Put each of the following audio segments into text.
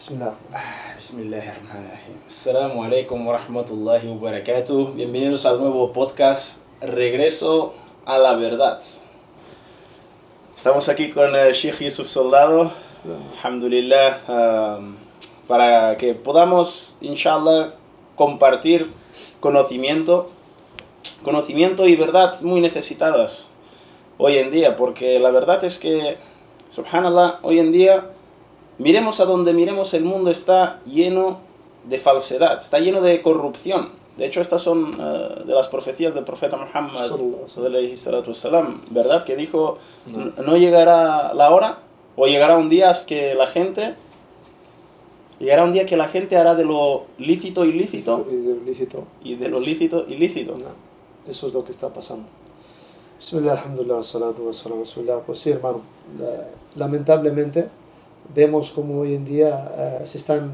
Bismillah. Bismillahirrahmanirrahim. Assalamu alaikum wa rahmatullahi wa barakatuh. Bienvenidos al nuevo podcast Regreso a la Verdad. Estamos aquí con Sheikh Yusuf Soldado, alhamdulillah, para que podamos, inshallah, compartir conocimiento y verdad muy necesitadas hoy en día, porque la verdad es que, subhanallah, hoy en día, miremos a donde miremos, el mundo está lleno de falsedad, está lleno de corrupción. De hecho, estas son de las profecías del profeta Muhammad, alayhi salatu wassalam, ¿verdad? Que dijo, no llegará la hora, o llegará un día que la gente hará de lo lícito ilícito, y de lo lícito ilícito. No, eso es lo que está pasando. Bismillah, alhamdulillah, salatu wassalam, rasulullah. Pues sí, hermano, lamentablemente vemos como hoy en día se están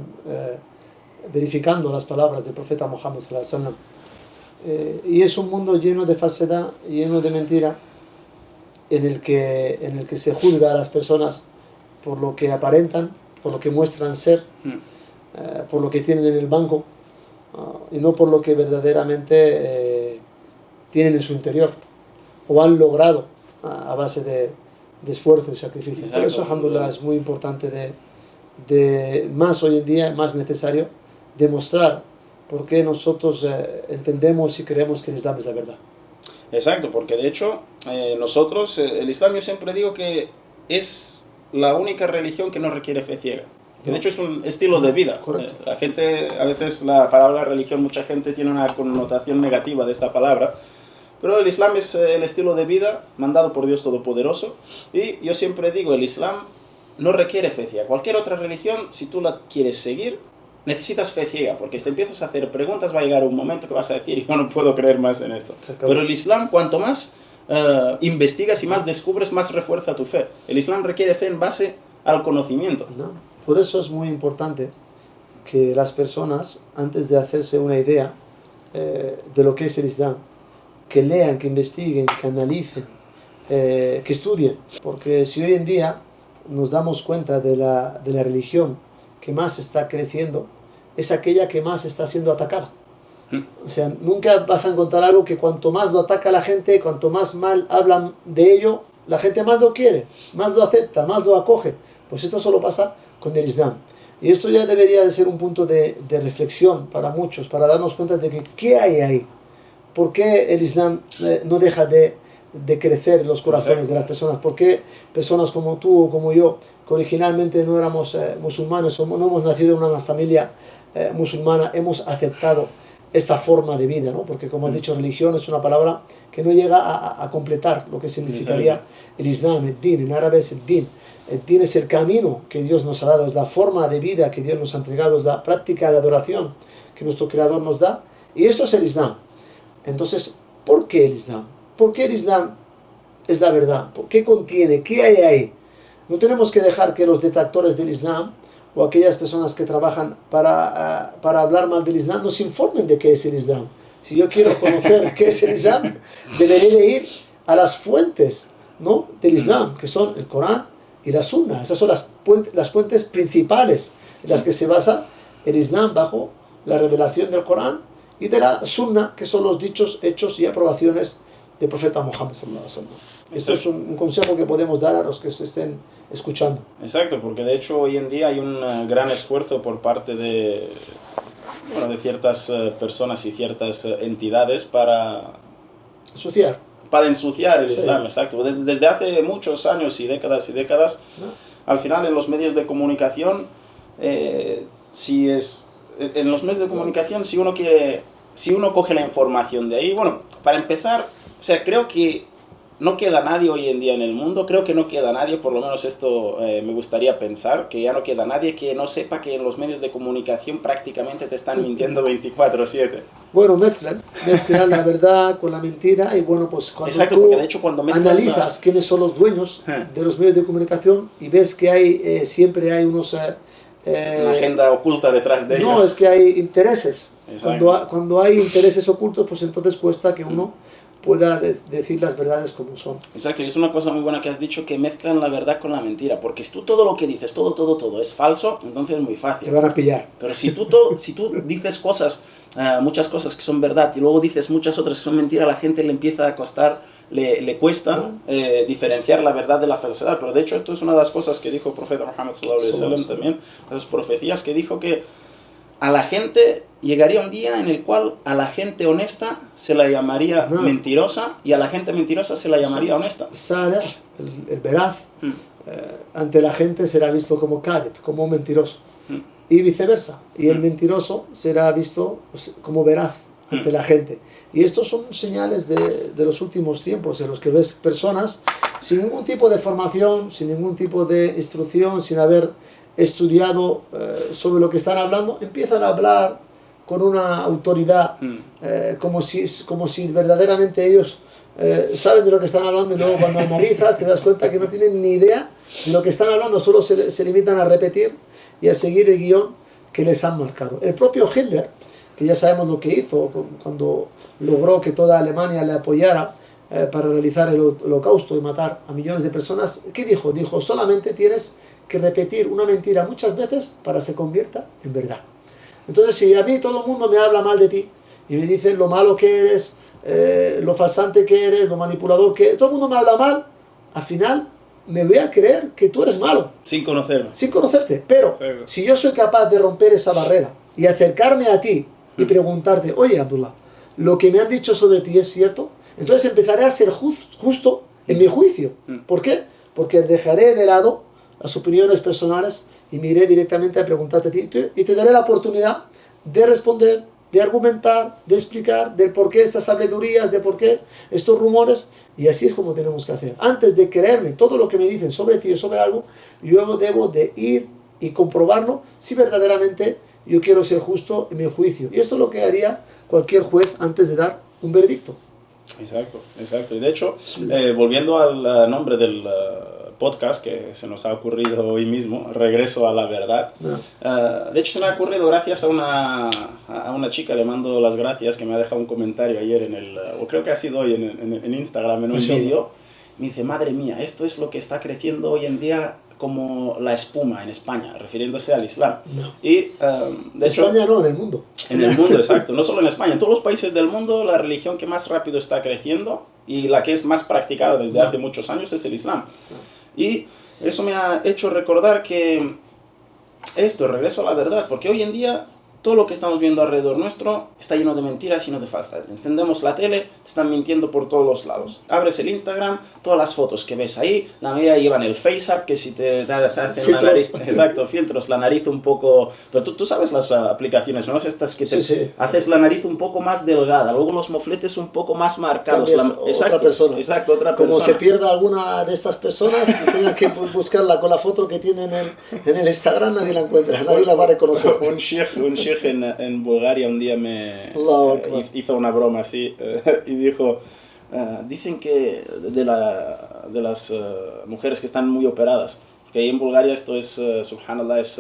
verificando las palabras del profeta Muhammad sallallahu alaihi wasallam. Y es un mundo lleno de falsedad, lleno de mentira, en el que se juzga a las personas por lo que aparentan, por lo que muestran ser, por lo que tienen en el banco, y no por lo que verdaderamente tienen en su interior o han logrado a base de esfuerzo y sacrificio. Exacto. Por eso, alhamdulillah, es muy importante de más hoy en día, más necesario, demostrar por qué nosotros entendemos y creemos que el Islam es la verdad. Exacto, porque de hecho nosotros, el Islam, yo siempre digo que es la única religión que no requiere fe ciega. Que de hecho es un estilo de vida. Correcto. La gente, a veces la palabra religión, mucha gente tiene una connotación negativa de esta palabra, pero el Islam es el estilo de vida mandado por Dios Todopoderoso, y yo siempre digo, el Islam no requiere fe ciega. Cualquier otra religión, si tú la quieres seguir, necesitas fe ciega, porque si te empiezas a hacer preguntas va a llegar un momento que vas a decir, yo no puedo creer más en esto. Pero el Islam, cuanto más investigas y más descubres, más refuerza tu fe. El Islam requiere fe en base al conocimiento. ¿No? Por eso es muy importante que las personas, antes de hacerse una idea de lo que es el Islam, que lean, que investiguen, que analicen, que estudien. Porque si hoy en día nos damos cuenta de la religión que más está creciendo, es aquella que más está siendo atacada. O sea, nunca vas a encontrar algo que cuanto más lo ataca la gente, cuanto más mal hablan de ello, la gente más lo quiere, más lo acepta, más lo acoge. Pues esto solo pasa con el Islam. Y esto ya debería de ser un punto de reflexión para muchos, para darnos cuenta de que ¿qué hay ahí? ¿Por qué el Islam no deja de crecer en los corazones de las personas? ¿Por qué personas como tú o como yo, que originalmente no éramos musulmanes o no hemos nacido en una familia musulmana, hemos aceptado esta forma de vida, ¿no? Porque como has dicho, religión es una palabra que no llega a completar lo que significaría el Islam, el din. En árabe es el din. El din es el camino que Dios nos ha dado, es la forma de vida que Dios nos ha entregado, es la práctica de adoración que nuestro Creador nos da. Y esto es el Islam. Entonces, ¿por qué el Islam? ¿Por qué el Islam es la verdad? ¿Por qué contiene? ¿Qué hay ahí? No tenemos que dejar que los detractores del Islam o aquellas personas que trabajan para hablar mal del Islam nos informen de qué es el Islam. Si yo quiero conocer qué es el Islam, deberé de ir a las fuentes, ¿no?, del Islam, que son el Corán y la Sunna. Esas son las fuentes principales en las que se basa el Islam, bajo la revelación del Corán y de la Sunna, que son los dichos, hechos y aprobaciones del profeta Muhammad sallallahu alaihi wasallam. Esto es un consejo que podemos dar a los que se estén escuchando. Exacto, porque de hecho hoy en día hay un gran esfuerzo por parte de ciertas personas y ciertas entidades para ensuciar el Islam, exacto. Desde hace muchos años y décadas, al final en los medios de comunicación, si uno coge la información de ahí, bueno, para empezar, o sea, creo que no queda nadie hoy en día en el mundo, por lo menos esto me gustaría pensar, que ya no queda nadie que no sepa que en los medios de comunicación prácticamente te están mintiendo 24/7. Bueno, mezclan la verdad con la mentira, y bueno, pues cuando tú porque de hecho cuando analizas quiénes son los dueños de los medios de comunicación y ves que siempre hay unos... una agenda oculta detrás de ello. No, es que hay intereses. Cuando hay intereses ocultos, pues entonces cuesta que uno pueda decir las verdades como son. Exacto, y es una cosa muy buena que has dicho, que mezclan la verdad con la mentira, porque si tú todo lo que dices, todo es falso, entonces es muy fácil. Te van a pillar. Pero si tú dices cosas, muchas cosas que son verdad, y luego dices muchas otras que son mentira, a la gente le empieza a costar, le cuesta diferenciar la verdad de la falsedad. Pero de hecho esto es una de las cosas que dijo el profeta Muhammad sallallahu alaihi wasallam también, las profecías, que dijo que a la gente llegaría un día en el cual a la gente honesta se la llamaría mentirosa, y a la gente mentirosa se la llamaría honesta. Saleh, el veraz, ante la gente será visto como kadhib, como mentiroso, y viceversa, y el mentiroso será visto como veraz ante la gente. Y estos son señales de los últimos tiempos, en los que ves personas sin ningún tipo de formación, sin ningún tipo de instrucción, sin haber estudiado sobre lo que están hablando, empiezan a hablar con una autoridad, como si verdaderamente ellos saben de lo que están hablando, y luego cuando analizas te das cuenta que no tienen ni idea de lo que están hablando, solo se limitan a repetir y a seguir el guión que les han marcado. El propio Hitler, que ya sabemos lo que hizo cuando logró que toda Alemania le apoyara para realizar el holocausto y matar a millones de personas, ¿qué dijo? Dijo, solamente tienes que repetir una mentira muchas veces para que se convierta en verdad. Entonces, si a mí todo el mundo me habla mal de ti y me dicen lo malo que eres, lo falsante que eres, lo manipulador que eres, todo el mundo me habla mal, al final me voy a creer que tú eres malo. Sin conocerme. Sin conocerte. Pero si yo soy capaz de romper esa barrera y acercarme a ti y preguntarte, oye, Abdullah, ¿lo que me han dicho sobre ti es cierto? Entonces empezaré a ser justo en mi juicio. ¿Por qué? Porque dejaré de lado las opiniones personales y me iré directamente a preguntarte a ti, y te daré la oportunidad de responder, de argumentar, de explicar del por qué estas habladurías, de por qué estos rumores, y así es como tenemos que hacer. Antes de creerme todo lo que me dicen sobre ti o sobre algo, yo debo de ir y comprobarlo si verdaderamente yo quiero ser justo en mi juicio. Y esto es lo que haría cualquier juez antes de dar un veredicto. Exacto. Y de hecho, volviendo al nombre del podcast que se nos ha ocurrido hoy mismo, Regreso a la Verdad. De hecho, se me ha ocurrido gracias a una chica, le mando las gracias, que me ha dejado un comentario ayer o creo que ha sido hoy en Instagram, en un vídeo. Me dice, madre mía, esto es lo que está creciendo hoy en día como la espuma en España, refiriéndose al Islam. Y, de hecho, España no, en el mundo. En el mundo, exacto. No solo en España, en todos los países del mundo, la religión que más rápido está creciendo y la que es más practicada desde hace muchos años es el Islam. Y eso me ha hecho recordar que regreso a la verdad, porque hoy en día todo lo que estamos viendo alrededor nuestro está lleno de mentiras, lleno de falsedad. Encendemos la tele, te están mintiendo por todos los lados. Abres el Instagram, todas las fotos que ves ahí, la mayoría llevan el FaceApp, que si te hacen la nariz, exacto, filtros, la nariz un poco... Pero tú sabes las aplicaciones, ¿no? Estas que te haces la nariz un poco más delgada, luego los mofletes un poco más marcados. Otra persona. Exacto, otra persona. Como se pierda alguna de estas personas, tengan que buscarla con la foto que tienen en el Instagram, nadie la encuentra, nadie la va a reconocer. Un sheikh en Bulgaria un día hizo una broma así y dijo, dicen que de las mujeres que están muy operadas, porque ahí en Bulgaria esto es, subhanallah, es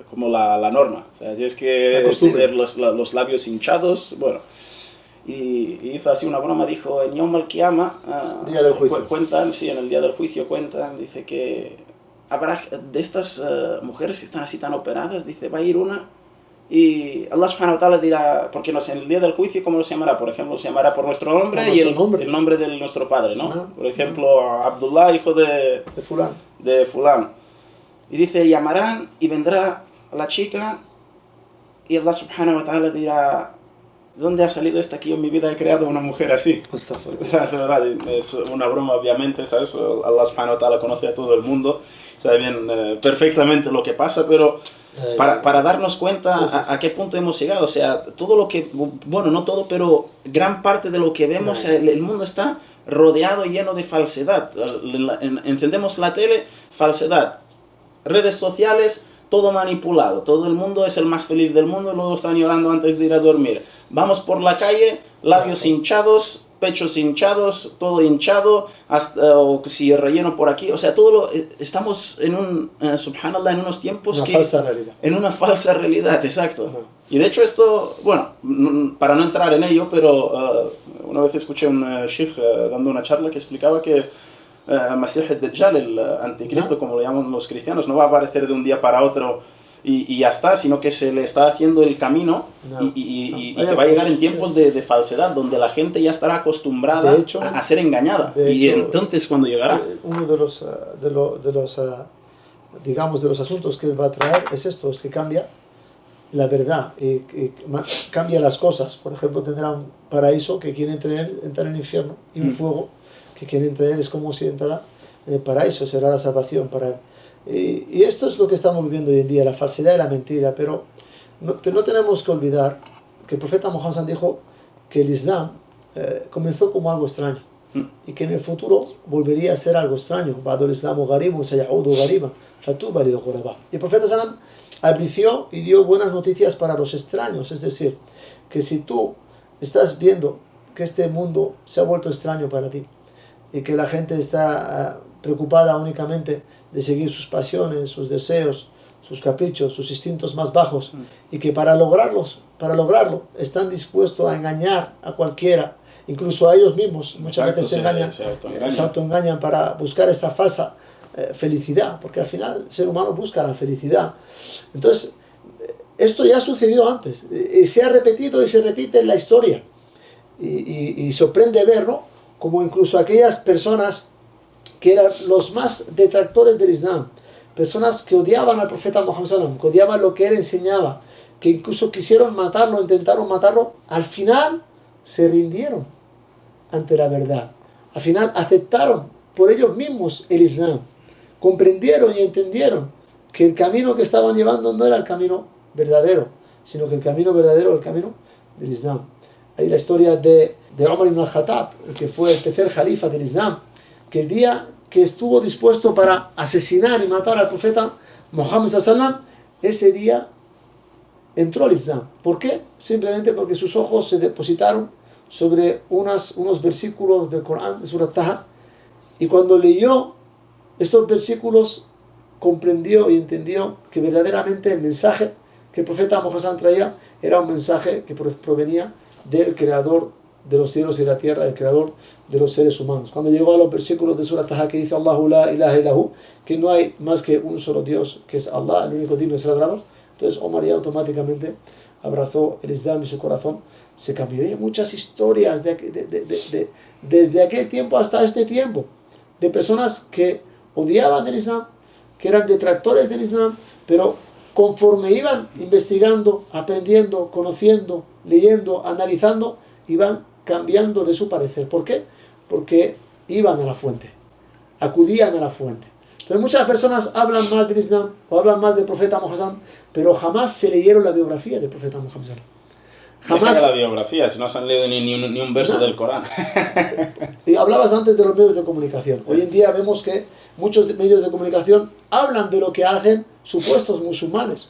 como la norma, o sea, tienes que tener los labios hinchados, bueno. Y hizo así una broma, dijo, en Yom al-Qiyama, día del juicio. Cuentan, sí, en el día del juicio cuentan, dice que habrá de estas mujeres que están así tan operadas, dice, va a ir una y Allah subhanahu wa ta'ala dirá, porque no sé, en el día del juicio, ¿cómo nos llamará? Por ejemplo, se llamará por nuestro nombre y el nombre de nuestro padre, ¿no? Por ejemplo, Abdullah, hijo de fulano. Y dice, llamarán y vendrá la chica y Allah subhanahu wa ta'ala dirá, ¿de dónde ha salido esta que yo en mi vida he creado una mujer así? Es una broma, obviamente, ¿sabes? Allah subhanahu wa ta'ala conoce a todo el mundo, sabe bien perfectamente lo que pasa, pero para darnos cuenta a qué punto hemos llegado, o sea, todo lo que, bueno, no todo, pero gran parte de lo que vemos, el mundo está rodeado y lleno de falsedad. Encendemos la tele, falsedad. Redes sociales, todo manipulado, todo el mundo es el más feliz del mundo, luego están llorando antes de ir a dormir. Vamos por la calle, labios hinchados, pechos hinchados, todo hinchado, hasta, o si relleno por aquí, o sea, estamos en subhanallah, en unos tiempos una falsa realidad. En una falsa realidad, exacto. No. Y de hecho esto, bueno, para no entrar en ello, pero una vez escuché a un sheikh dando una charla que explicaba que Masih al-Dajjal, el anticristo, como lo llaman los cristianos, no va a aparecer de un día para otro y ya está, sino que se le está haciendo el camino y que va a llegar en tiempos de falsedad, donde la gente ya estará acostumbrada a ser engañada. Y entonces, cuando llegará... Uno de los digamos, de los asuntos que él va a traer es esto, es que cambia la verdad, cambia las cosas. Por ejemplo, tendrá un paraíso que quiere entrar en el infierno, y un fuego que quiere entrar en él, es como si entrara en el paraíso, será la salvación para él. Y esto es lo que estamos viviendo hoy en día, la falsedad y la mentira. Pero no tenemos que olvidar que el profeta Muhammad dijo que el Islam comenzó como algo extraño y que en el futuro volvería a ser algo extraño. Y el profeta Sallam advirtió y dio buenas noticias para los extraños, es decir, que si tú estás viendo que este mundo se ha vuelto extraño para ti y que la gente está preocupada únicamente de seguir sus pasiones, sus deseos, sus caprichos, sus instintos más bajos, y que para lograrlo están dispuestos a engañar a cualquiera, incluso a ellos mismos. Muchas veces se autoengañan para buscar esta falsa felicidad, porque al final el ser humano busca la felicidad. Entonces, esto ya sucedió antes, se ha repetido y se repite en la historia, y sorprende ver, ¿no?, como incluso aquellas personas que eran los más detractores del Islam, personas que odiaban al profeta Muhammad, que odiaban lo que él enseñaba, que incluso quisieron matarlo, intentaron matarlo, al final se rindieron ante la verdad. Al final aceptaron por ellos mismos el Islam, comprendieron y entendieron que el camino que estaban llevando no era el camino verdadero, sino que el camino verdadero era el camino del Islam. Hay la historia de Omar ibn al-Khattab, que fue el tercer jalifa del Islam, que el día que estuvo dispuesto para asesinar y matar al profeta Muhammad sallallahu, ese día entró al Islam. ¿Por qué? Simplemente porque sus ojos se depositaron sobre unos versículos del Corán, de Surat Taha, y cuando leyó estos versículos comprendió y entendió que verdaderamente el mensaje que el profeta Muhammad traía era un mensaje que provenía del creador de los cielos y la tierra, el creador de los seres humanos. Cuando llegó a los versículos de Surah Taha que dice Allahu la ilaha illahu, que no hay más que un solo Dios, que es Allah, el único digno de ser adorado, entonces Omar ya automáticamente abrazó el Islam y su corazón se cambió. Hay muchas historias desde aquel tiempo hasta este tiempo, de personas que odiaban el Islam, que eran detractores del Islam, pero conforme iban investigando, aprendiendo, conociendo, leyendo, analizando, iban cambiando de su parecer. ¿Por qué? Porque iban a la fuente, acudían a la fuente. Entonces muchas personas hablan mal del Islam o hablan mal del profeta Muhammad, pero jamás se leyeron la biografía del profeta Muhammad. Jamás. La biografía, si no se han leído ni un verso del Corán. Y hablabas antes de los medios de comunicación. Hoy en día vemos que muchos medios de comunicación hablan de lo que hacen supuestos musulmanes,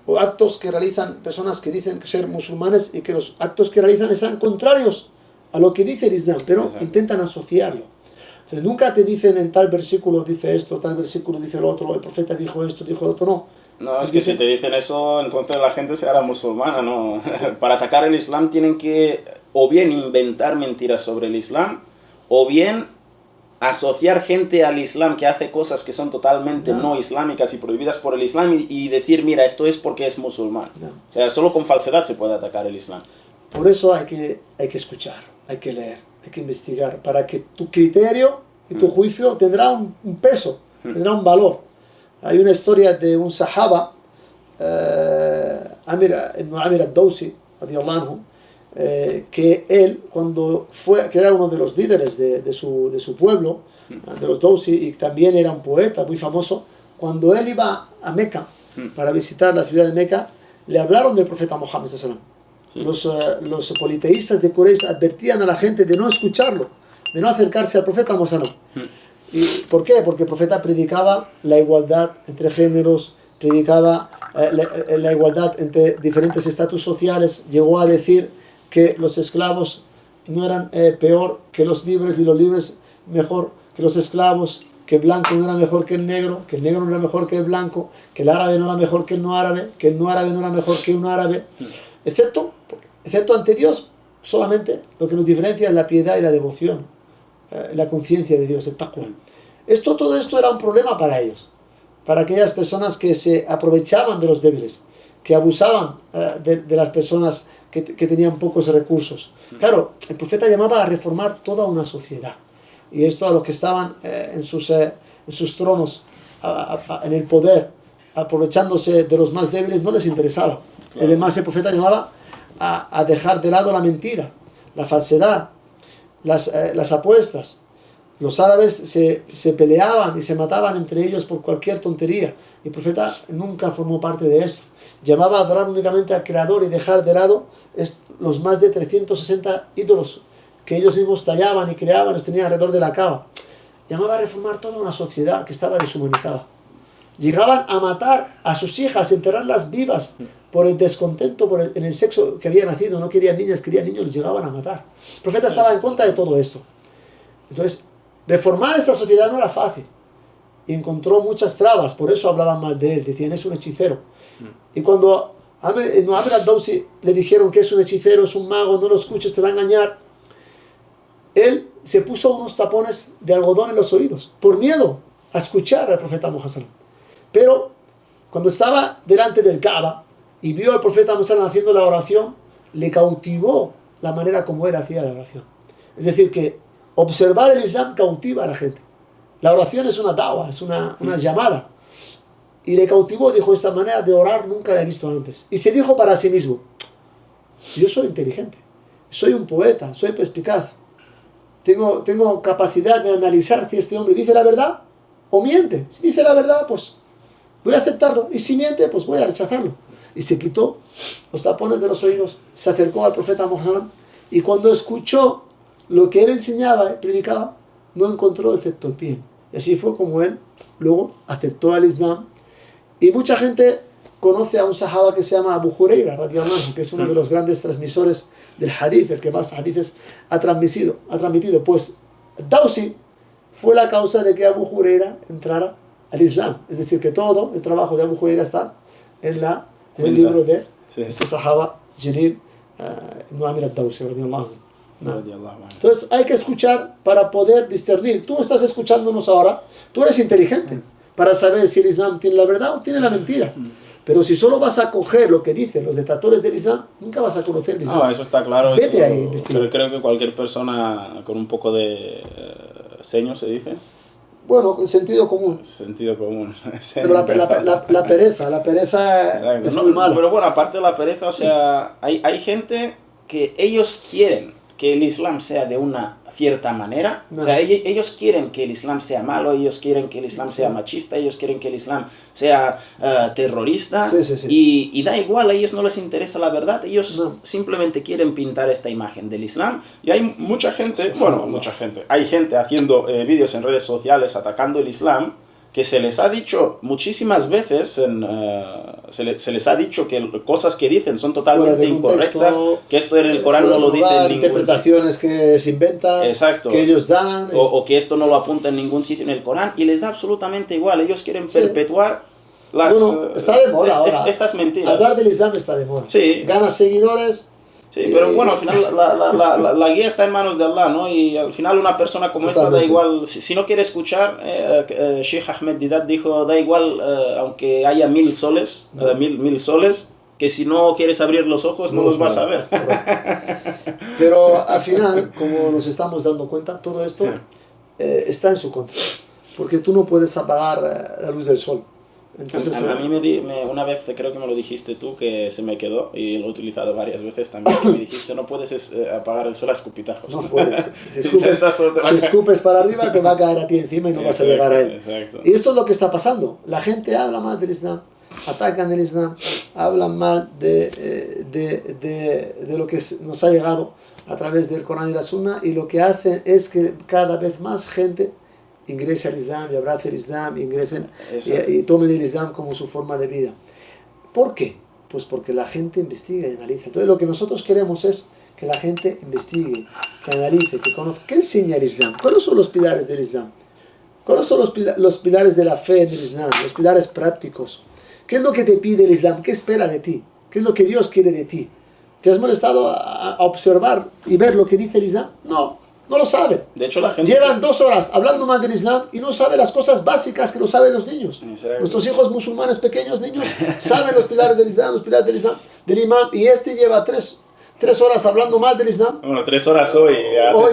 o actos que realizan personas que dicen ser musulmanes y que los actos que realizan están contrarios a lo que dice el Islam, pero intentan asociarlo. Entonces nunca te dicen en tal versículo dice esto, tal versículo dice el otro, el profeta dijo esto, dijo el otro, no. No, es que si te dicen eso, entonces la gente se hará musulmana, ¿no? Para atacar el Islam tienen que o bien inventar mentiras sobre el Islam, o bien asociar gente al Islam que hace cosas que son totalmente no islámicas y prohibidas por el Islam y decir, mira, esto es porque es musulmán. O sea, solo con falsedad se puede atacar el Islam. Por eso hay que escuchar, hay que leer, hay que investigar, para que tu criterio y tu juicio tendrá un peso, tendrá un valor. Hay una historia de un sahaba, Amir al-Dawsi, que él, cuando fue, que era uno de los líderes de su pueblo, de los Dawsi, y también era un poeta muy famoso, cuando él iba a Meca para visitar la ciudad de Meca, le hablaron del profeta Muhammad sallallahu alaihi wasallam. Los politeístas de Quraysh advertían a la gente de no escucharlo, de no acercarse al profeta Muhammad sallallahu alaihi wasallam. ¿Y por qué? Porque el profeta predicaba la igualdad entre géneros, predicaba la igualdad entre diferentes estatus sociales, llegó a decir que los esclavos no eran peor que los libres, y los libres mejor que los esclavos, que el blanco no era mejor que el negro no era mejor que el blanco, que el árabe no era mejor que el no árabe no era mejor que un árabe, excepto ante Dios. Solamente lo que nos diferencia es la piedad y la devoción, la conciencia de Dios, el taqwa. Todo esto era un problema para ellos, para aquellas personas que se aprovechaban de los débiles, que abusaban de las personas que tenían pocos recursos. Claro, el profeta llamaba a reformar toda una sociedad. Y esto a los que estaban en sus tronos, en el poder, aprovechándose de los más débiles, no les interesaba. Claro. Además, el profeta llamaba a dejar de lado la mentira, la falsedad, las apuestas. Los árabes se peleaban y se mataban entre ellos por cualquier tontería. Y el profeta nunca formó parte de esto. Llamaba a adorar únicamente al Creador y dejar de lado los más de 360 ídolos que ellos mismos tallaban y creaban, los tenían alrededor de la Kaaba. Llamaba a reformar toda una sociedad que estaba deshumanizada. Llegaban a matar a sus hijas, enterrarlas vivas por el descontento en el sexo que había nacido. No querían niñas, querían niños, les llegaban a matar. El profeta estaba en contra de todo esto. Entonces, reformar esta sociedad no era fácil. Y encontró muchas trabas, por eso hablaban mal de él. Decían, es un hechicero. Y cuando Amr al-Dawsi le dijeron que es un hechicero, es un mago, no lo escuches, te va a engañar, él se puso unos tapones de algodón en los oídos, por miedo a escuchar al profeta Muhammad. Pero cuando estaba delante del Kaaba y vio al profeta Muhammad haciendo la oración, le cautivó la manera como él hacía la oración. Es decir, que observar el Islam cautiva a la gente. La oración es una dawa, es una llamada. Y le cautivó, dijo, esta manera de orar nunca la he visto antes. Y se dijo para sí mismo, yo soy inteligente, soy un poeta, soy perspicaz. Tengo capacidad de analizar si este hombre dice la verdad o miente. Si dice la verdad, pues voy a aceptarlo. Y si miente, pues voy a rechazarlo. Y se quitó los tapones de los oídos, se acercó al profeta Muhammad y cuando escuchó lo que él enseñaba, predicaba, no encontró excepto el bien. Y así fue como él luego aceptó al Islam. Y mucha gente conoce a un sahaba que se llama Abu Huraira, radiyallahu anhu, que es uno de los grandes transmisores del hadith, el que más hadithes ha transmitido. Pues Dawsi fue la causa de que Abu Huraira entrara al Islam. Es decir, que todo el trabajo de Abu Huraira está en el libro de este sahaba Jalil ibn Amir al-Dawsi, radiyallahu anhu. Entonces hay que escuchar para poder discernir. Tú estás escuchándonos ahora, tú eres inteligente para saber si el Islam tiene la verdad o tiene la mentira. Pero si solo vas a coger lo que dicen los detractores del Islam, nunca vas a conocer el Islam. No, eso está claro. Vete eso, ahí, investiga. Pero creo que cualquier persona con un poco de seño, se dice. Bueno, sentido común. Sentido común. Pero la pereza es muy mala. Pero bueno, aparte de la pereza, o sea, hay gente que ellos quieren que el Islam sea de una cierta manera. No. O sea, ellos quieren que el Islam sea malo, ellos quieren que el Islam sea machista, ellos quieren que el Islam sea terrorista. Sí. Y da igual, a ellos no les interesa la verdad, ellos simplemente quieren pintar esta imagen del Islam. Y hay mucha gente, hay gente haciendo vídeos en redes sociales atacando el Islam, que se les ha dicho muchísimas veces, se les ha dicho que cosas que dicen son totalmente incorrectas, que esto en el Corán no lo dice en ningún interpretaciones que se inventan, exacto, que ellos dan. O que esto no lo apunta en ningún sitio en el Corán, y les da absolutamente igual. Ellos quieren perpetuar las, está de moda ahora. Estas mentiras. Hablar del Islam está de moda. Sí. Ganas seguidores. Sí, pero bueno, al final la guía está en manos de Allah, ¿no? Y al final una persona como esta da igual, si no quiere escuchar, Sheikh Ahmed Deedat dijo, da igual, aunque haya 1000 soles, 1000 soles, que si no quieres abrir los ojos no los vas a ver. Pero al final, como nos estamos dando cuenta, todo esto está en su contra, porque tú no puedes apagar la luz del sol. Entonces, a mí una vez, creo que me lo dijiste tú, que se me quedó, y lo he utilizado varias veces también, que me dijiste, no puedes apagar el sol a escupitajos. No puedes. Si escupes para arriba, te va a caer a ti encima y no vas a llegar a él. Exacto. Y esto es lo que está pasando. La gente habla mal del Islam, atacan el Islam, hablan mal de lo que nos ha llegado a través del Corán y la Sunna, y lo que hacen es que cada vez más gente ingrese al Islam y abrace el Islam, ingresen y tomen el Islam como su forma de vida. ¿Por qué? Pues porque la gente investiga y analiza. Entonces lo que nosotros queremos es que la gente investigue, que analice, que conozca. ¿Qué enseña el Islam? ¿Cuáles son los pilares del Islam? ¿Cuáles son los pilares de la fe del Islam? Los pilares prácticos. ¿Qué es lo que te pide el Islam? ¿Qué espera de ti? ¿Qué es lo que Dios quiere de ti? ¿Te has molestado a observar y ver lo que dice el Islam? No, no lo saben. De hecho, la gente... Llevan 2 horas hablando más del Islam y no saben las cosas básicas que no saben los niños. Nuestros hijos musulmanes pequeños, niños, saben los pilares del Islam, del imán, y este lleva 3 horas hablando más del Islam. Bueno, 3 horas hoy,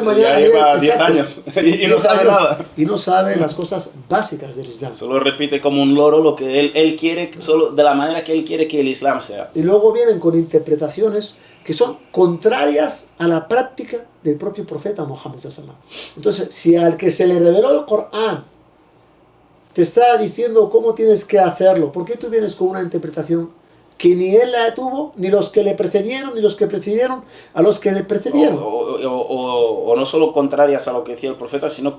mañana, ya lleva 10 años y no sabe nada. Y no sabe las cosas básicas del Islam. Solo repite como un loro lo que él quiere, solo de la manera que él quiere que el Islam sea. Y luego vienen con interpretaciones que son contrarias a la práctica del propio profeta Muhammad sallallahu alaihi wasallam. Entonces, si al que se le reveló el Corán te está diciendo cómo tienes que hacerlo, ¿por qué tú vienes con una interpretación que ni él la tuvo, ni los que le precedieron, ni los que precedieron a los que le precedieron? O no solo contrarias a lo que decía el profeta, sino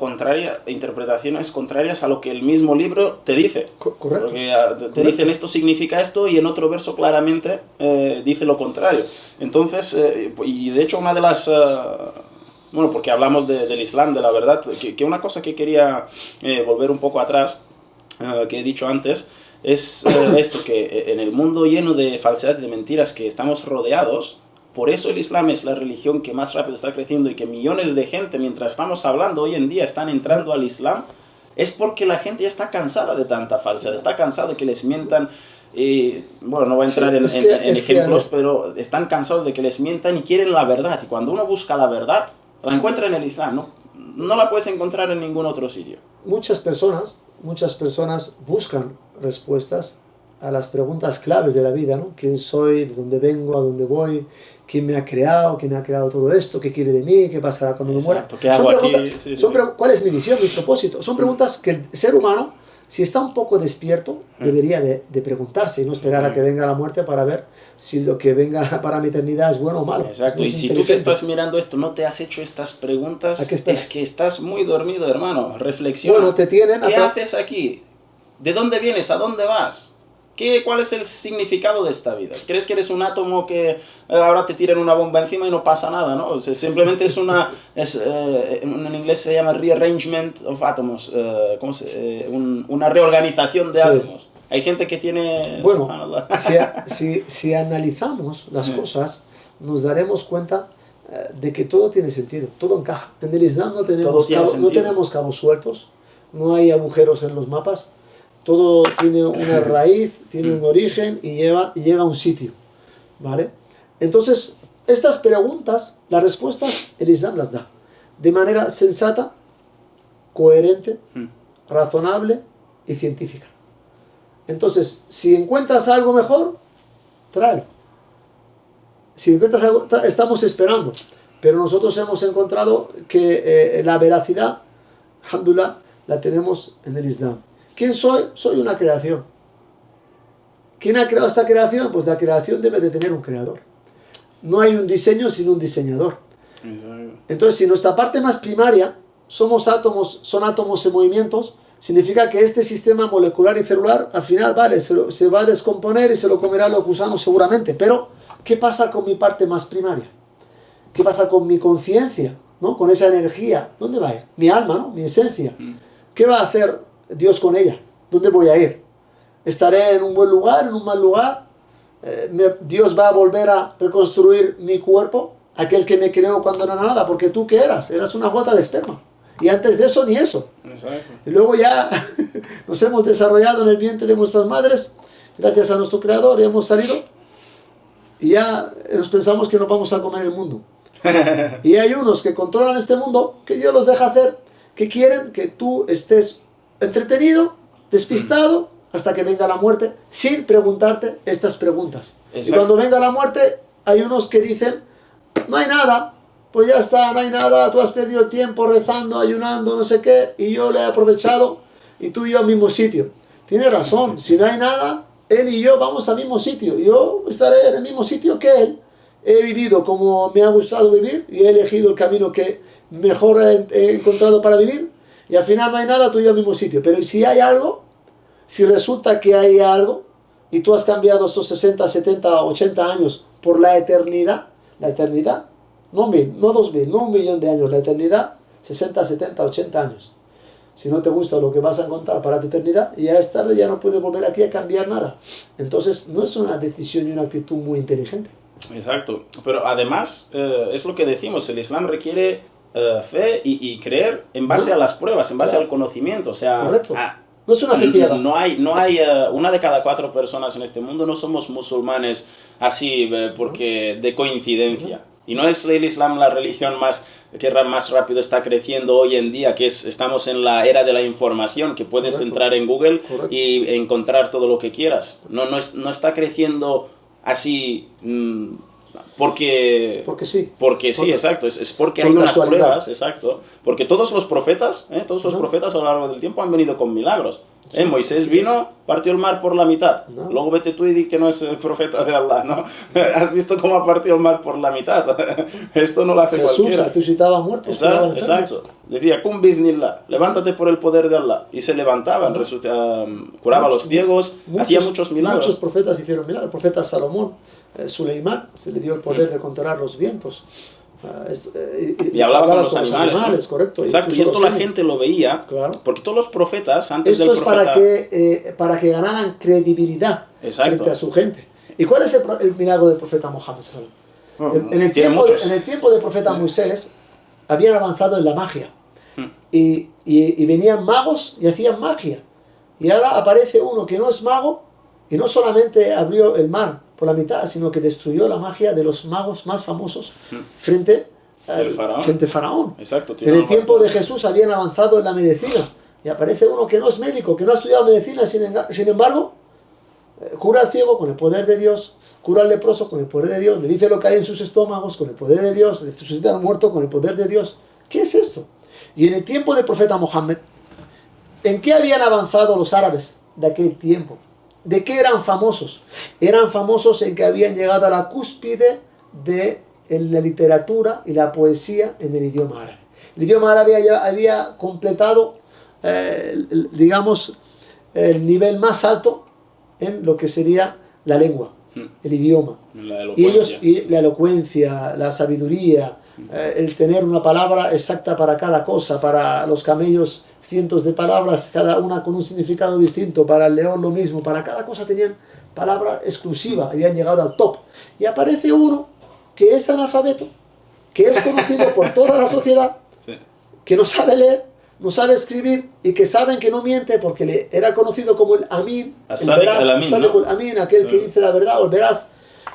interpretaciones contrarias a lo que el mismo libro te dice. Correcto. Porque te dicen esto significa esto y en otro verso claramente dice lo contrario. Entonces, y de hecho una de las... bueno, porque hablamos del Islam, de la verdad, que una cosa que quería volver un poco atrás, que he dicho antes, es esto, que en el mundo lleno de falsedad y de mentiras que estamos rodeados, por eso el Islam es la religión que más rápido está creciendo y que millones de gente, mientras estamos hablando hoy en día, están entrando al Islam, es porque la gente ya está cansada de tanta falsedad, está cansada de que les mientan. Bueno, no voy a entrar en ejemplos, pero están cansados de que les mientan y quieren la verdad. Y cuando uno busca la verdad, la encuentra en el Islam, no la puedes encontrar en ningún otro sitio. Muchas personas buscan respuestas a las preguntas claves de la vida, ¿no? ¿Quién soy? ¿De dónde vengo? ¿A dónde voy? ¿Quién me ha creado? ¿Quién ha creado todo esto? ¿Qué quiere de mí? ¿Qué pasará cuando me muera? ¿Qué hago aquí? ¿Cuál es mi misión, mi propósito? Son preguntas que el ser humano, si está un poco despierto, debería de preguntarse y no esperar a que venga la muerte para ver si lo que venga para mi eternidad es bueno o malo. Exacto, y si tú que estás mirando esto no te has hecho estas preguntas, es que estás muy dormido, hermano. Reflexiona. Bueno, ¿Qué haces aquí? ¿De dónde vienes? ¿A dónde vas? ¿Cuál es el significado de esta vida? ¿Crees que eres un átomo que ahora te tiran una bomba encima y no pasa nada, ¿no? O sea, simplemente en inglés se llama rearrangement of atoms, una reorganización de átomos. Hay gente que tiene... Bueno, si analizamos las cosas, nos daremos cuenta de que todo tiene sentido, todo encaja. En el Islam no tenemos cabos sueltos, no hay agujeros en los mapas. Todo tiene una raíz, tiene un origen y llega a un sitio, ¿vale? Entonces, estas preguntas, las respuestas, el Islam las da de manera sensata, coherente, razonable y científica. Entonces, si encuentras algo mejor, tráelo. Si encuentras algo, estamos esperando. Pero nosotros hemos encontrado que la veracidad, alhamdulillah, la tenemos en el Islam. ¿Quién soy? Soy una creación. ¿Quién ha creado esta creación? Pues la creación debe de tener un creador. No hay un diseño sin un diseñador. Entonces, si nuestra parte más primaria son átomos en movimientos, significa que este sistema molecular y celular, al final, se va a descomponer y se lo comerán los gusanos seguramente. Pero, ¿qué pasa con mi parte más primaria? ¿Qué pasa con mi conciencia? ¿No? Con esa energía. ¿Dónde va a ir? Mi alma, ¿no? Mi esencia. ¿Qué va a hacer Dios con ella? ¿Dónde voy a ir? ¿Estaré en un buen lugar, en un mal lugar? ¿Dios va a volver a reconstruir mi cuerpo? Aquel que me creó cuando no era nada. Porque tú, ¿qué eras? Eras una gota de esperma. Y antes de eso, ni eso. Exacto. Y luego ya nos hemos desarrollado en el vientre de nuestras madres, gracias a nuestro creador, y hemos salido. Y ya nos pensamos que nos vamos a comer el mundo. Y hay unos que controlan este mundo, que Dios los deja hacer, que quieren que tú estés entretenido, despistado, hasta que venga la muerte, sin preguntarte estas preguntas. Exacto. Y cuando venga la muerte, hay unos que dicen, no hay nada, pues ya está, no hay nada, tú has perdido el tiempo rezando, ayunando, no sé qué, y yo le he aprovechado, y tú y yo al mismo sitio. Tiene razón, si no hay nada, él y yo vamos al mismo sitio. Yo estaré en el mismo sitio que él. He vivido como me ha gustado vivir, y he elegido el camino que mejor he encontrado para vivir, y al final no hay nada, tú y yo al mismo sitio. Pero si hay algo, si resulta que hay algo, y tú has cambiado estos 60, 70, 80 años por la eternidad, no 1000, no 2000, no 1.000.000 de años, la eternidad, 60, 70, 80 años. Si no te gusta lo que vas a encontrar para tu eternidad, ya es tarde, ya no puedes volver aquí a cambiar nada. Entonces, no es una decisión y una actitud muy inteligente. Exacto, pero además es lo que decimos, el Islam requiere fe y creer en base a las pruebas, en base al conocimiento, o sea, correcto. No es una fe ciega. No hay una de cada 4 personas en este mundo no somos musulmanes así porque de coincidencia. Y no es el Islam la religión que más rápido está creciendo hoy en día, que estamos en la era de la información, que puedes entrar en Google y encontrar todo lo que quieras. No está creciendo así porque sí. Porque sí, exacto. Es porque hay unas pruebas, exacto. Porque todos los profetas a lo largo del tiempo han venido con milagros. Sí, Moisés vino, partió el mar por la mitad. Luego vete tú y di que no es el profeta de Allah, ¿no? ¿Has visto cómo ha partido el mar por la mitad? Esto no lo hace cualquiera. Jesús resucitaba muertos. Exacto. Decía, Kun biznillah, levántate por el poder de Allah. Y se levantaban, curaba a los ciegos, hacía muchos milagros. Muchos profetas hicieron milagros. El profeta Salomón, Suleimán, se le dio el poder de controlar los vientos. Y hablaba con los animales, ¿no? Correcto. Exacto, y esto la gente lo veía, porque todos los profetas antes del profeta... Esto es para que ganaran credibilidad frente a su gente. ¿Y cuál es el milagro del profeta Mohammed? En el tiempo del profeta Moisés habían avanzado en la magia y venían magos y hacían magia, y ahora aparece uno que no es mago y no solamente abrió el mar por la mitad, sino que destruyó la magia de los magos más famosos frente a Faraón. Exacto, en el tiempo de Jesús habían avanzado en la medicina y aparece uno que no es médico, que no ha estudiado medicina, sin embargo cura al ciego con el poder de Dios, cura al leproso con el poder de Dios, le dice lo que hay en sus estómagos con el poder de Dios, le resucita al muerto con el poder de Dios. ¿Qué es esto? Y en el tiempo del profeta Mohammed, ¿en qué habían avanzado los árabes de aquel tiempo? ¿De qué eran famosos? Eran famosos en que habían llegado a la cúspide de la literatura y la poesía en el idioma árabe. El idioma árabe había completado, digamos, el nivel más alto en lo que sería la lengua, el idioma. Y la elocuencia, la sabiduría, el tener una palabra exacta para cada cosa, para los camellos cientos de palabras, cada una con un significado distinto, para el león lo mismo, para cada cosa tenían palabra exclusiva, habían llegado al top. Y aparece uno que es analfabeto, que es conocido por toda la sociedad, que no sabe leer, no sabe escribir y que saben que no miente porque era conocido como el Amin, el Amin, aquel que dice la verdad o el veraz.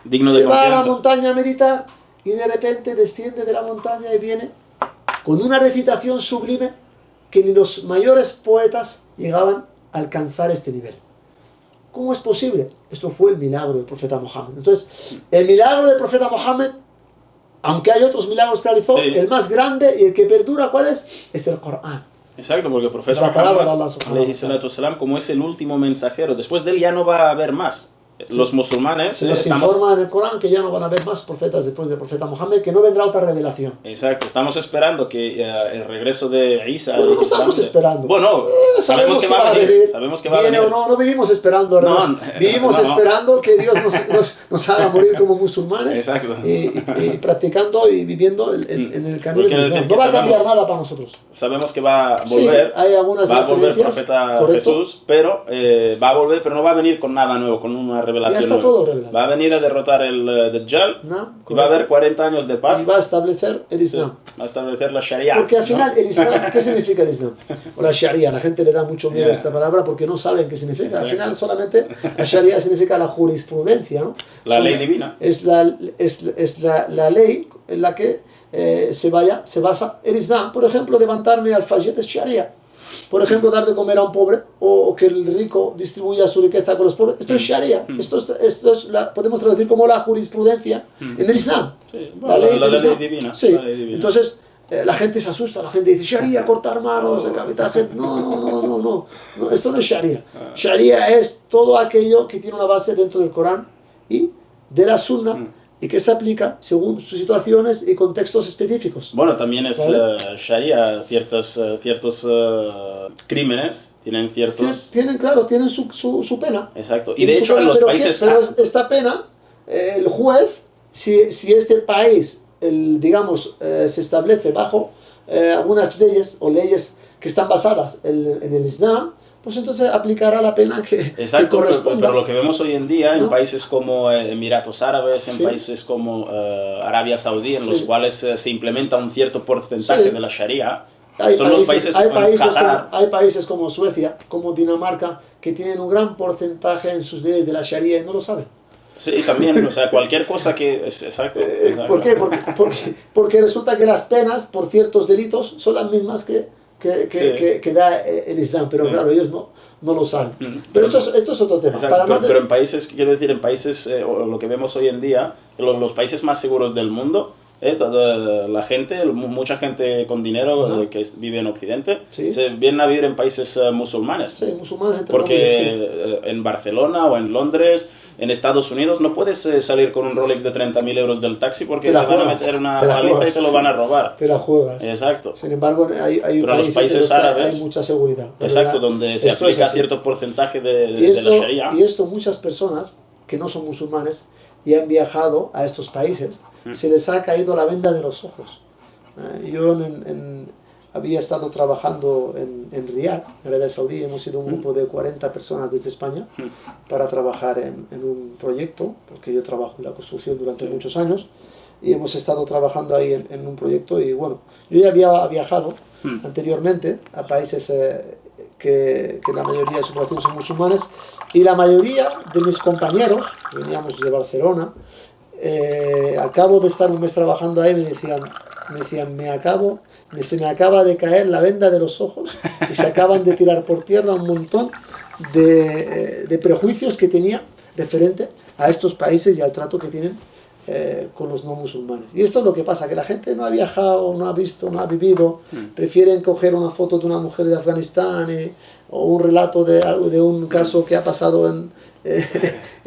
Digno de se va a confianza. la montaña a meditar y de repente desciende de la montaña y viene con una recitación sublime que ni los mayores poetas llegaban a alcanzar este nivel. ¿Cómo es posible? Esto fue el milagro del profeta Mohammed. Entonces, el milagro del profeta Mohammed, aunque hay otros milagros que realizó, el más grande y el que perdura, ¿cuál es? Es el Corán. Exacto, porque el profeta Mohammed, como es el último mensajero, después de él ya no va a haber más. Los musulmanes se nos informa en el Corán que ya no van a haber más profetas después del profeta Mohammed, que no vendrá otra revelación. Exacto, estamos esperando que el regreso de Isa... Bueno, no estamos esperando. Bueno, sabemos que va a venir. Sabemos que va a venir. No vivimos esperando. Vivimos esperando que Dios nos haga morir como musulmanes. Exacto. Y practicando y viviendo en el camino del Islam. No va a cambiar nada para nosotros. Sabemos que va a volver. Sí, hay algunas va a volver el profeta Jesús, pero va a volver, pero no va a venir con nada nuevo, con una revelación. Ya está todo revelado. Va a venir a derrotar el Dajjal y va a haber 40 años de paz. Y va a establecer el Islam. Va a establecer la Sharia. Porque al final el Islam, ¿qué significa el Islam? O la Sharia, la gente le da mucho miedo a esta palabra porque no saben qué significa. Exacto. Al final solamente la Sharia significa la jurisprudencia, ¿no? La ley divina. Es la ley en la que se basa el Islam. Por ejemplo, levantarme al Fajr es Sharia. Por ejemplo, dar de comer a un pobre o que el rico distribuya su riqueza con los pobres. Esto es Sharia. Esto es podemos traducir como la jurisprudencia en el Islam. Sí, bueno, la ley divina. Sí. La ley divina. Entonces, la gente se asusta. La gente dice, Sharia, cortar manos, decapitar gente. No. Esto no es Sharia. Sharia es todo aquello que tiene una base dentro del Corán y de la Sunna. Y que se aplica según sus situaciones y contextos específicos. Bueno, también es Sharia, ciertos crímenes, tienen ciertos... Tienen su pena. Exacto, y de hecho en los países... Pero esta pena, el juez, si este país digamos, se establece bajo algunas leyes o leyes que están basadas en el Islam, pues entonces aplicará la pena que corresponda. Pero lo que vemos hoy en día en ¿no? países como Emiratos Árabes, en Sí. países como Arabia Saudí, en los cuales se implementa un cierto porcentaje Sí. de la Sharia, Hay son los países Qatar. hay países como Suecia, como Dinamarca, que tienen un gran porcentaje en sus leyes de la Sharia y no lo saben. Sí, también, o sea, cualquier cosa que... Exacto. ¿Por qué? Porque resulta que las penas por ciertos delitos son las mismas que da el Islam, pero claro, ellos no lo saben. Pero esto es otro tema. Exacto, pero en países, quiero decir, en países, lo que vemos hoy en día, los países más seguros del mundo, toda la gente, mucha gente con dinero que vive en Occidente, Sí. se vienen a vivir en países musulmanes. Sí, musulmanes entre Porque comillas, sí. en Barcelona o en Londres, en Estados Unidos, no puedes salir con un Rolex de 30.000 euros del taxi porque te van a meter una paliza y te lo van a robar. Te la juegas. Exacto. Sin embargo, hay Pero en los países en los que árabes, hay mucha seguridad. Exacto, donde se aplica cierto porcentaje de la Sharia. Y esto muchas personas que no son musulmanes y han viajado a estos países, se les ha caído la venda de los ojos. Yo había estado trabajando en Riyadh, en Arabia Saudí. Hemos sido un grupo de 40 personas desde España para trabajar en un proyecto, porque yo trabajo en la construcción durante muchos años, y hemos estado trabajando ahí en un proyecto. Y bueno, yo ya había viajado anteriormente a países que la mayoría de su población son musulmanes, y la mayoría de mis compañeros, veníamos de Barcelona, al cabo de estar un mes trabajando ahí, me decían se me acaba de caer la venda de los ojos y se acaban de tirar por tierra un montón de prejuicios que tenía referente a estos países y al trato que tienen con los no musulmanes. Y esto es lo que pasa, que la gente no ha viajado, no ha visto, no ha vivido, prefieren coger una foto de una mujer de Afganistán o un relato de un caso que ha pasado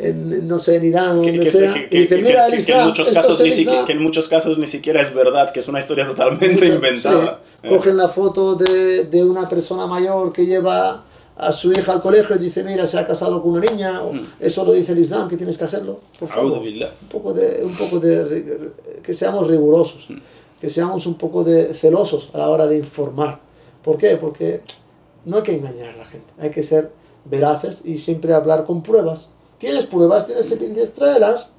no sé, en Irán o donde sea, y dicen, mira el Islam, que en muchos casos ni siquiera es verdad, que es una historia totalmente inventada. Sí. Cogen la foto de una persona mayor que lleva a su hija al colegio y dice, mira, se ha casado con una niña, o eso lo dice el Islam, que tienes que hacerlo. Por favor, un poco de que seamos rigurosos, que seamos un poco celosos a la hora de informar. ¿Por qué? Porque no hay que engañar a la gente, hay que ser veraces y siempre hablar con pruebas. ¿Tienes pruebas? ¿Tienes evidencias? Tráelas.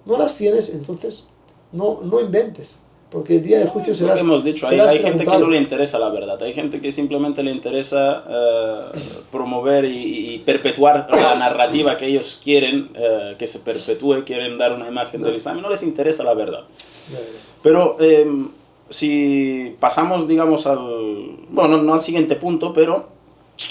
No las tienes, entonces no inventes, porque el día del juicio serás, hemos dicho, hay gente que no le interesa la verdad, hay gente que simplemente le interesa promover y perpetuar la narrativa que ellos quieren que se perpetúe, quieren dar una imagen del Islam y no les interesa la verdad. Pero si pasamos, digamos, bueno, no al siguiente punto, pero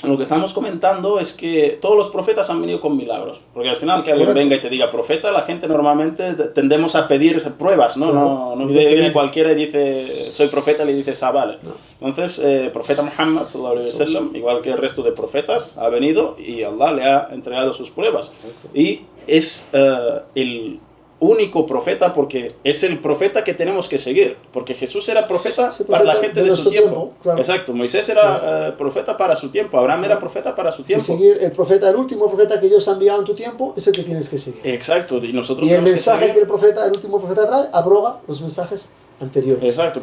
lo que estamos comentando es que todos los profetas han venido con milagros. Porque al final que alguien venga y te diga profeta, la gente normalmente tendemos a pedir pruebas, ¿no? No viene cualquiera y dice soy profeta y le dices vale. No. Entonces, profeta Muhammad, sallallahu alaihi wasallam, igual que el resto de profetas, ha venido y Allah le ha entregado sus pruebas. Y es el único profeta, porque es el profeta que tenemos que seguir, porque Jesús era profeta para la gente de su tiempo. Claro. Exacto, Moisés era profeta para su tiempo, Abraham era profeta para su tiempo. Seguir el último profeta que Dios ha enviado en tu tiempo es el que tienes que seguir. Exacto, y nosotros el mensaje que el último profeta trae abroga los mensajes anteriores. Exacto,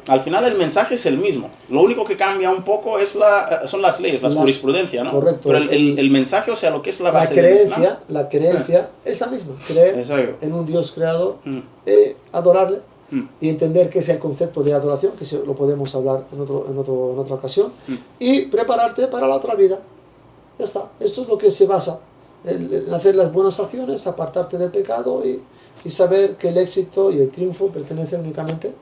al final el mensaje es el mismo, lo único que cambia un poco son las leyes, la jurisprudencia, ¿no? Correcto. Pero el mensaje, o sea, lo que es la base la creencia es la misma, creer en un Dios creador, adorarle y entender qué es el concepto de adoración, que lo podemos hablar en otra ocasión, y prepararte para la otra vida. Ya está, esto es lo que se basa en hacer las buenas acciones, apartarte del pecado y saber que el éxito y el triunfo pertenecen únicamente,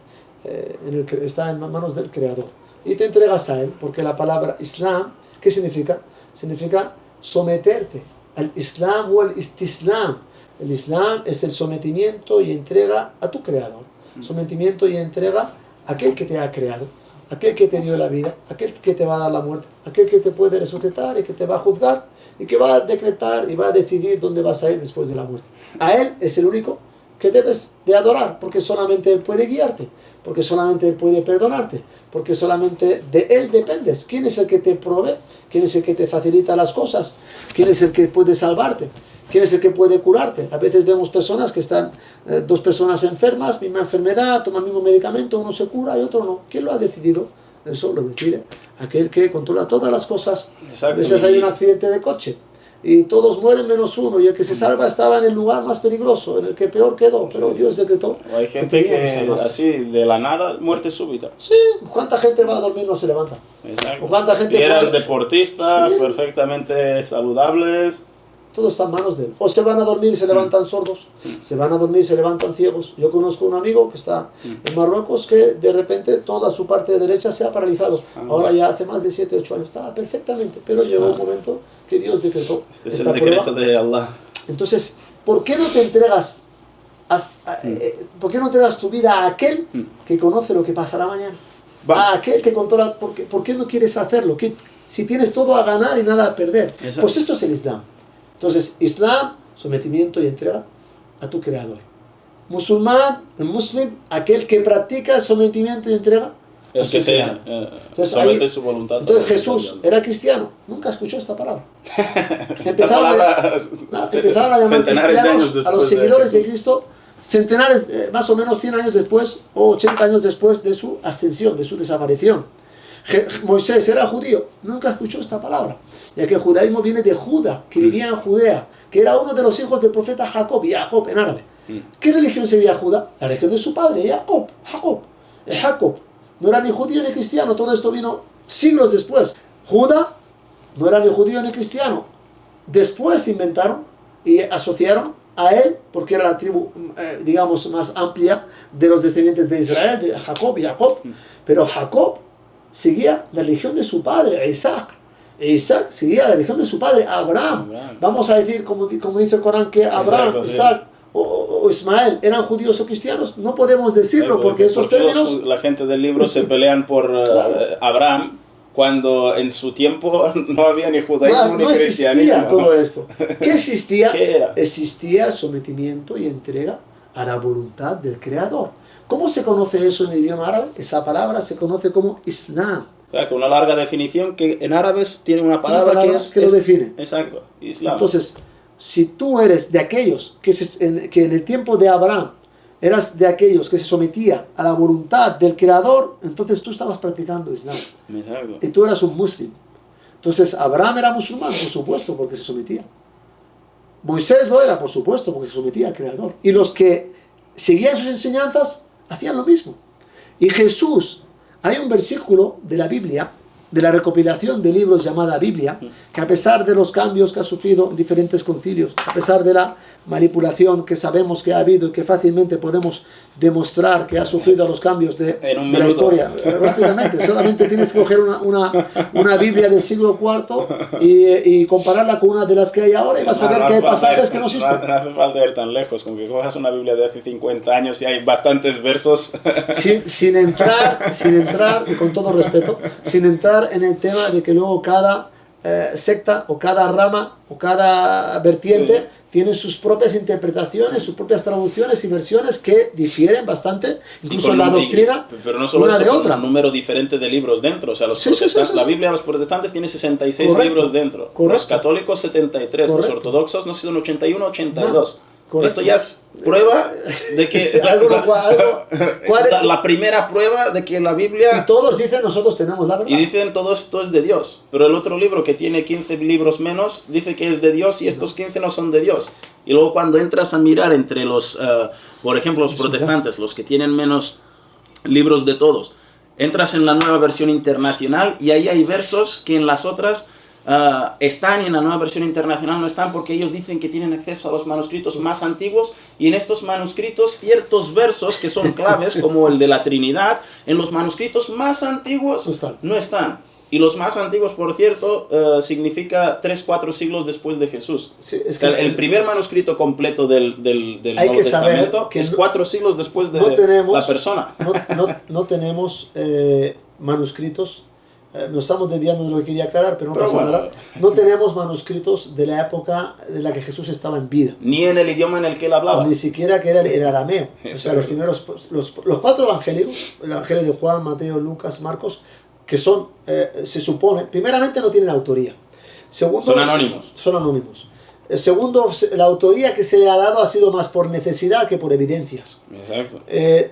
está en manos del Creador. Y te entregas a Él, porque la palabra Islam, ¿qué significa? Significa someterte al Islam o al istislam. El Islam es el sometimiento y entrega a tu Creador. Sometimiento y entrega a aquel que te ha creado, aquel que te dio la vida, aquel que te va a dar la muerte, aquel que te puede resucitar y que te va a juzgar y que va a decretar y va a decidir dónde vas a ir después de la muerte. A Él es el único que debes de adorar, porque solamente Él puede guiarte, porque solamente Él puede perdonarte, porque solamente de Él dependes. ¿Quién es el que te provee? ¿Quién es el que te facilita las cosas? ¿Quién es el que puede salvarte? ¿Quién es el que puede curarte? A veces vemos personas que están, dos personas enfermas, misma enfermedad, toman el mismo medicamento, uno se cura y otro no. ¿Quién lo ha decidido? Eso lo decide aquel que controla todas las cosas. Exacto. A veces hay un accidente de coche y todos mueren menos uno, y el que se salva estaba en el lugar más peligroso, en el que peor quedó, pero Dios decretó. Hay gente que así, de la nada, muerte súbita. Sí, ¿cuánta gente va a dormir y no se levanta? Exacto. ¿O cuánta gente y eran deportistas, sí, perfectamente saludables. todo está en manos de él. O se van a dormir y se levantan sordos, se van a dormir y se levantan ciegos. Yo conozco un amigo que está en Marruecos que de repente toda su parte derecha se ha paralizado. Ahora ya hace más de 7, 8 años, estaba perfectamente, pero llegó un momento que Dios decretó Este es el decreto de Allah. Entonces, ¿por qué no te entregas ¿por qué no entregas tu vida a aquel que conoce lo que pasará mañana? A aquel que controla. ¿Por qué no quieres hacerlo? Si tienes todo a ganar y nada a perder. Exacto. Pues esto es el Islam. Entonces, Islam, sometimiento y entrega a tu Creador. Musulmán, el muslim, aquel que practica el sometimiento y entrega a su Creador. Entonces, somete su voluntad. Entonces Jesús era cristiano. Nunca escuchó esta palabra. Empezaron a llamar cristianos a los seguidores de Cristo centenares, más o menos 100 años después o 80 años después de su ascensión, de su desaparición. Moisés era judío, nunca escuchó esta palabra, ya que el judaísmo viene de Judá, que vivía en Judea, que era uno de los hijos del profeta Jacob en árabe. ¿Qué religión seguía Judá? La religión de su padre, Jacob. No era ni judío ni cristiano, todo esto vino siglos después. Judá no era ni judío ni cristiano. Después inventaron y asociaron a él, porque era la tribu, digamos, más amplia de los descendientes de Israel, de Jacob. Pero Jacob seguía la religión de su padre, Isaac. Isaac seguía la religión de su padre, Abraham. Vamos a decir, como dice el Corán, que Abraham, exacto, Isaac o Ismael eran judíos o cristianos. No podemos decirlo, porque estos términos... La gente del libro se pelean por Abraham, cuando en su tiempo no había ni judaísmo ni cristianismo. No existía todo esto. ¿Qué existía? ¿Qué era? Existía sometimiento y entrega a la voluntad del Creador. ¿Cómo se conoce eso en el idioma árabe? Esa palabra se conoce como Islam. Exacto, una larga definición que en árabes tiene una palabra que lo define. Exacto, Islam. Entonces, si tú eres de aquellos que en el tiempo de Abraham eras de aquellos que se sometía a la voluntad del Creador, entonces tú estabas practicando Islam. Exacto. Y tú eras un muslim. Entonces, Abraham era musulmán, por supuesto, porque se sometía. Moisés lo era, por supuesto, porque se sometía al Creador. Y los que seguían sus enseñanzas hacían lo mismo. Y Jesús, hay un versículo de la Biblia, de la recopilación de libros llamada Biblia, que a pesar de los cambios que ha sufrido en diferentes concilios, a pesar de la manipulación que sabemos que ha habido y que fácilmente podemos demostrar que ha sufrido los cambios de la historia, rápidamente, solamente tienes que coger una Biblia del siglo IV y compararla con una de las que hay ahora y vas a ver que hay pasajes que no existen. No hace falta ir tan lejos, con que cojas una Biblia de hace 50 años y hay bastantes versos. Sin entrar, y con todo respeto, sin entrar en el tema de que luego cada secta o cada rama o cada vertiente tiene sus propias interpretaciones, sus propias traducciones y versiones que difieren bastante, incluso la doctrina pero no solo una eso, de otra. Un número diferente de libros dentro. O sea, la Biblia de los protestantes tiene 66 Correcto. libros dentro. Correcto. Los católicos 73, Correcto. los ortodoxos no sé, son 81, 82. Correcto. Esto ya es prueba de que la primera prueba de que la Biblia, y todos dicen nosotros tenemos la verdad, y dicen todo esto es de Dios, pero el otro libro que tiene 15 libros menos dice que es de Dios y estos 15 no son de Dios. Y luego cuando entras a mirar entre los por ejemplo los protestantes, los que tienen menos libros de todos, entras en la nueva versión internacional y ahí hay versos que en las otras están y en la nueva versión internacional no están, porque ellos dicen que tienen acceso a los manuscritos más antiguos, y en estos manuscritos ciertos versos que son claves como el de la Trinidad en los manuscritos más antiguos no están. Y los más antiguos, por cierto, significa 3-4 siglos después de Jesús. Sí, es que el primer manuscrito completo del Nuevo Testamento es 4 siglos después de la persona. No tenemos manuscritos. Nos estamos desviando de lo que quería aclarar, pero no pasa nada. No tenemos manuscritos de la época de la que Jesús estaba en vida. Ni en el idioma en el que él hablaba. Ni siquiera que era el arameo. O sea, los primeros, los 4 evangelios, el evangelio de Juan, Mateo, Lucas, Marcos, que son, se supone, primeramente no tienen autoría. Segundo, son anónimos. Son anónimos. El segundo, la autoría que se le ha dado ha sido más por necesidad que por evidencias. Exacto.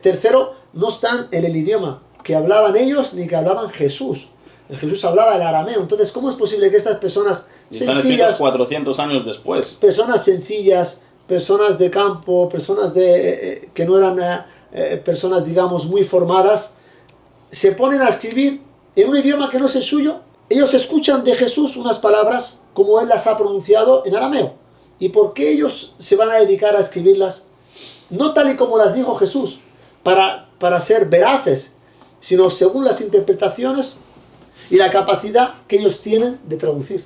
Tercero, no están en el idioma que hablaban ellos ni que hablaban Jesús. Jesús hablaba el arameo. Entonces, ¿cómo es posible que estas personas Están escritos sencillas, 400 años después. personas sencillas, personas de campo, personas que no eran personas, digamos, muy formadas, se ponen a escribir en un idioma que no es el suyo? Ellos escuchan de Jesús unas palabras como él las ha pronunciado en arameo. ¿Y por qué ellos se van a dedicar a escribirlas? No tal y como las dijo Jesús, para ser veraces, sino según las interpretaciones y la capacidad que ellos tienen de traducir.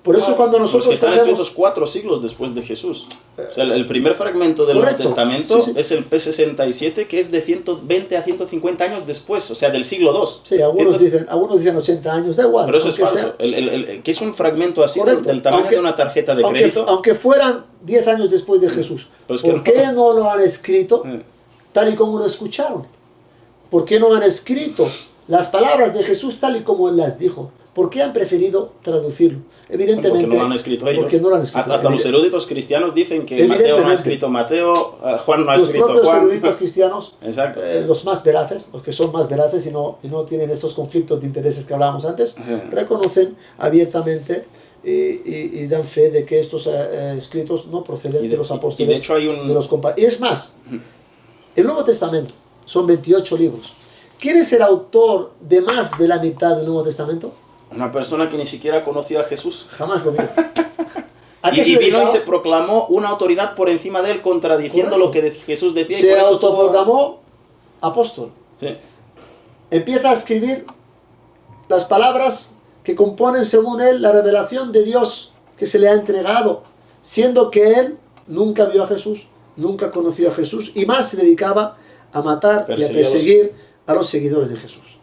Por eso cuando nosotros están escritos 4 siglos después de Jesús. O sea, el primer fragmento del Nuevo Testamento es el P67, que es de 120 a 150 años después, o sea, del siglo II. Sí, algunos dicen 80 años, da igual. Pero eso es falso. Que es un fragmento así del tamaño de una tarjeta de crédito. Aunque fueran 10 años después de Jesús. Pues ¿Por qué no lo han escrito tal y como lo escucharon? ¿Por qué no han escrito las palabras de Jesús tal y como él las dijo? ¿Por qué han preferido traducirlo? Evidentemente, porque no lo han escrito ellos. Porque no lo han escrito. Hasta los eruditos cristianos dicen que Mateo no ha escrito Mateo, Juan no ha escrito Juan. Los propios eruditos cristianos, Exacto. Los más veraces, los que son más veraces y no tienen estos conflictos de intereses que hablábamos antes, reconocen abiertamente y dan fe de que estos escritos no proceden de los apóstoles. Y de hecho hay un... Y es más, el Nuevo Testamento son 28 libros. ¿Quién es el autor de más de la mitad del Nuevo Testamento? Una persona que ni siquiera conoció a Jesús. Jamás lo vio. Y vino y se proclamó una autoridad por encima de él, contradiciendo lo que Jesús decía. Se autoproclamó apóstol. Sí. Empieza a escribir las palabras que componen, según él, la revelación de Dios que se le ha entregado, siendo que él nunca vio a Jesús, nunca conoció a Jesús, y más se dedicaba a matar y a perseguir a los seguidores de Jesús.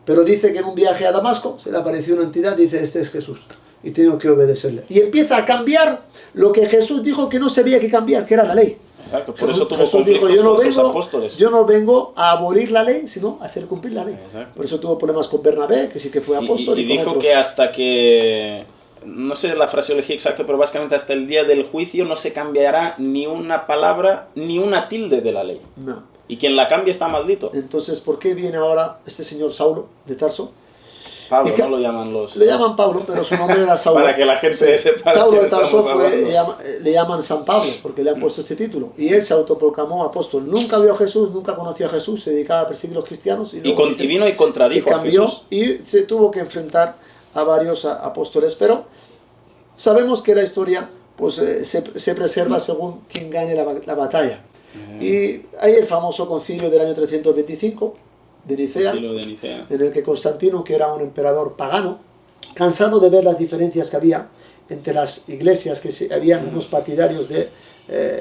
Pero dice que en un viaje a Damasco se le apareció una entidad y dice: este es Jesús y tengo que obedecerle. Y empieza a cambiar lo que Jesús dijo que no se había que cambiar, que era la ley. Exacto, por eso tuvo Jesús conflictos dijo: con los apóstoles. yo no vengo a abolir la ley, sino a hacer cumplir la ley. Exacto. Por eso tuvo problemas con Bernabé, que sí que fue apóstol. Y dijo que hasta que, no sé la fraseología exacta, pero básicamente hasta el día del juicio no se cambiará ni una palabra, ni una tilde de la ley. No. Y quien la cambie está maldito. Entonces, ¿por qué viene ahora este señor Saulo de Tarso? Pablo, no lo llaman los... Le llaman Pablo, pero su nombre era Saulo. Para que la gente sepa. Saulo de Tarso le llaman San Pablo, porque le han puesto este título. Y él se autoproclamó apóstol. Nunca vio a Jesús, nunca conoció a Jesús, se dedicaba a perseguir a los cristianos. Y vino y contradijo a Jesús. Y se tuvo que enfrentar a varios apóstoles. Pero sabemos que la historia pues, se preserva según quien gane la batalla. Y hay el famoso concilio del año 325 de Nicea, en el que Constantino, que era un emperador pagano, cansado de ver las diferencias que había entre las iglesias, que habían unos partidarios de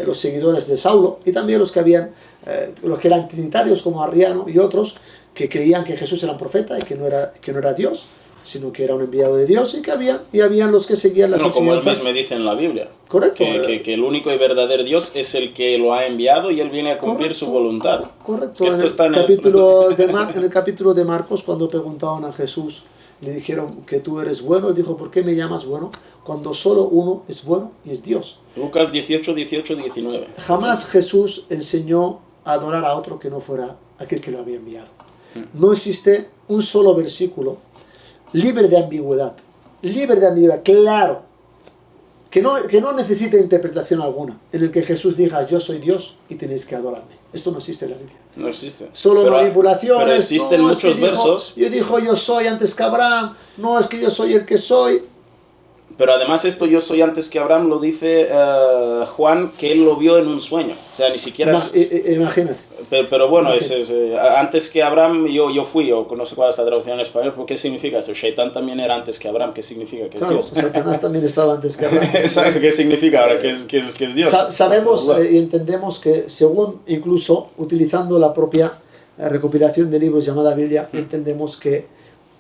los seguidores de Saulo, y también los que eran trinitarios como Arriano y otros, que creían que Jesús era un profeta y que no era Dios, sino que era un enviado de Dios, y habían los que seguían las enseñanzas. Como él me dice en la Biblia. Correcto. Que el único y verdadero Dios es el que lo ha enviado y él viene a cumplir su voluntad. Correcto. En el capítulo de Marcos, cuando preguntaban a Jesús, le dijeron que tú eres bueno, él dijo: ¿por qué me llamas bueno? Cuando solo uno es bueno y es Dios. Lucas 18, 18, 19. Jamás Jesús enseñó a adorar a otro que no fuera aquel que lo había enviado. No existe un solo versículo libre de ambigüedad, claro, que no necesita interpretación alguna, en el que Jesús diga: yo soy Dios y tenéis que adorarme. Esto no existe en la Biblia. No existe. Solo manipulaciones. Pero existen muchos versos. Yo soy antes que Abraham. No, es que yo soy el que soy. Pero además esto yo soy antes que Abraham lo dice Juan, que él lo vio en un sueño. O sea, ni siquiera... Imagínate. Pero bueno, antes que Abraham yo fui, o no sé cuál es la traducción en español, ¿qué significa eso? Shaitán también era antes que Abraham, ¿qué significa? Que claro, es Dios. Satanás también estaba antes que Abraham. ¿Qué significa ahora? ¿Que es Dios? Sabemos y entendemos que, según incluso utilizando la propia recopilación de libros llamada Biblia, entendemos que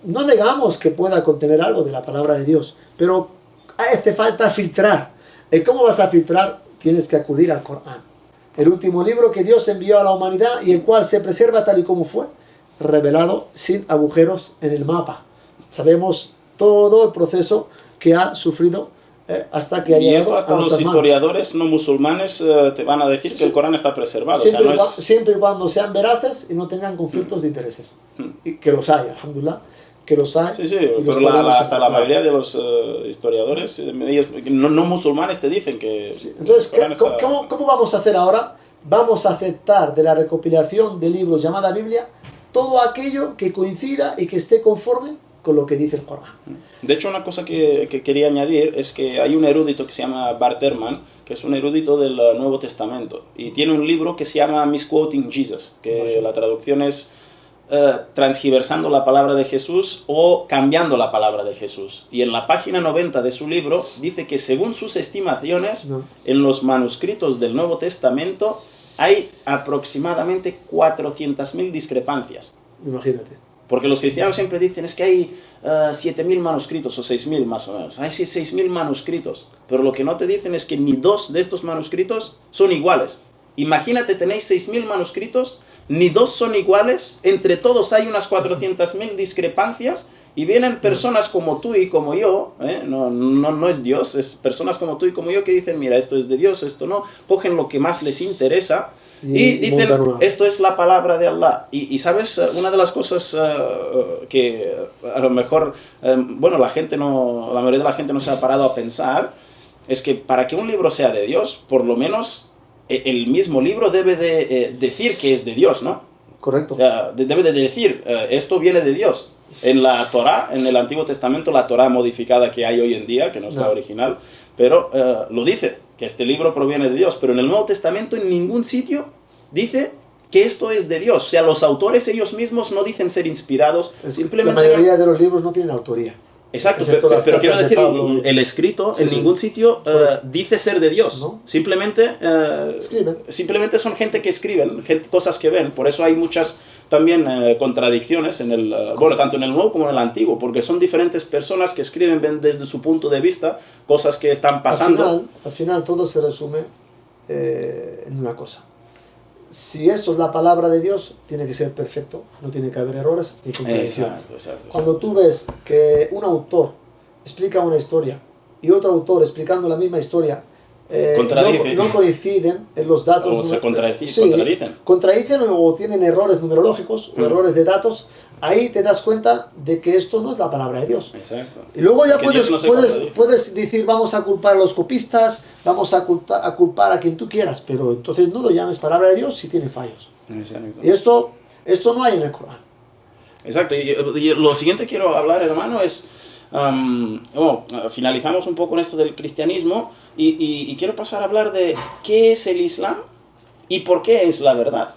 no negamos que pueda contener algo de la palabra de Dios, pero hace falta filtrar. ¿Y cómo vas a filtrar? Tienes que acudir al Corán, el último libro que Dios envió a la humanidad y el cual se preserva tal y como fue, revelado sin agujeros en el mapa. Sabemos todo el proceso que ha sufrido hasta que ha Y llegado esto hasta a los nuestras manos. historiadores no musulmanes te van a decir Sí, que el sí. Corán está preservado. Siempre, O sea, no es... siempre y cuando sean veraces y no tengan conflictos de intereses. Y que los hay, alhamdulillah, que los hay. Sí, sí, y los pero podemos hasta la encontrar. mayoría de los historiadores, ellos, no musulmanes, te dicen que... Sí. Entonces, el Corán está... ¿cómo vamos a hacer ahora? Vamos a aceptar de la recopilación de libros llamada Biblia todo aquello que coincida y que esté conforme con lo que dice el Corán. De hecho, una cosa que quería añadir es que hay un erudito que se llama Bart Ehrman, que es un erudito del Nuevo Testamento, y tiene un libro que se llama Misquoting Jesus, que la traducción es transgiversando la palabra de Jesús o cambiando la palabra de Jesús. Y en la página 90 de su libro dice que según sus estimaciones, en los manuscritos del Nuevo Testamento hay aproximadamente 400.000 discrepancias. Imagínate. Porque los cristianos siempre dicen es que hay 7.000 manuscritos o 6.000 más o menos. Hay 6.000 manuscritos. Pero lo que no te dicen es que ni dos de estos manuscritos son iguales. Imagínate, tenéis 6.000 manuscritos, ni dos son iguales, entre todos hay unas 400.000 discrepancias y vienen personas como tú y como yo, no es Dios, es personas como tú y como yo que dicen, mira, esto es de Dios, esto no, cogen lo que más les interesa y dicen, esto es la palabra de Allah. Y sabes, una de las cosas que a lo mejor, bueno, la mayoría de la gente no se ha parado a pensar, es que para que un libro sea de Dios, por lo menos el mismo libro debe de decir que es de Dios, ¿no? Correcto. O sea, debe de decir, esto viene de Dios. En la Torá, en el Antiguo Testamento, la Torá modificada que hay hoy en día, que no es la original, pero lo dice, que este libro proviene de Dios. Pero en el Nuevo Testamento en ningún sitio dice que esto es de Dios. O sea, los autores ellos mismos no dicen ser inspirados, simplemente... La mayoría de los libros no tienen autoría. Exacto, pero quiero decir, el escrito en ningún sitio dice ser de Dios. ¿No? Simplemente son gente que escriben, cosas que ven. Por eso hay muchas también contradicciones en el, bueno, tanto en el Nuevo como en el Antiguo, porque son diferentes personas que escriben, ven desde su punto de vista cosas que están pasando. Al final todo se resume en una cosa. Si esto es la palabra de Dios, tiene que ser perfecto, no tiene que haber errores ni contradicciones. Exacto. Cuando tú ves que un autor explica una historia y otro autor explicando la misma historia no coinciden en los datos. O se contradicen. Contradicen o tienen errores numerológicos o errores de datos. Ahí te das cuenta de que esto no es la palabra de Dios. Exacto. Y luego ya puedes decir, vamos a culpar a los copistas, vamos a culpar a quien tú quieras, pero entonces no lo llames palabra de Dios si tiene fallos. Exacto. Y esto no hay en el Corán. Exacto. Y lo siguiente que quiero hablar, hermano, es... finalizamos un poco en esto del cristianismo y quiero pasar a hablar de qué es el Islam y por qué es la verdad.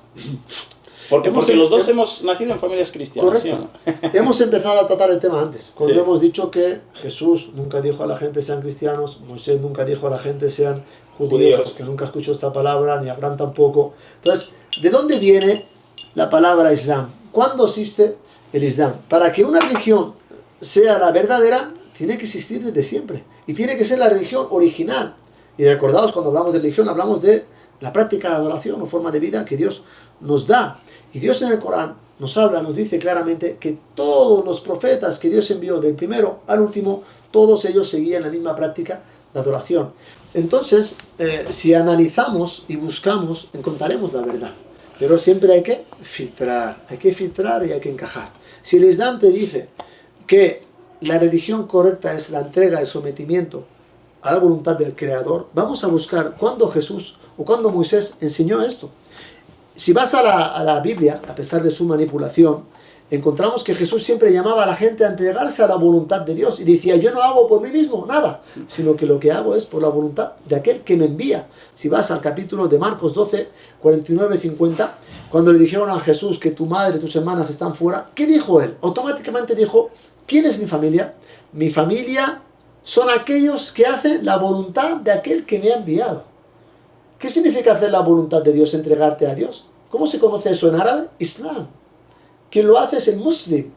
Porque los dos hemos nacido en familias cristianas. Correcto. ¿Sí? Hemos empezado a tratar el tema antes, cuando hemos dicho que Jesús nunca dijo a la gente sean cristianos, Moisés nunca dijo a la gente sean judíos, porque nunca escuchó esta palabra, ni Abraham tampoco. Entonces, ¿de dónde viene la palabra Islam? ¿Cuándo existe el Islam? Para que una religión sea la verdadera, tiene que existir desde siempre. Y tiene que ser la religión original. Y recordaos, cuando hablamos de religión, hablamos de la práctica de adoración o forma de vida que Dios nos da. Y Dios en el Corán nos habla, nos dice claramente que todos los profetas que Dios envió, del primero al último, todos ellos seguían la misma práctica de adoración. Entonces, si analizamos y buscamos, encontraremos la verdad. Pero siempre hay que filtrar y hay que encajar. Si el Islam te dice que la religión correcta es la entrega, el sometimiento a la voluntad del Creador, vamos a buscar cuándo Jesús o cuándo Moisés enseñó esto. Si vas a la Biblia, a pesar de su manipulación, encontramos que Jesús siempre llamaba a la gente a entregarse a la voluntad de Dios y decía, yo no hago por mí mismo nada, sino que lo que hago es por la voluntad de aquel que me envía. Si vas al capítulo de Marcos 12, 49-50, cuando le dijeron a Jesús que tu madre y tus hermanas están fuera, ¿qué dijo él? Automáticamente dijo, ¿quién es mi familia? Mi familia son aquellos que hacen la voluntad de aquel que me ha enviado. ¿Qué significa hacer la voluntad de Dios? Entregarte a Dios. ¿Cómo se conoce eso en árabe? Islam. Quien lo hace es el muslim.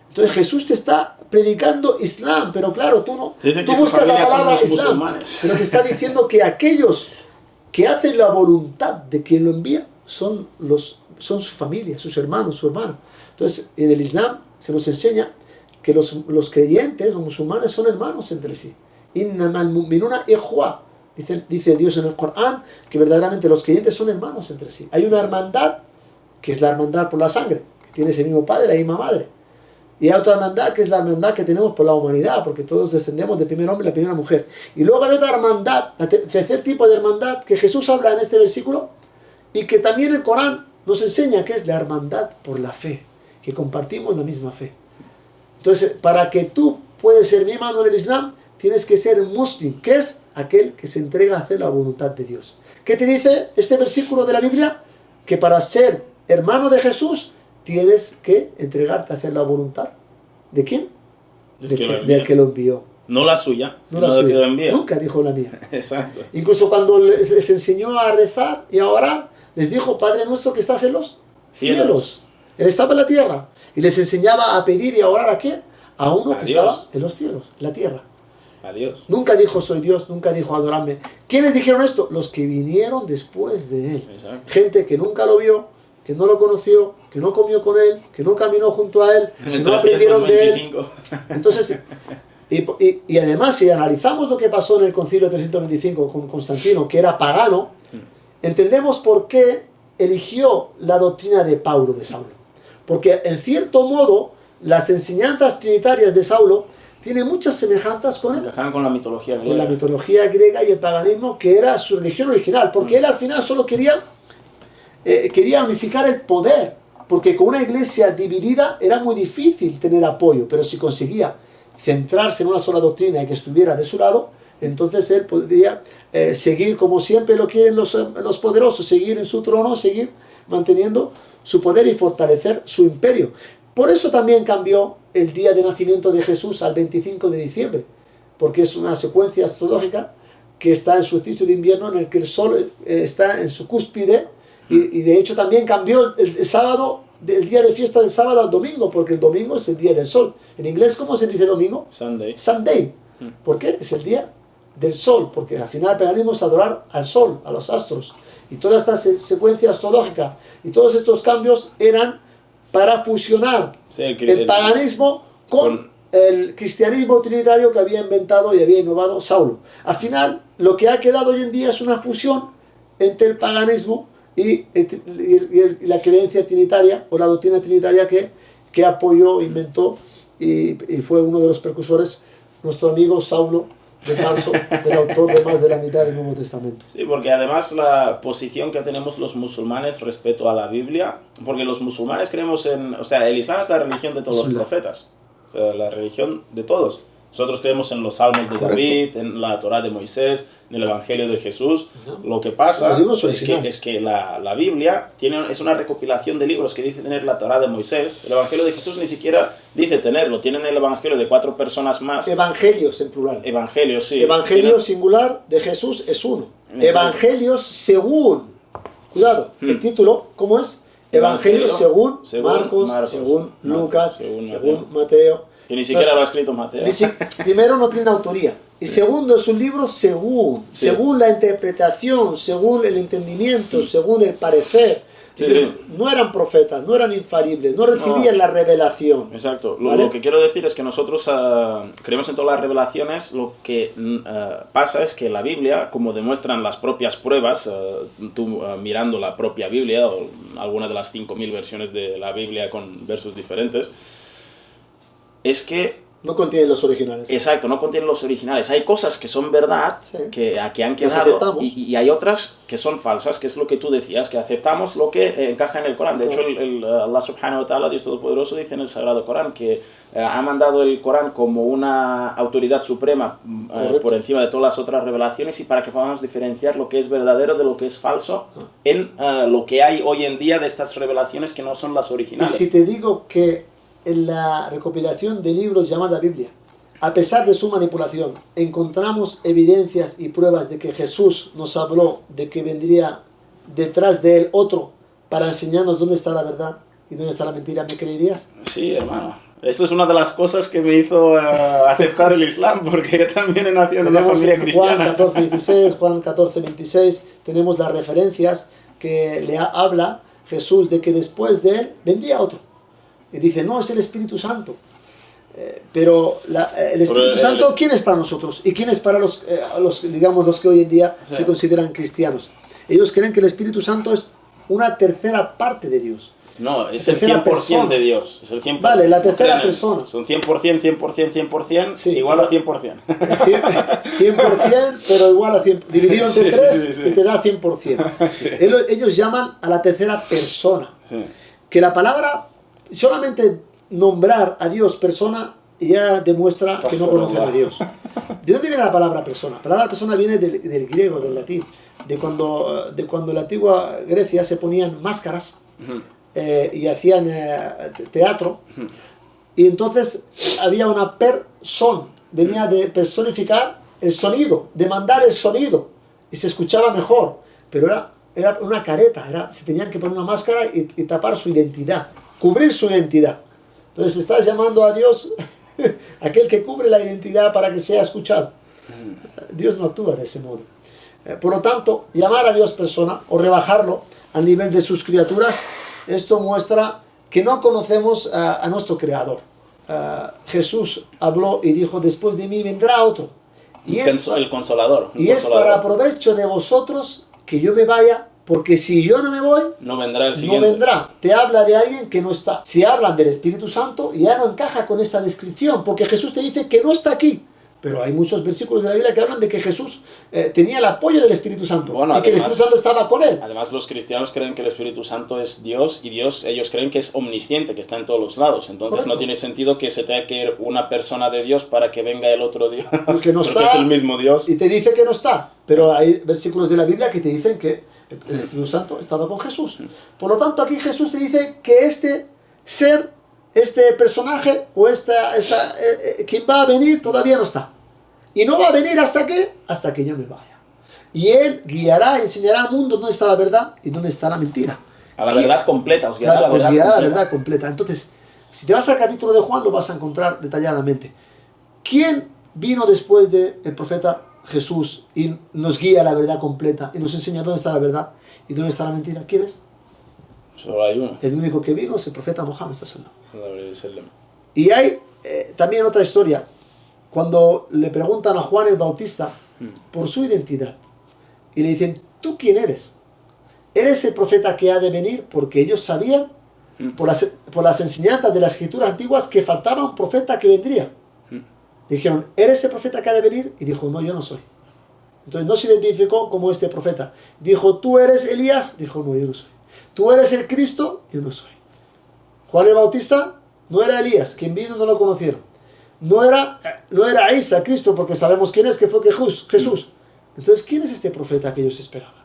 Entonces Jesús te está predicando Islam, pero claro, tú no. Tú buscas la palabra Islam, pero te está diciendo que aquellos que hacen la voluntad de quien lo envía son su familia, sus hermanos, su hermano. Entonces en el Islam se nos enseña que los creyentes, los musulmanes, son hermanos entre sí. Innamal mu'minuna ikhwa. Dice Dios en el Corán que verdaderamente los creyentes son hermanos entre sí. Hay una hermandad que es la hermandad por la sangre, que tiene ese mismo padre, la misma madre. Y hay otra hermandad que es la hermandad que tenemos por la humanidad, porque todos descendemos del primer hombre y la primera mujer. Y luego hay otra hermandad, el tercer tipo de hermandad que Jesús habla en este versículo y que también el Corán nos enseña, que es la hermandad por la fe, que compartimos la misma fe. Entonces, para que tú puedas ser mi hermano en el Islam, tienes que ser muslim, que es aquel que se entrega a hacer la voluntad de Dios. ¿Qué te dice este versículo de la Biblia? Que para ser hermano de Jesús tienes que entregarte a hacer la voluntad. ¿De quién? Del que lo envió. No la suya, no la del suya. que lo envía. Nunca dijo la mía. Exacto. Incluso cuando les enseñó a rezar y a orar, les dijo, Padre nuestro que estás en los cielos. Él estaba en la tierra. Y les enseñaba a pedir y a orar ¿a quién? A uno que estaba en los cielos, en la tierra. A Dios. Nunca dijo soy Dios, nunca dijo adoradme. ¿Quiénes dijeron esto? Los que vinieron después de él. Exacto. Gente que nunca lo vio, que no lo conoció, que no comió con él, que no caminó junto a él, que no aprendieron de él. Entonces, y además, si analizamos lo que pasó en el concilio 325 con Constantino, que era pagano, entendemos por qué eligió la doctrina de Paulo, de Saulo. Porque en cierto modo, las enseñanzas trinitarias de Saulo tienen muchas semejanzas con él. Encajaban con la mitología griega. Con la mitología griega y el paganismo, que era su religión original. Porque él al final solo quería unificar el poder. Porque con una iglesia dividida era muy difícil tener apoyo. Pero si conseguía centrarse en una sola doctrina y que estuviera de su lado, entonces él podría seguir como siempre lo quieren los poderosos, seguir en su trono, seguir manteniendo su poder y fortalecer su imperio. Por eso también cambió el día de nacimiento de Jesús al 25 de diciembre, porque es una secuencia astrológica que está en su solsticio de invierno en el que el sol está en su cúspide y de hecho también cambió el sábado, del día de fiesta del sábado al domingo, porque el domingo es el día del sol. En inglés, ¿cómo se dice domingo? Sunday. Sunday. ¿Por qué? Es el día del sol, porque al final el paganismo es adorar al sol, a los astros. Y toda esta secuencia astrológica y todos estos cambios eran para fusionar el paganismo con el cristianismo trinitario que había inventado y había innovado Saulo. Al final, lo que ha quedado hoy en día es una fusión entre el paganismo y la creencia trinitaria o la doctrina trinitaria que apoyó, inventó y fue uno de los precursores, nuestro amigo Saulo de Tarso, del autor de más de la mitad del Nuevo Testamento. Sí, porque además la posición que tenemos los musulmanes respecto a la Biblia, porque los musulmanes creemos en, o sea, el Islam es la religión de todos los profetas, o sea, la religión de todos. Nosotros creemos en los salmos de David, en la Torá de Moisés, en el Evangelio de Jesús. Lo que pasa es que la Biblia es una recopilación de libros que dice tener la Torá de Moisés. El Evangelio de Jesús ni siquiera dice tenerlo. Tienen el Evangelio de 4 personas más. Evangelios en plural. Evangelios, sí. Evangelio singular de Jesús es uno. Evangelios según. Cuidado, el título, ¿cómo es? Evangelios según Marcos, según Lucas, según Mateo. Que ni siquiera lo ha escrito Mateo. Primero, no tiene autoría. Y segundo, es un libro según la interpretación, según el entendimiento, según el parecer. No eran profetas, no eran infalibles, no recibían la revelación. Exacto. ¿Vale? Lo que quiero decir es que nosotros creemos en todas las revelaciones. Lo que pasa es que la Biblia, como demuestran las propias pruebas, tú mirando la propia Biblia o alguna de las 5.000 versiones de la Biblia con versos diferentes, es que no contienen los originales. Exacto, no contienen los originales. Hay cosas que son verdad, que han quedado, y hay otras que son falsas, que es lo que tú decías, que aceptamos lo que encaja en el Corán. De hecho, Allah subhanahu wa ta'ala, Dios Todopoderoso, dice en el Sagrado Corán que ha mandado el Corán como una autoridad suprema por encima de todas las otras revelaciones y para que podamos diferenciar lo que es verdadero de lo que es falso en lo que hay hoy en día de estas revelaciones que no son las originales. Y si te digo que en la recopilación de libros llamada Biblia, a pesar de su manipulación, encontramos evidencias y pruebas de que Jesús nos habló de que vendría detrás de él otro para enseñarnos dónde está la verdad y dónde está la mentira, ¿me creerías? Sí, hermano. Eso es una de las cosas que me hizo aceptar el Islam, porque yo también he nacido en una familia cristiana. Juan 14:16, Juan 14:26, tenemos las referencias que le habla Jesús de que después de él vendría otro. Y dice, no, es el Espíritu Santo. Pero el Espíritu Santo, ¿quién es para nosotros? ¿Y quién es para digamos, los que hoy en día se consideran cristianos? Ellos creen que el Espíritu Santo es una tercera parte de Dios. No, es el 100% de Dios. Es el 100%. Vale, la tercera persona. Son 100%, 100%, sí, igual a 100%. 100%, pero igual a 100%. Dividido entre 3 y te da 100%. Sí. Ellos llaman a la tercera persona. Sí. Que la palabra, solamente nombrar a Dios persona, ya demuestra que no conocen a Dios. ¿De dónde viene la palabra persona? La palabra persona viene del griego, del latín. De cuando en la antigua Grecia se ponían máscaras. Y hacían teatro, y entonces había una persona, venía de personificar el sonido, de mandar el sonido, y se escuchaba mejor, pero era una careta, se tenían que poner una máscara y tapar su identidad, cubrir su identidad. Entonces estás llamando a Dios, aquel que cubre la identidad para que sea escuchado. Dios no actúa de ese modo. Por lo tanto, llamar a Dios persona o rebajarlo al nivel de sus criaturas, esto muestra que no conocemos a nuestro Creador. Jesús habló y dijo, después de mí vendrá otro. El Consolador. Es para provecho de vosotros que yo me vaya, porque si yo no me voy, no vendrá el siguiente. No vendrá. Te habla de alguien que no está. Si hablan del Espíritu Santo, ya no encaja con esta descripción, porque Jesús te dice que no está aquí. Pero hay muchos versículos de la Biblia que hablan de que Jesús tenía el apoyo del Espíritu Santo, y que el Espíritu Santo estaba con él. Además, los cristianos creen que el Espíritu Santo es Dios, y ellos creen que es omnisciente, que está en todos los lados. Entonces Correcto. No tiene sentido que se tenga que ir una persona de Dios para que venga el otro Dios, porque no está, es el mismo Dios. Y te dice que no está. Pero hay versículos de la Biblia que te dicen que el Espíritu Santo estaba con Jesús. Por lo tanto, aquí Jesús te dice que este ser, este personaje, o quien va a venir, todavía no está. Y no va a venir hasta que yo me vaya. Y Él guiará, enseñará al mundo dónde está la verdad y dónde está la mentira. A la verdad completa, os guiará la verdad completa. Entonces, si te vas al capítulo de Juan, lo vas a encontrar detalladamente. ¿Quién vino después del profeta Jesús y nos guía a la verdad completa y nos enseña dónde está la verdad y dónde está la mentira? ¿Quién es? Solo hay uno. El único que vino es el profeta Mohammed sallallahu alaihi wasallam. Y hay también otra historia. Cuando le preguntan a Juan el Bautista por su identidad y le dicen, ¿tú quién eres? ¿Eres el profeta que ha de venir? Porque ellos sabían por las enseñanzas de las escrituras antiguas que faltaba un profeta que vendría. Dijeron, ¿eres el profeta que ha de venir? Y dijo, no, yo no soy. Entonces no se identificó como este profeta. Dijo, ¿tú eres Elías? Dijo, no, yo no soy. ¿Tú eres el Cristo? Yo no soy. Juan el Bautista no era Elías, quien vino no lo conocieron. No era Isa, Cristo, porque sabemos quién es, que fue Jesús. Entonces, ¿quién es este profeta que ellos esperaban?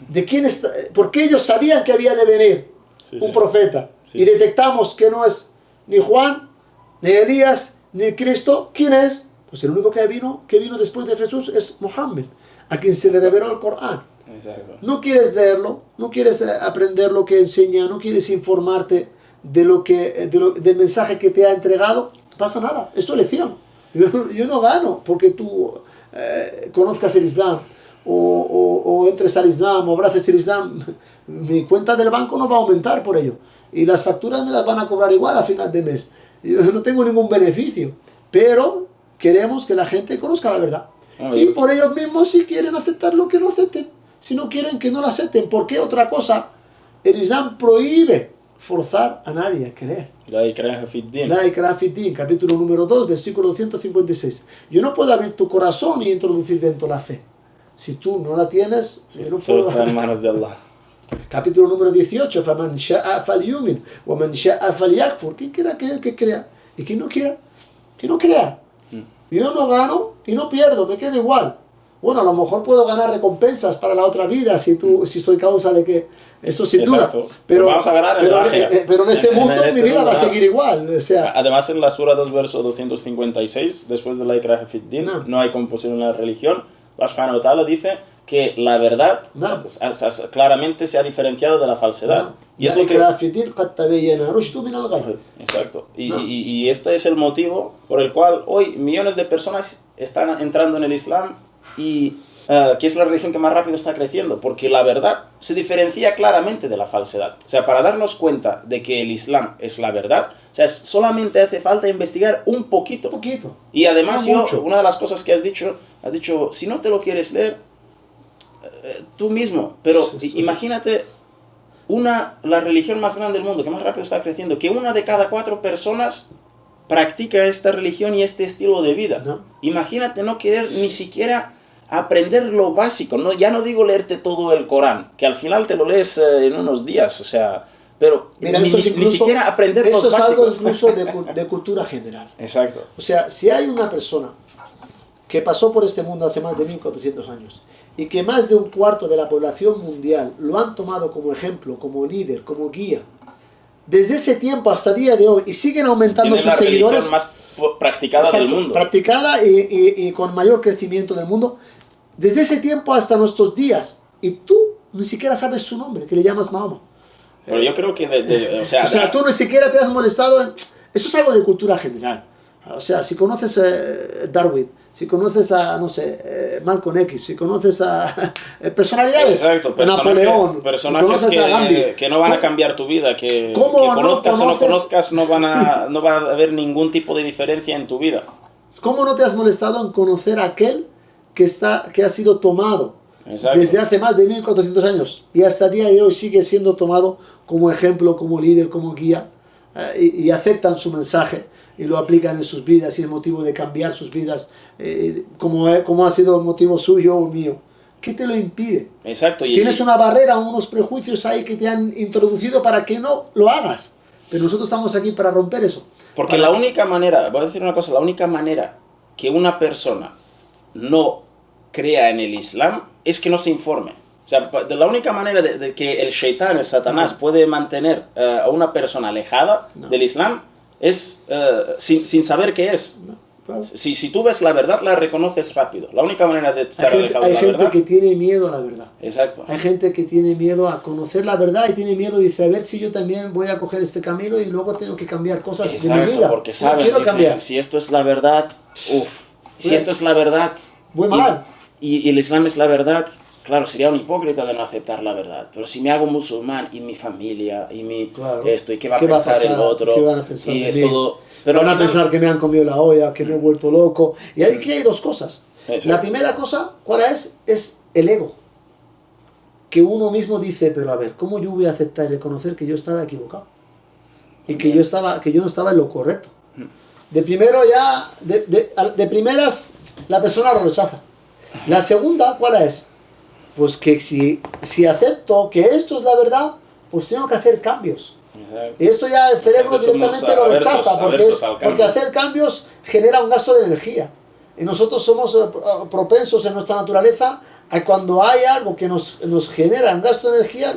¿De quién está? Porque ellos sabían que había de venir un profeta. Y detectamos que no es ni Juan, ni Elías, ni Cristo. ¿Quién es? Pues el único que vino después de Jesús es Mohammed, a quien se le reveló el Corán. Exacto. No quieres leerlo, no quieres aprender lo que enseña, no quieres informarte del mensaje que te ha entregado. No pasa nada, es tu elección. Yo no gano porque tú conozcas el Islam o entres al Islam o abraces el Islam. Mi cuenta del banco no va a aumentar por ello y las facturas me las van a cobrar igual a final de mes. Yo no tengo ningún beneficio, pero queremos que la gente conozca la verdad. Y por ellos mismos, si quieren aceptarlo, que lo acepten. Si no quieren, que no lo acepten. ¿Por qué otra cosa? El Islam prohíbe forzar a nadie a creer. La ikraha fi ddin. La ikraha fi ddin, capítulo número 2, versículo 256. Yo no puedo abrir tu corazón y introducir dentro la fe. Si tú no la tienes, yo no puedo. Está en manos de Allah. Capítulo número 18. فَمَنْ شَاءَ فَلْيُؤْمِنْ وَمَنْ شَاءَ فَلْيَكْفُرْ. ¿Quién quiera creer, que crea? Y quien no quiera, que no crea. Yo no gano y no pierdo, me quedo igual. Bueno, a lo mejor puedo ganar recompensas para la otra vida si soy causa de que eso sin Exacto. duda. Pero vamos a ganar pero en este mundo mi vida va a seguir igual. O sea, además, en la Sura 2, verso 256, después de la ikraha fi ddin, no hay compulsión en la religión. Allah subhanahu wa ta'ala dice que la verdad claramente se ha diferenciado de la falsedad. Y es lo que... Exacto. Y este es el motivo por el cual hoy millones de personas están entrando en el Islam y que es la religión que más rápido está creciendo, porque la verdad se diferencia claramente de la falsedad. O sea, para darnos cuenta de que el Islam es la verdad, o sea, solamente hace falta investigar un poquito. Y además una de las cosas que has dicho, si no te lo quieres leer, tú mismo, pero imagínate la religión más grande del mundo, que más rápido está creciendo, que 1 de cada 4 personas practica esta religión y este estilo de vida. No. Imagínate no querer ni siquiera aprender lo básico, ¿no? Ya no digo leerte todo el Corán, que al final te lo lees en unos días, o sea, pero mira, ni siquiera aprender los básicos. Esto es algo incluso de cultura general. Exacto. O sea, si hay una persona que pasó por este mundo hace más de 1400 años y que más de un cuarto de la población mundial lo han tomado como ejemplo, como líder, como guía, desde ese tiempo hasta el día de hoy, y siguen aumentando sus seguidores, más practicada del mundo. Practicada y con mayor crecimiento del mundo, desde ese tiempo hasta nuestros días, y tú ni siquiera sabes su nombre, que le llamas Mahoma. Pero yo creo que, o sea, tú ni siquiera te has molestado en... Esto es algo de cultura general. O sea, si conoces Darwin, si conoces a, no sé, Malcolm X, si conoces a personalidades, exacto, Napoleón, personajes que no van a cambiar tu vida, que conozcas o no conozcas, no va a haber ningún tipo de diferencia en tu vida. ¿Cómo no te has molestado en conocer a aquel que ha sido tomado desde hace más de 1400 años y hasta el día de hoy sigue siendo tomado como ejemplo, como líder, como guía, y aceptan su mensaje y lo aplican en sus vidas y el motivo de cambiar sus vidas, como ha sido el motivo suyo o mío? ¿Qué te lo impide? Exacto. Tienes una barrera, unos prejuicios ahí que te han introducido para que no lo hagas, pero nosotros estamos aquí para romper eso. Porque la única manera, voy a decir una cosa, la única manera que una persona no crea en el Islam es que no se informe. O sea, de la única manera de que el Shaitán, el Satanás, puede mantener a una persona alejada del Islam es sin saber qué es. Claro. Si tú ves la verdad, la reconoces rápido. La única manera de estar alejado de la verdad... Hay gente que tiene miedo a la verdad. Exacto. Hay gente que tiene miedo a conocer la verdad y tiene miedo, dice, a ver si yo también voy a coger este camino y luego tengo que cambiar cosas de mi vida. Porque saben, quiero cambiar. Si esto es la verdad, si esto es la verdad... Muy mal. Y el Islam es la verdad, claro, sería un hipócrita de no aceptar la verdad. Pero si me hago musulmán y mi familia y esto, ¿y qué va a pensar el otro? ¿Qué van a pensar y de es mí? todo... Pero van a pensar que me han comido la olla, que me he vuelto loco. Y aquí hay dos cosas. Eso. La primera cosa, ¿cuál es? Es el ego. Que uno mismo dice, pero a ver, ¿cómo yo voy a aceptar y reconocer que yo estaba equivocado? Y que yo no estaba en lo correcto. De primeras, la persona lo rechaza. La segunda, ¿cuál es? Pues que si acepto que esto es la verdad, pues tengo que hacer cambios. Exacto. Y esto ya el cerebro directamente lo rechaza, porque hacer cambios genera un gasto de energía. Y nosotros somos propensos en nuestra naturaleza a cuando hay algo que nos genera un gasto de energía,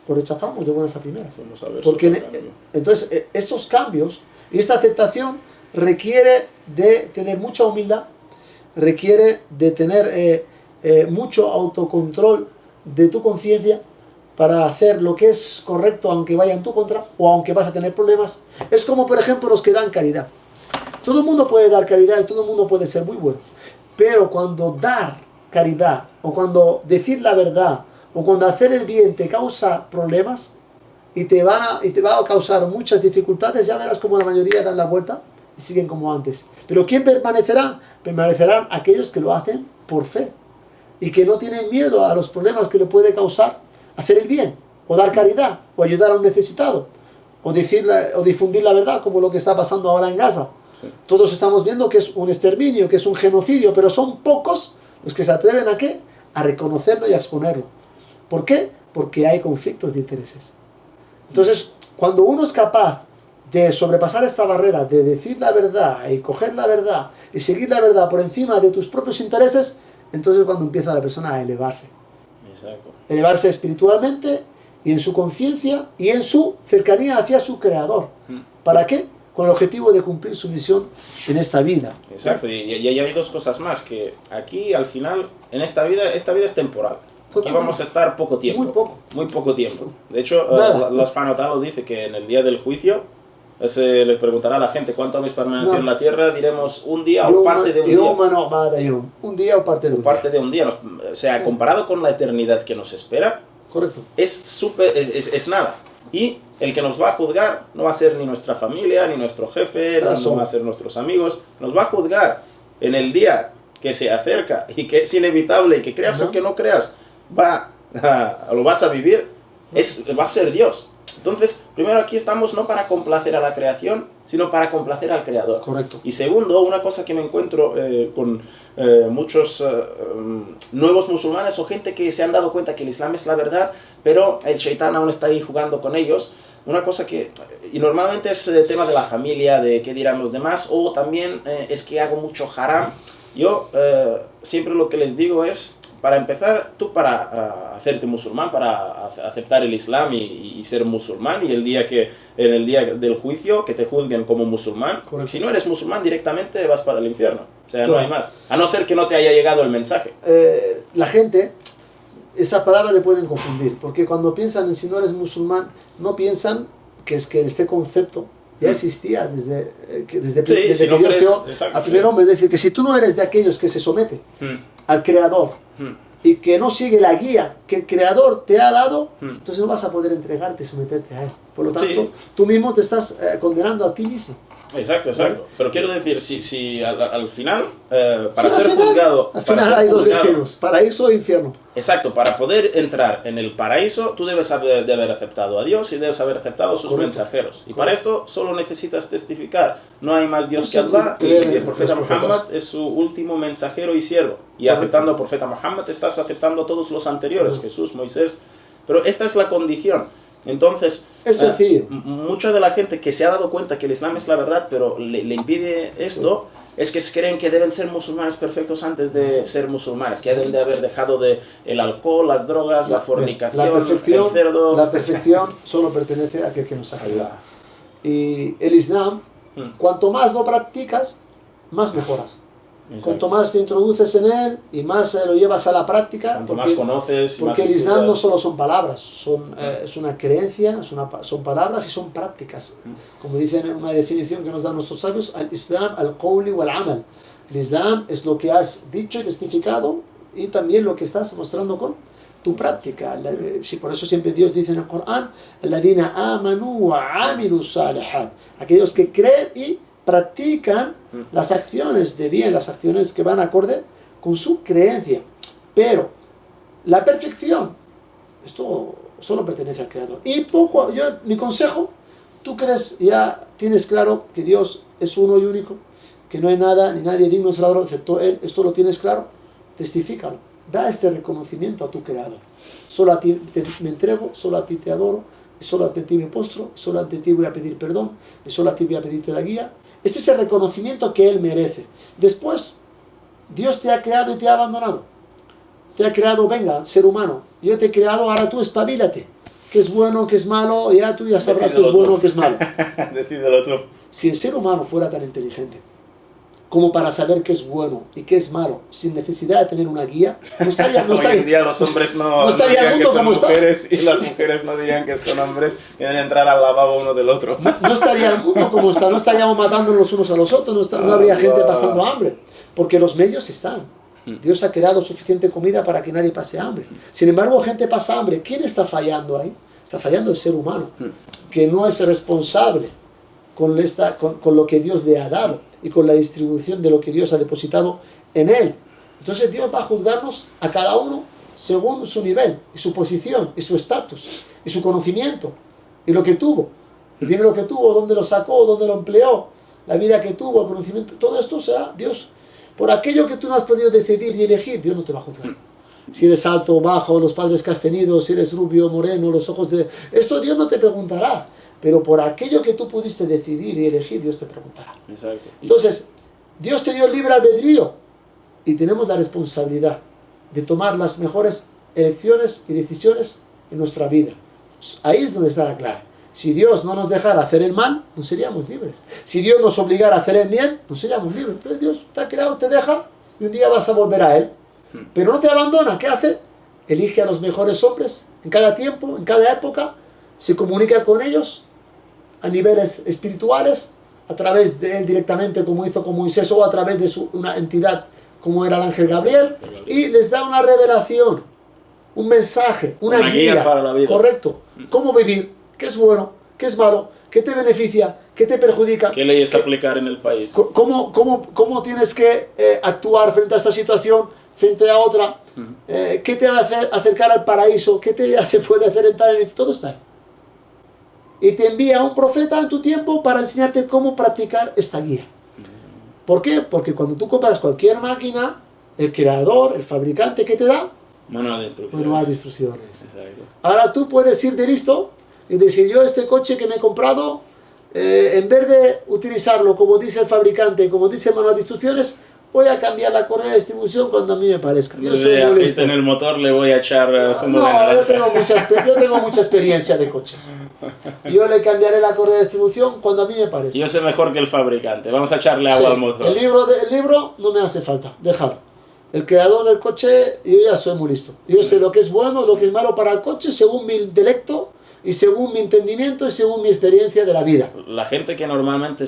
lo rechazamos de buenas a primeras. Porque entonces estos cambios y esta aceptación requiere de tener mucha humildad, requiere de tener mucho autocontrol de tu conciencia para hacer lo que es correcto aunque vaya en tu contra o aunque vas a tener problemas. Es como, por ejemplo, los que dan caridad. Todo el mundo puede dar caridad y todo el mundo puede ser muy bueno. Pero cuando dar caridad o cuando decir la verdad o cuando hacer el bien te causa problemas y te va a causar muchas dificultades, ya verás como la mayoría dan la vuelta y siguen como antes. Pero ¿quién permanecerá? Permanecerán aquellos que lo hacen por fe y que no tienen miedo a los problemas que le puede causar hacer el bien, o dar caridad, o ayudar a un necesitado, o difundir la verdad, como lo que está pasando ahora en Gaza. Sí. Todos estamos viendo que es un exterminio, que es un genocidio, pero son pocos los que se atreven a ¿qué? A reconocerlo y a exponerlo. ¿Por qué? Porque hay conflictos de intereses. Entonces, cuando uno es capaz de sobrepasar esta barrera, de decir la verdad, y coger la verdad, y seguir la verdad por encima de tus propios intereses, entonces es cuando empieza la persona a elevarse. Exacto. Elevarse espiritualmente y en su conciencia y en su cercanía hacia su creador. ¿Para qué? Con el objetivo de cumplir su misión en esta vida. Exacto, y hay dos cosas más, que aquí al final, en esta vida es temporal. Aquí vamos a estar poco tiempo. Muy poco tiempo. De hecho, la Subhanahu wa Ta'ala dice que en el día del juicio les preguntará a la gente cuánto habéis permanecido No. en la tierra, diremos un día o parte de un día. Un día o parte de un día. Parte de un día. O sea, comparado con la eternidad que nos espera, Correcto. es nada. Y el que nos va a juzgar no va a ser ni nuestra familia, ni nuestro jefe, no va a ser nuestros amigos. Nos va a juzgar en el día que se acerca y que es inevitable y que creas o que no creas, lo vas a vivir, va a ser Dios. Entonces, primero aquí estamos no para complacer a la creación, sino para complacer al Creador. Correcto. Y segundo, una cosa que me encuentro con muchos nuevos musulmanes o gente que se han dado cuenta que el Islam es la verdad, pero el Shaitán aún está ahí jugando con ellos. Una cosa y normalmente es el tema de la familia, de qué dirán los demás, o también es que hago mucho haram. Yo siempre lo que les digo es, para empezar, tú para hacerte musulmán, para aceptar el Islam y ser musulmán, y en el día del juicio que te juzguen como musulmán, si no eres musulmán directamente vas para el infierno. O sea, no hay más. A no ser que no te haya llegado el mensaje. La gente, esa palabra le pueden confundir, porque cuando piensan en si no eres musulmán, no piensan que este concepto ya existía desde que Dios creó al primer hombre. Es decir, que si tú no eres de aquellos que se somete al Creador y que no sigue la guía que el Creador te ha dado, entonces no vas a poder entregarte y someterte a Él. Por lo tanto, tú mismo te estás condenando a ti mismo. Exacto. ¿Vale? Pero quiero decir, si al final, para ser juzgado... Al final hay dos destinos, paraíso e infierno. Exacto, para poder entrar en el paraíso, tú debes de haber aceptado a Dios y debes haber aceptado a sus mensajeros. Y para esto solo necesitas testificar. No hay más Dios que Allah, y el profeta Muhammad es su último mensajero y siervo. Y aceptando al profeta Muhammad estás aceptando a todos los anteriores, Jesús, Moisés. Pero esta es la condición. Entonces, es sencillo. Mucha de la gente que se ha dado cuenta que el Islam es la verdad, pero le impide esto, es que creen que deben ser musulmanes perfectos antes de ser musulmanes, que deben de haber dejado el alcohol, las drogas, la fornicación, el cerdo. La perfección solo pertenece a aquel que nos ha creado. Y el Islam, cuanto más lo practicas, más mejoras. Exacto. Cuanto más te introduces en él y más lo llevas a la práctica, cuanto más conoces, porque el Islam no solo son palabras, es una creencia, son palabras y son prácticas. Como dicen en una definición que nos dan nuestros sabios, al Islam al-qawli wal-amal. El Islam es lo que has dicho y testificado y también lo que estás mostrando con tu práctica. Por eso siempre Dios dice en el Corán, alladhina amanu wa amilu salihat, aquellos que creen y practican las acciones de bien, las acciones que van acorde con su creencia. Pero la perfección, esto solo pertenece al Creador. Y mi consejo, tú crees, ya tienes claro que Dios es uno y único, que no hay nada ni nadie digno de ser adorado excepto Él, esto lo tienes claro, testifícalo, da este reconocimiento a tu Creador. Solo a ti me entrego, solo a ti te adoro, y solo a ti me postro, y solo ante ti voy a pedir perdón, y solo a ti voy a pedirte la guía. Este es el reconocimiento que Él merece. Después, Dios te ha creado y te ha abandonado. Te ha creado, venga, ser humano. Yo te he creado, ahora tú espabilate. ¿Qué es bueno, qué es malo? Tú ya sabrás qué es bueno, qué es malo. Decídelo tú. Si el ser humano fuera tan inteligente como para saber qué es bueno y qué es malo, sin necesidad de tener una guía, no estaría... Hoy en día los hombres no estaría el mundo como está. Y las mujeres no dirían que son hombres y deben entrar al lavabo uno del otro. No estaría el mundo como está, no estaríamos matándonos los unos a los otros, no habría gente pasando hambre, porque los medios están. Dios ha creado suficiente comida para que nadie pase hambre. Sin embargo, gente pasa hambre. ¿Quién está fallando ahí? Está fallando el ser humano, que no es responsable con lo que Dios le ha dado y con la distribución de lo que Dios ha depositado en él. Entonces Dios va a juzgarnos a cada uno según su nivel y su posición y su estatus y su conocimiento y lo que tuvo, el dinero que tuvo, dónde lo sacó, dónde lo empleó, la vida que tuvo, el conocimiento. Todo esto será Dios. Por aquello que tú no has podido decidir y elegir, Dios no te va a juzgar. Si eres alto o bajo, los padres que has tenido, si eres rubio o moreno, los ojos de... Esto Dios no te preguntará. Pero por aquello que tú pudiste decidir y elegir, Dios te preguntará. Exacto. Entonces, Dios te dio libre albedrío y tenemos la responsabilidad de tomar las mejores elecciones y decisiones en nuestra vida. Ahí es donde está la clave. Si Dios no nos dejara hacer el mal, no seríamos libres. Si Dios nos obligara a hacer el bien, no seríamos libres. Entonces Dios te ha creado, te deja y un día vas a volver a Él. Pero no te abandona. ¿Qué hace? Elige a los mejores hombres en cada tiempo, en cada época, se comunica con ellos a niveles espirituales, a través de él directamente, como hizo con Moisés, o a través de una entidad como era el ángel Gabriel, y les da una revelación, un mensaje, una guía para la vida. Correcto. Cómo vivir, qué es bueno, qué es malo, qué te beneficia, qué te perjudica. ¿Qué leyes aplicar en el país? Cómo tienes que actuar frente a esta situación, frente a otra. ¿Qué te va a hacer acercar al paraíso? ¿Qué puede hacer entrar en el... Todo está ahí. Y te envía un profeta en tu tiempo para enseñarte cómo practicar esta guía. ¿Por qué? Porque cuando tú compras cualquier máquina, el creador, el fabricante, ¿qué te da? Manual de instrucciones. Manual de instrucciones. Exacto. Ahora tú puedes ir de listo y decir, yo este coche que me he comprado, en vez de utilizarlo como dice el fabricante, como dice el manual de instrucciones, voy a cambiar la correa de distribución cuando a mí me parezca. Yo soy muy listo. En el motor le voy a echar zumo de No, naranja. yo tengo mucha experiencia de coches. Yo le cambiaré la correa de distribución cuando a mí me parezca. Yo sé mejor que el fabricante. Vamos a echarle agua al motor. El libro no me hace falta, déjalo. El creador del coche, yo ya soy muy listo. Yo sé lo que es bueno, lo que es malo para el coche, según mi intelecto, y según mi entendimiento y según mi experiencia de la vida. La gente que normalmente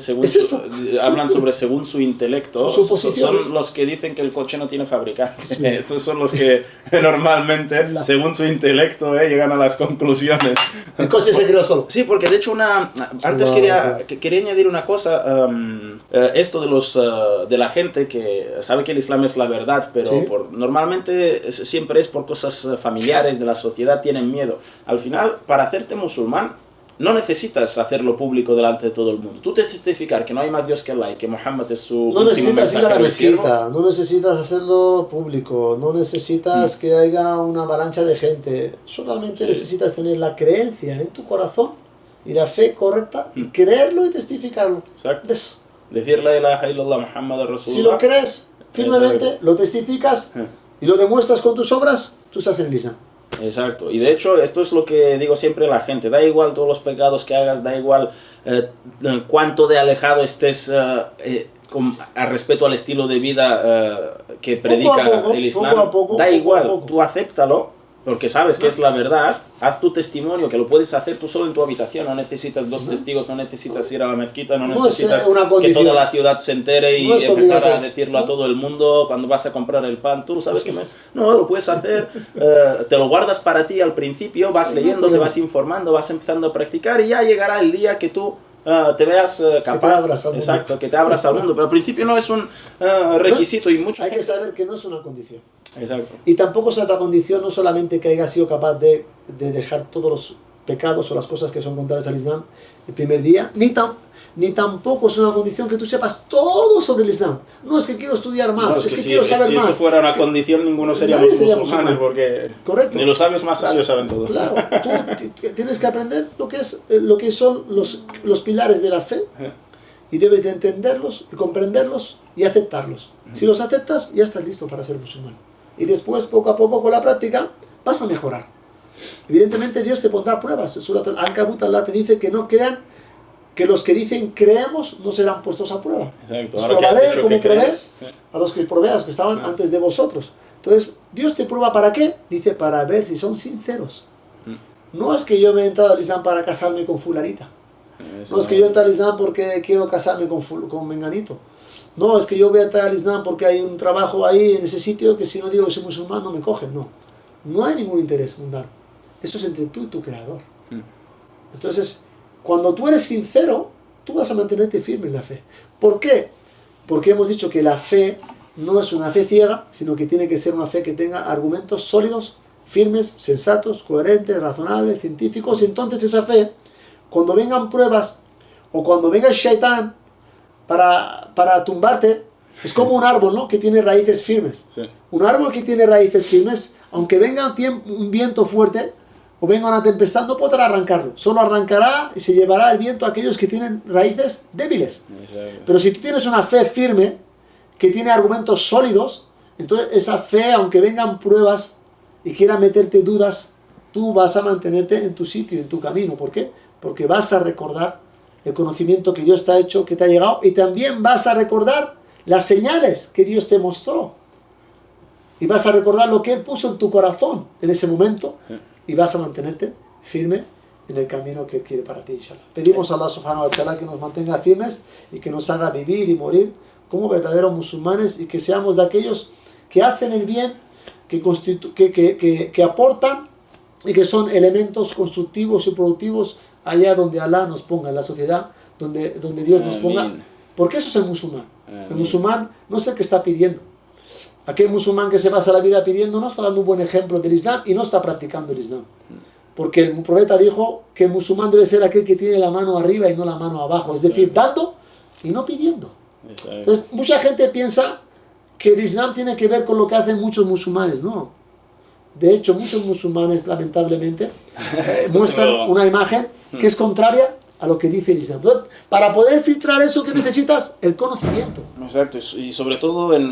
hablan sobre según su intelecto son los que dicen que el coche no tiene fabricante. Sí. Estos son los que normalmente, según su intelecto, llegan a las conclusiones. El coche se creó solo. Sí, porque de hecho antes quería añadir una cosa. Esto de la gente que sabe que el Islam es la verdad, pero ¿sí? Normalmente siempre es por cosas familiares de la sociedad, tienen miedo. Al final, para hacerte musulmán, no necesitas hacerlo público delante de todo el mundo. Tú testificar que no hay más Dios que Allah y que Muhammad es su no necesitas ir a la mezquita, no necesitas hacerlo público, no necesitas que haya una avalancha de gente. Solamente necesitas tener la creencia en tu corazón y la fe correcta, y creerlo y testificarlo. Exacto. ¿Ves? Decir la ilaha illallah Muhammad Rasulullah. Si lo crees firmemente, lo testificas y lo demuestras con tus obras, tú estás en el Islam. Exacto, y de hecho esto es lo que digo siempre a la gente, da igual todos los pecados que hagas, da igual cuánto de alejado estés al respecto al estilo de vida que predica el Islam, da igual, tú acéptalo, porque sabes que es la verdad, haz tu testimonio, que lo puedes hacer tú solo en tu habitación, no necesitas dos testigos, no necesitas ir a la mezquita, no necesitas que toda la ciudad se entere y empezar a decirlo a todo el mundo cuando vas a comprar el pan, tú sabes que no, lo puedes hacer, te lo guardas para ti al principio, vas leyendo, te vas informando, vas empezando a practicar y ya llegará el día que tú te veas capaz, que te abras al mundo, pero al principio no es un requisito y mucho. Hay que saber que no es una condición. Exacto. Y tampoco es otra condición, no solamente que haya sido capaz de dejar todos los pecados o las cosas que son contrarias al Islam el primer día, ni tampoco es una condición que tú sepas todo sobre el Islam. No es que quiero estudiar más, no, es que quiero saber más. Si esto fuera una condición, ninguno sería musulmanes, porque correcto. Ni los sabios más sabios saben todo. Claro, tú tienes que aprender lo que son los pilares de la fe y debes de entenderlos y comprenderlos y aceptarlos. Si los aceptas, ya estás listo para ser musulmán. Y después, poco a poco, con la práctica, vas a mejorar. Evidentemente, Dios te pondrá pruebas. Surat Al-Ankabut, Allah te dice que no crean, que los que dicen creemos no serán puestos a prueba. Exacto. Os probaré como probéis a los que proveas, que estaban antes de vosotros. Entonces, Dios te prueba ¿para qué? Dice, para ver si son sinceros. No es que yo me he entrado al Islam para casarme con fulanita. No es que yo entré al Islam porque quiero casarme con menganito. No, es que yo voy a entrar al Islam porque hay un trabajo ahí en ese sitio que si no digo que soy musulmán no me cogen. No hay ningún interés mundano. Esto es entre tú y tu creador. Entonces, cuando tú eres sincero, tú vas a mantenerte firme en la fe. ¿Por qué? Porque hemos dicho que la fe no es una fe ciega, sino que tiene que ser una fe que tenga argumentos sólidos, firmes, sensatos, coherentes, razonables, científicos. Y entonces esa fe, cuando vengan pruebas o cuando venga el shaitán para tumbarte, es como un árbol, ¿no? Que tiene raíces firmes. Sí. Un árbol que tiene raíces firmes, aunque venga un viento fuerte o venga una tempestad, no podrá arrancarlo. Solo arrancará y se llevará el viento a aquellos que tienen raíces débiles. Exacto. Pero si tú tienes una fe firme, que tiene argumentos sólidos, entonces esa fe, aunque vengan pruebas y quieran meterte dudas, tú vas a mantenerte en tu sitio, en tu camino. ¿Por qué? Porque vas a recordar el conocimiento que Dios te ha hecho, que te ha llegado, y también vas a recordar las señales que Dios te mostró. Y vas a recordar lo que Él puso en tu corazón en ese momento, y vas a mantenerte firme en el camino que Él quiere para ti, inshallah. Pedimos a Allah subhanahu wa ta'ala que nos mantenga firmes y que nos haga vivir y morir como verdaderos musulmanes y que seamos de aquellos que hacen el bien, que aportan y que son elementos constructivos y productivos allá donde Allah nos ponga, en la sociedad donde Dios nos ponga, porque eso es el musulmán. El musulmán no es el que está pidiendo. Aquel musulmán que se pasa la vida pidiendo no está dando un buen ejemplo del Islam y no está practicando el Islam. Porque el profeta dijo que el musulmán debe ser aquel que tiene la mano arriba y no la mano abajo, es decir, dando y no pidiendo. Entonces, mucha gente piensa que el Islam tiene que ver con lo que hacen muchos musulmanes. No. De hecho, muchos musulmanes, lamentablemente, muestran una imagen que es contraria a lo que dice el Islam. Entonces, para poder filtrar eso, ¿qué necesitas? El conocimiento. Exacto, y sobre todo en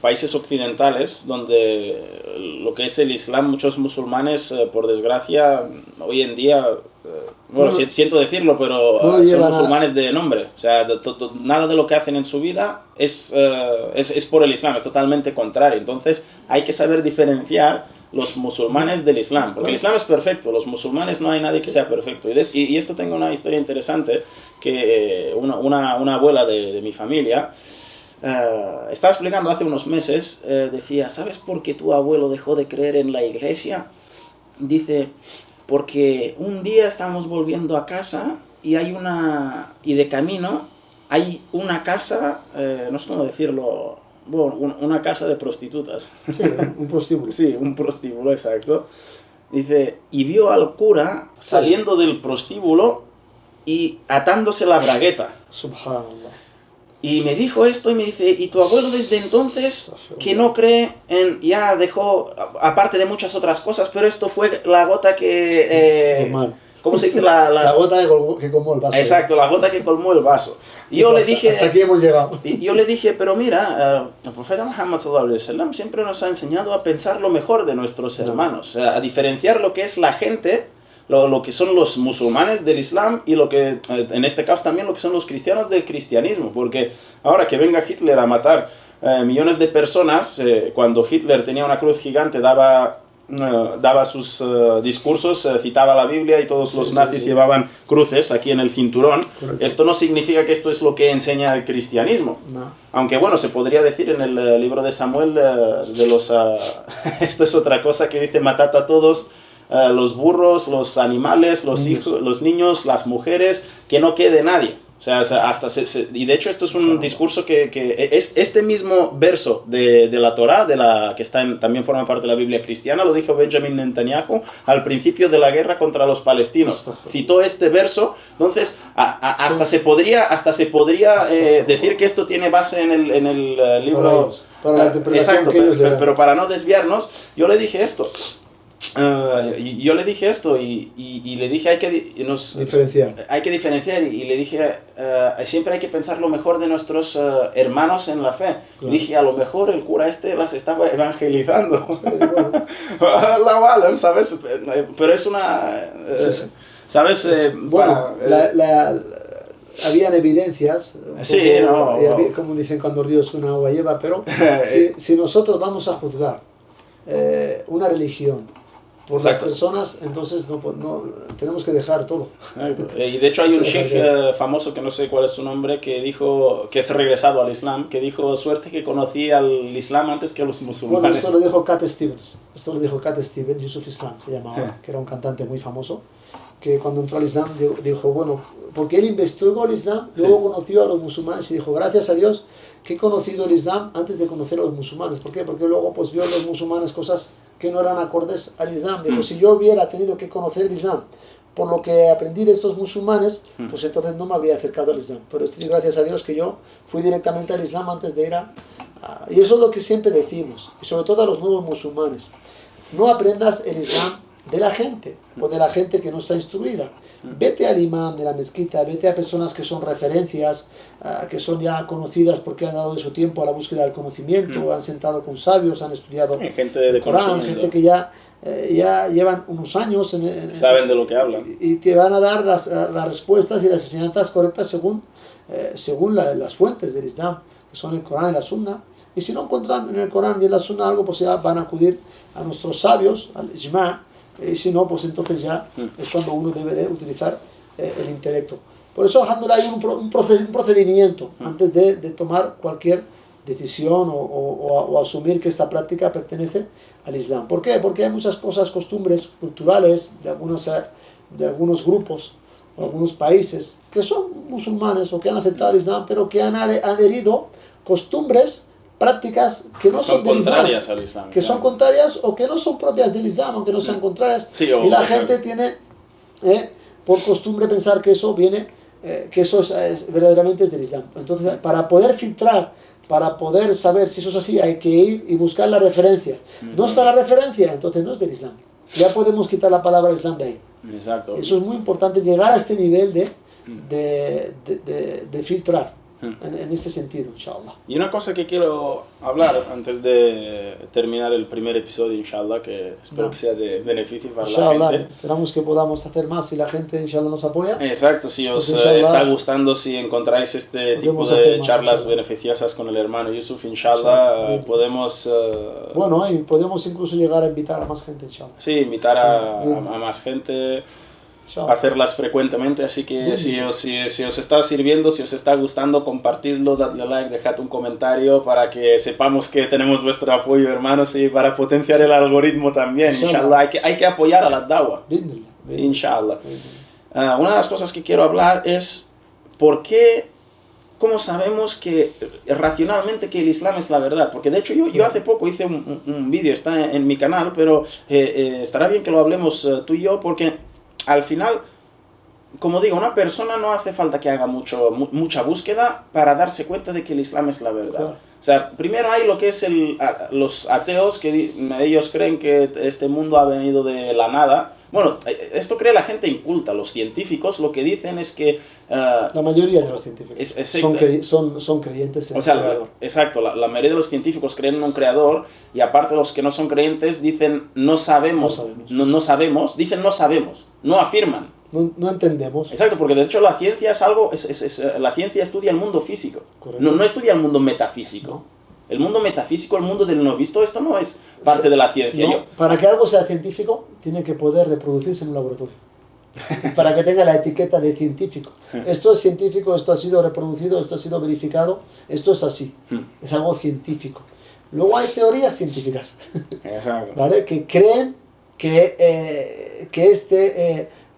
países occidentales, donde lo que es el Islam, muchos musulmanes, por desgracia, hoy en día, siento decirlo, pero son musulmanes de nombre. O sea, nada de lo que hacen en su vida es por el Islam, es totalmente contrario. Entonces, hay que saber diferenciar los musulmanes del Islam, porque el Islam es perfecto, los musulmanes no hay nadie que sea perfecto. Y esto tengo una historia interesante, que una abuela de mi familia estaba explicando hace unos meses, decía, ¿sabes por qué tu abuelo dejó de creer en la iglesia? Dice, porque un día estábamos volviendo a casa y de camino hay una casa, no sé cómo decirlo, bueno, una casa de prostitutas. Sí, un prostíbulo. Sí, un prostíbulo, exacto. Dice, y vio al cura saliendo del prostíbulo y atándose la bragueta. Subhanallah. Y me dijo esto y me dice, ¿y tu abuelo desde entonces que no cree en, ya dejó, aparte de muchas otras cosas, pero esto fue la gota que... ¿Cómo se dice? La gota que colmó el vaso. Exacto, la gota que colmó el vaso. Y yo le dije... Hasta aquí hemos llegado. Y yo le dije, pero mira, el profeta Muhammad sallallahu alaihi wasallam siempre nos ha enseñado a pensar lo mejor de nuestros hermanos, a diferenciar lo que es la gente, lo que son los musulmanes del Islam y lo que, en este caso también lo que son los cristianos del cristianismo, porque ahora que venga Hitler a matar millones de personas, cuando Hitler tenía una cruz gigante, daba sus discursos, citaba la Biblia y todos los nazis llevaban cruces aquí en el cinturón. Correcto. Esto no significa que esto es lo que enseña el cristianismo. No. Aunque bueno, se podría decir en el libro de Samuel esto es otra cosa que dice, matad a todos, los burros, los animales, los hijos, los niños, las mujeres, que no quede nadie. O sea, hasta y de hecho esto es un discurso que es este mismo verso de la Torá, que también forma parte de la Biblia cristiana, lo dijo Benjamin Netanyahu al principio de la guerra contra los palestinos. Citó este verso, entonces hasta se podría decir que esto tiene base en el libro. Para la interpretación. Exacto, que ellos le dan. pero para no desviarnos, yo le dije esto. Yo le dije esto y le dije hay que diferenciar y le dije siempre hay que pensar lo mejor de nuestros hermanos en la fe. Claro. Dije, a lo mejor el cura las estaba evangelizando. Bueno. ¿Sabes? Pero es una... ¿Sabes? Habían evidencias, sí, como dicen cuando el río suena agua lleva, pero si nosotros vamos a juzgar una religión por Exacto. Las personas, entonces no tenemos que dejar todo. Y de hecho hay un sheikh famoso, que no sé cuál es su nombre, que dijo que es regresado al Islam, que dijo, suerte que conocí al Islam antes que a los musulmanes. Bueno, esto lo dijo Cat Stevens, Yusuf Islam se llamaba, que era un cantante muy famoso, que cuando entró al Islam dijo, bueno, porque él investigó el Islam, luego conoció a los musulmanes y dijo, gracias a Dios que he conocido el Islam antes de conocer a los musulmanes. ¿Por qué? Porque luego pues vio en los musulmanes cosas que no eran acordes al Islam. Dijo, si yo hubiera tenido que conocer el Islam por lo que aprendí de estos musulmanes, pues entonces no me habría acercado al Islam. Pero estoy gracias a Dios que yo fui directamente al Islam antes de ir y eso es lo que siempre decimos, y sobre todo a los nuevos musulmanes. No aprendas el Islam de la gente, o de la gente que no está instruida. Vete al imán de la mezquita, vete a personas que son referencias, que son ya conocidas porque han dado de su tiempo a la búsqueda del conocimiento, han sentado con sabios, han estudiado el Corán, gente que ya llevan unos años saben de lo que hablan y te van a dar las respuestas y las enseñanzas correctas según las fuentes del Islam, que son el Corán y la Sunna. Y si no encuentran en el Corán y en la Sunna algo, pues ya van a acudir a nuestros sabios, al Ijma', y si no, pues entonces ya es cuando uno debe de utilizar el intelecto. Por eso, alhamdulillah, hay un procedimiento antes de tomar cualquier decisión o asumir que esta práctica pertenece al Islam. ¿Por qué? Porque hay muchas cosas, costumbres culturales de algunos grupos o algunos países que son musulmanes o que han aceptado el Islam, pero que han adherido costumbres, prácticas que no son del Islam, al Islam, que son contrarias o que no son propias del Islam, aunque no sean contrarias. Sí, y la gente tiene por costumbre pensar que eso viene, que eso verdaderamente es del Islam. Entonces, para poder filtrar, para poder saber si eso es así, hay que ir y buscar la referencia. No está la referencia, entonces no es del Islam. Ya podemos quitar la palabra Islam de ahí. Exacto. Eso es muy importante, llegar a este nivel de filtrar. En ese sentido, inshallah. Y una cosa que quiero hablar antes de terminar el primer episodio, inshallah, que espero que sea de beneficio para la gente. Esperamos que podamos hacer más si la gente, inshallah, nos apoya. Exacto, si os pues, está gustando, si encontráis este tipo de charlas beneficiosas con el hermano Yusuf, inshallah, podemos... bueno, y podemos incluso llegar a invitar a más gente, inshallah. Sí, invitar a más gente... hacerlas frecuentemente, así que si os está sirviendo, si os está gustando, compartidlo, dadle like, dejad un comentario para que sepamos que tenemos vuestro apoyo, hermanos, y para potenciar el algoritmo también, inshallah. Hay que apoyar a la dawa, inshallah. Una de las cosas que quiero hablar es ¿cómo sabemos que racionalmente que el Islam es la verdad? Porque de hecho yo hace poco hice un vídeo, está en mi canal, pero estará bien que lo hablemos tú y yo, porque al final, como digo, una persona no hace falta que haga mucha búsqueda para darse cuenta de que el Islam es la verdad. Claro. O sea, primero hay lo que es los ateos, que ellos creen que este mundo ha venido de la nada. Bueno, esto cree la gente inculta. Los científicos lo que dicen es que... la mayoría de los científicos son creyentes en el creador. Exacto, la mayoría de los científicos creen en un creador, y aparte los que no son creyentes dicen no sabemos, dicen no sabemos, no afirman. No entendemos. Exacto, porque de hecho la ciencia es algo, la ciencia estudia el mundo físico, no estudia el mundo metafísico. No. El mundo metafísico, el mundo del no visto, esto no es parte de la ciencia. No, para que algo sea científico, tiene que poder reproducirse en un laboratorio. Para que tenga la etiqueta de científico. Esto es científico, esto ha sido reproducido, esto ha sido verificado, esto es así. Es algo científico. Luego hay teorías científicas, ¿vale? Que creen que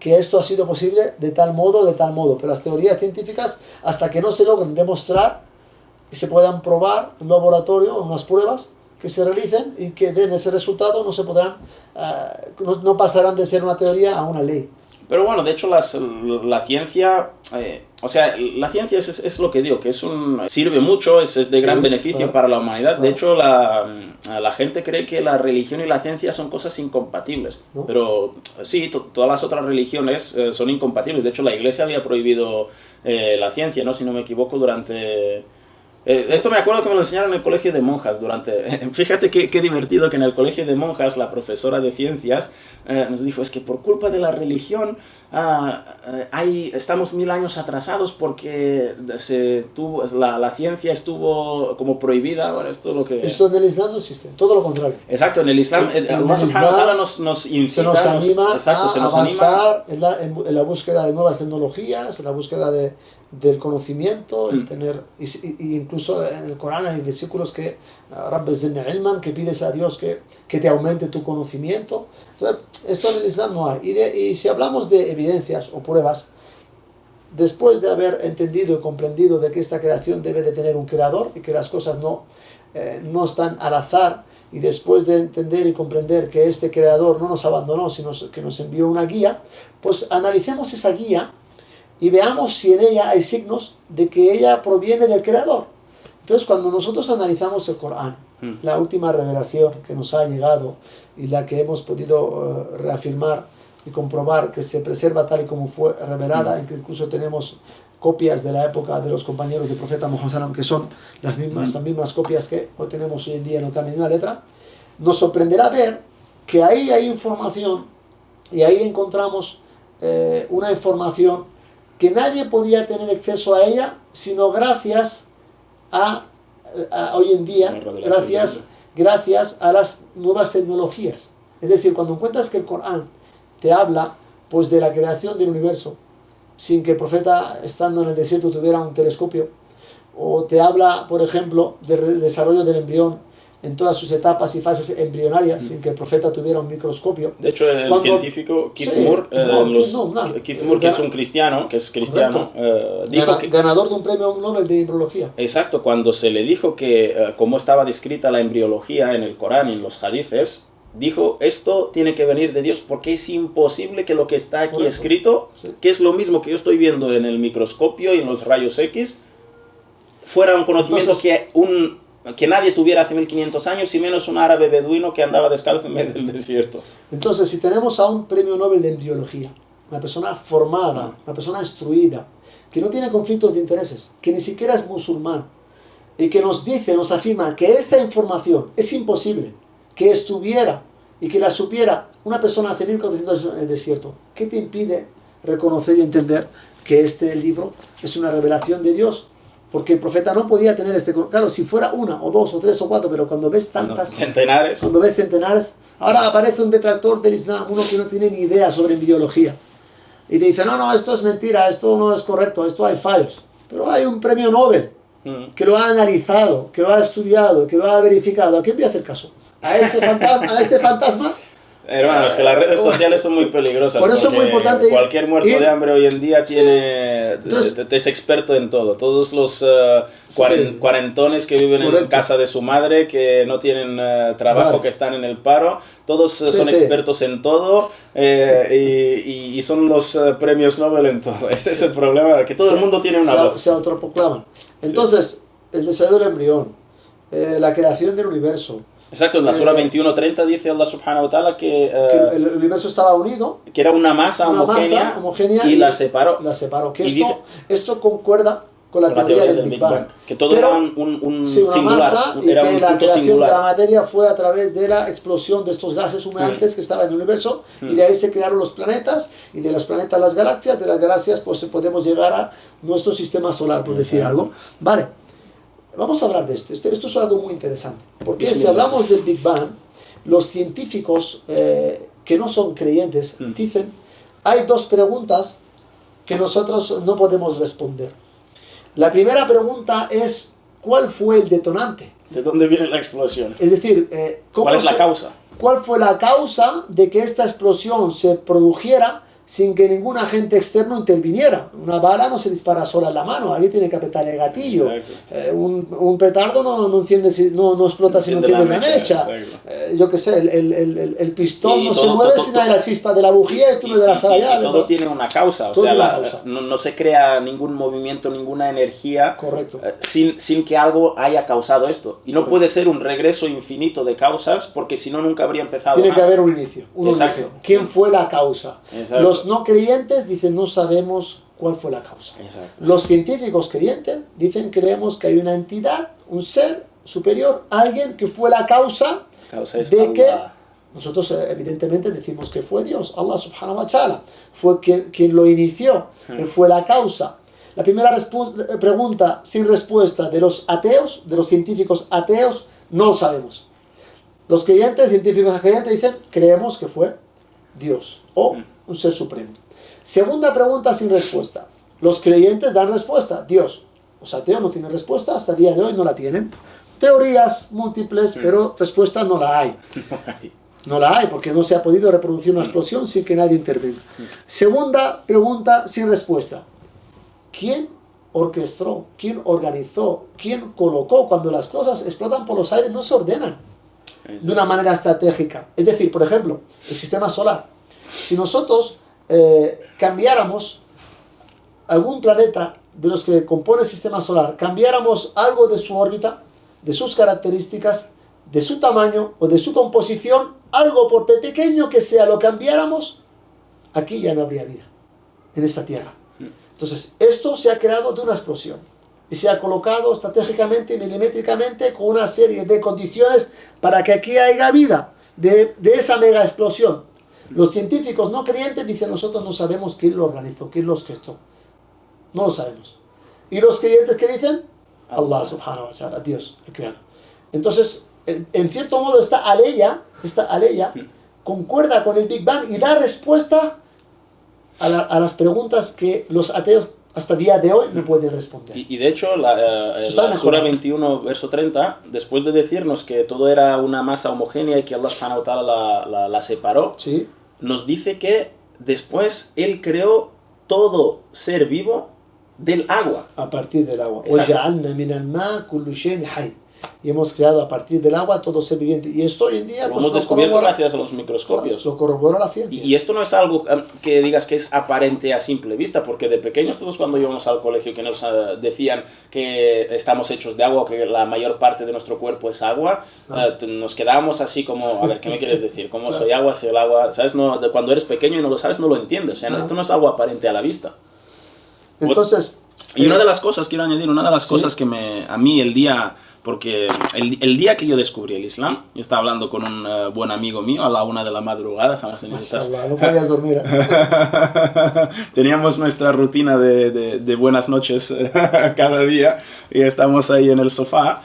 esto ha sido posible de tal modo. Pero las teorías científicas, hasta que no se logren demostrar y se puedan probar en laboratorio, en unas pruebas que se realicen y que den ese resultado, no se podrán, no pasarán de ser una teoría a una ley. Pero bueno, de hecho la ciencia, la ciencia es lo que digo, que sirve mucho, es de gran beneficio para la humanidad. De hecho, la gente cree que la religión y la ciencia son cosas incompatibles. ¿No? Pero sí, todas las otras religiones son incompatibles. De hecho, la Iglesia había prohibido la ciencia, ¿no? Si no me equivoco, durante... esto me acuerdo que me lo enseñaron en el colegio de monjas fíjate qué divertido que en el colegio de monjas la profesora de ciencias nos dijo, es que por culpa de la religión estamos 1000 años atrasados porque la ciencia estuvo como prohibida. Bueno, esto en el Islam no existe, todo lo contrario. Exacto, en el Islam nos incita, se nos anima a avanzar en la búsqueda de nuevas tecnologías, en la búsqueda del conocimiento, incluso en el Corán hay versículos que Rabbi zidni ilman, que pides a Dios que te aumente tu conocimiento. Entonces, esto en el Islam no hay. Y si hablamos de evidencias o pruebas, después de haber entendido y comprendido de que esta creación debe de tener un creador y que las cosas no están al azar, y después de entender y comprender que este creador no nos abandonó, sino que nos envió una guía, pues analicemos esa guía y veamos si en ella hay signos de que ella proviene del creador. Entonces, cuando nosotros analizamos el Corán, la última revelación que nos ha llegado y la que hemos podido reafirmar y comprobar que se preserva tal y como fue revelada, incluso tenemos copias de la época de los compañeros del profeta Muhammad, que son las mismas copias que hoy tenemos hoy en día, no cambia ni una letra, nos sorprenderá ver que ahí hay información, y ahí encontramos una información que nadie podía tener acceso a ella, sino gracias a hoy en día, gracias a las nuevas tecnologías. Es decir, cuando encuentras que el Corán te habla pues de la creación del universo, sin que el profeta estando en el desierto tuviera un telescopio, o te habla, por ejemplo, del desarrollo del embrión en todas sus etapas y fases embrionarias, sin que el profeta tuviera un microscopio. De hecho, el científico Keith Moore, Keith Moore, que es un cristiano, dijo que... Ganador de un premio Nobel de embriología. Exacto, cuando se le dijo que cómo estaba descrita la embriología en el Corán y en los hadices, dijo, esto tiene que venir de Dios porque es imposible que lo que está aquí escrito, que es lo mismo que yo estoy viendo en el microscopio y en los rayos X, fuera un conocimiento que nadie tuviera hace 1500 años, y menos un árabe beduino que andaba descalzo en medio del desierto. Entonces, si tenemos a un premio Nobel de embriología, una persona formada, una persona instruida, que no tiene conflictos de intereses, que ni siquiera es musulmán, y que nos dice, nos afirma que esta información es imposible, que estuviera y que la supiera una persona hace 1400 años en el desierto, ¿qué te impide reconocer y entender que este libro es una revelación de Dios? Porque el profeta no podía tener claro, si fuera una, o dos, o tres, o cuatro, pero cuando ves tantas... Centenares. Cuando ves centenares... Ahora aparece un detractor del Islam, uno que no tiene ni idea sobre biología. Y te dice, no, esto es mentira, esto no es correcto, esto hay fallos. Pero hay un premio Nobel que lo ha analizado, que lo ha estudiado, que lo ha verificado. ¿A quién voy a hacer caso? ¿A este fantasma? Hermano, es que las redes sociales son muy peligrosas. Por eso es muy importante cualquier muerto de hambre hoy en día es experto en todo. Todos los cuarentones que viven en casa de su madre, que no tienen trabajo, que están en el paro, todos son expertos en todo y son los premios Nobel en todo. Este es el problema, que todo el mundo tiene una voz. Se autoproclaman. Entonces, el desarrollo del embrión, la creación del universo. Exacto, en la Sura 21:30 dice Allah subhanahu wa ta'ala que el universo estaba unido, que era una masa homogénea y la separó. Que esto concuerda con la teoría del Big Bang. Que todo era un singular, masa, y era que un la punto creación singular. de la materia fue a través de la explosión de estos gases humeantes que estaban en el universo, y de ahí se crearon los planetas, y de los planetas las galaxias, de las galaxias pues podemos llegar a nuestro sistema solar, por decir algo. Vale. Vamos a hablar de esto. Esto es algo muy interesante. Porque si hablamos del Big Bang, los científicos que no son creyentes dicen, hay dos preguntas que nosotros no podemos responder. La primera pregunta es, ¿cuál fue el detonante? ¿De dónde viene la explosión? Es decir, ¿cuál es la causa? ¿Cuál fue la causa de que esta explosión se produjera sin que ningún agente externo interviniera? Una bala no se dispara sola en la mano, alguien tiene que apretar el gatillo. Un petardo no enciende, no explota si no enciendes la mecha. Yo qué sé, el pistón no se mueve si no hay la chispa de la bujía y tú le das a la llave. Todo tiene una causa, no se crea ningún movimiento, ninguna energía sin que algo haya causado esto. Y no puede ser un regreso infinito de causas, porque si no nunca habría empezado. Tiene que haber un inicio. ¿Quién fue la causa? Los no creyentes dicen, no sabemos cuál fue la causa. Los científicos creyentes dicen, creemos que hay una entidad, un ser superior, alguien que fue la causa de que... Nosotros evidentemente decimos que fue Dios, Allah subhanahu wa ta'ala. Fue quien lo inició, él fue la causa. La primera pregunta sin respuesta de los ateos, de los científicos ateos, no lo sabemos. Los creyentes, científicos creyentes dicen, creemos que fue Dios o un ser supremo. Segunda pregunta sin respuesta. Los creyentes dan respuesta, Dios. Los ateos no tienen respuesta, hasta el día de hoy no la tienen. Teorías múltiples, pero respuesta no la hay. No la hay, porque no se ha podido reproducir una explosión sin que nadie intervenga. Segunda pregunta sin respuesta. ¿Quién orquestó? ¿Quién organizó? ¿Quién colocó? Cuando las cosas explotan por los aires no se ordenan de una manera estratégica. Es decir, por ejemplo, el sistema solar. Si nosotros cambiáramos algún planeta de los que compone el sistema solar, cambiáramos algo de su órbita, de sus características, de su tamaño o de su composición, algo por pequeño que sea, lo cambiáramos, aquí ya no habría vida en esta Tierra. Entonces, esto se ha creado de una explosión y se ha colocado estratégicamente y milimétricamente con una serie de condiciones para que aquí haya vida de esa mega explosión. Los científicos no creyentes dicen, nosotros no sabemos quién lo organizó, quién lo orquestó. No lo sabemos. ¿Y los creyentes qué dicen? Allah subhanahu wa ta'ala, Dios, el creador. Entonces, en cierto modo, esta aleya concuerda con el Big Bang y da respuesta a las preguntas que los ateos hasta el día de hoy no pueden responder. Y de hecho, la Sura 21, verso 30, después de decirnos que todo era una masa homogénea y que Allah subhanahu wa ta'ala la separó, ¿Sí? nos dice que después Él creó todo ser vivo del agua. A partir del agua. Exacto. وَجَعَلْنَا مِنَ الْمَاءِ كُلُّ شَيْءٍ حَيٍّ. Y hemos creado a partir del agua todo ser viviente. Y esto hoy en día Lo hemos descubierto gracias a los microscopios. lo corrobora la ciencia. Y esto no es algo que digas que es aparente a simple vista, porque de pequeños todos cuando íbamos al colegio que nos decían que estamos hechos de agua, que la mayor parte de nuestro cuerpo es agua, nos quedábamos así como, a ver, ¿qué me quieres decir? ¿Cómo soy agua? Soy el agua, ¿sabes? No, cuando eres pequeño y no lo sabes, no lo entiendes. O sea, esto no es algo aparente a la vista. Entonces... Y una de las cosas, quiero añadir, una de las cosas que a mí el día... Porque el día que yo descubrí el Islam, yo estaba hablando con un buen amigo mío a la 1 de la madrugada, estábamos teniendo no podías dormir. Teníamos nuestra rutina de buenas noches cada día y estamos ahí en el sofá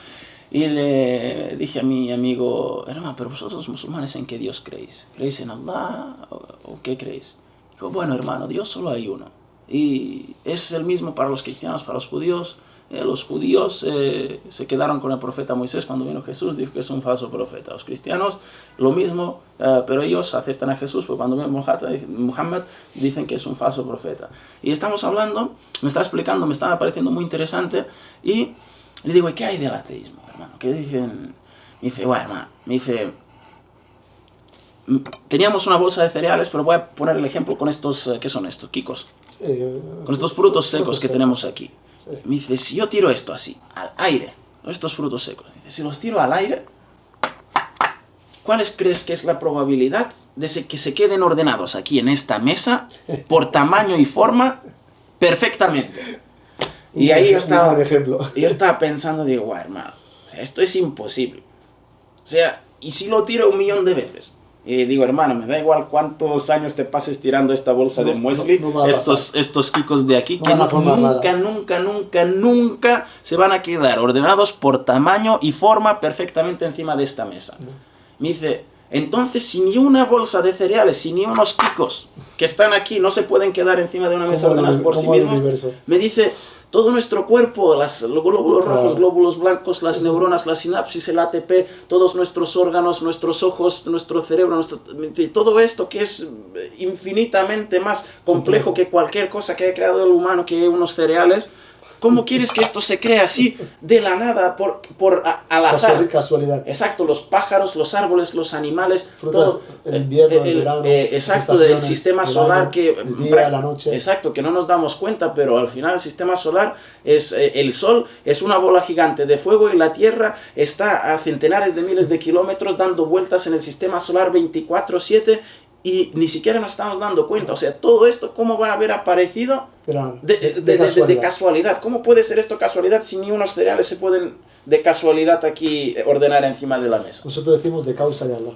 y le dije a mi amigo, hermano, pero vosotros musulmanes, ¿en qué Dios creéis? ¿Creéis en Allah o qué creéis? Dijo, bueno, hermano, Dios solo hay uno y es el mismo para los cristianos, para los judíos. Los judíos se quedaron con el profeta Moisés cuando vino Jesús, dijo que es un falso profeta. Los cristianos, lo mismo, pero ellos aceptan a Jesús, porque cuando vino Muhammad dicen que es un falso profeta. Y estamos hablando, me está explicando, me estaba pareciendo muy interesante, y le digo, ¿y qué hay del ateísmo, hermano? ¿Qué dicen? Me dice, bueno, hermano, me dice, teníamos una bolsa de cereales, pero voy a poner el ejemplo con estos, ¿qué son estos? Kikos. Sí, con estos frutos secos que tenemos aquí. Sí. Me dice, si yo tiro esto así, al aire, estos frutos secos, dice, si los tiro al aire, ¿cuál crees que es la probabilidad de que se queden ordenados aquí en esta mesa, por tamaño y forma, perfectamente? Y ahí yo estaba pensando, digo, guau, hermano, o sea, esto es imposible. O sea, ¿y si lo tiro 1.000.000 de veces? Y digo, hermano, me da igual cuántos años te pases tirando esta bolsa de muesli, estos kikos de aquí, que nunca se van a quedar ordenados por tamaño y forma perfectamente encima de esta mesa. Me dice, entonces si ni una bolsa de cereales, si ni unos kikos que están aquí no se pueden quedar encima de una mesa ordenadas por sí mismos, me dice, todo nuestro cuerpo, los glóbulos rojos, glóbulos blancos, las neuronas, la sinapsis, el ATP, todos nuestros órganos, nuestros ojos, nuestro cerebro, todo esto que es infinitamente más complejo que cualquier cosa que haya creado el humano, que unos cereales. ¿Cómo quieres que esto se cree así de la nada, al azar? Casualidad. Exacto, los pájaros, los árboles, los animales, frutas, todo, el invierno, el verano, exacto, del sistema solar, que el día, la noche. Exacto, que no nos damos cuenta, pero al final el sistema solar es el Sol es una bola gigante de fuego y la Tierra está a centenares de miles de kilómetros dando vueltas en el sistema solar 24/7. Y ni siquiera nos estamos dando cuenta. O sea, todo esto, ¿cómo va a haber aparecido de casualidad? ¿Cómo puede ser esto casualidad si ni unos cereales se pueden de casualidad aquí ordenar encima de la mesa? Nosotros decimos de causa de Allah.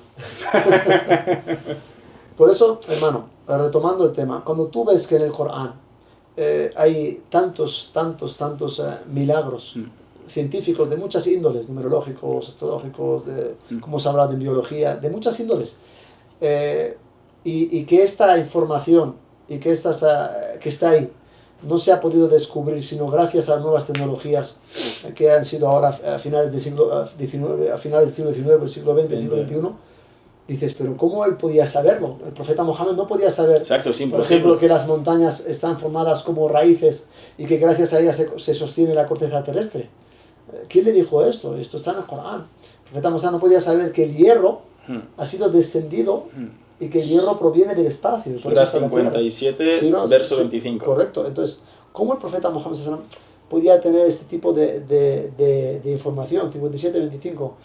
Por eso, hermano, retomando el tema, cuando tú ves que en el Corán hay tantos milagros científicos de muchas índoles, numerológicos, astrológicos, como se habla de biología, de muchas índoles, y que esta información y que está ahí no se ha podido descubrir sino gracias a las nuevas tecnologías que han sido ahora a finales del siglo XIX, a finales del siglo XIX, el siglo XX, el siglo XXI, dices, pero ¿cómo él podía saberlo? El profeta Mohammed no podía saber, exacto, por ejemplo, que las montañas están formadas como raíces y que gracias a ellas se sostiene la corteza terrestre. ¿Quién le dijo esto? Esto está en el Corán. El profeta Mohammed no podía saber que el hierro ha sido descendido y que el hierro proviene del espacio. Sura 57, verso 25. Correcto. Entonces, ¿cómo el profeta Mohammed podía tener este tipo de información? 57, 25.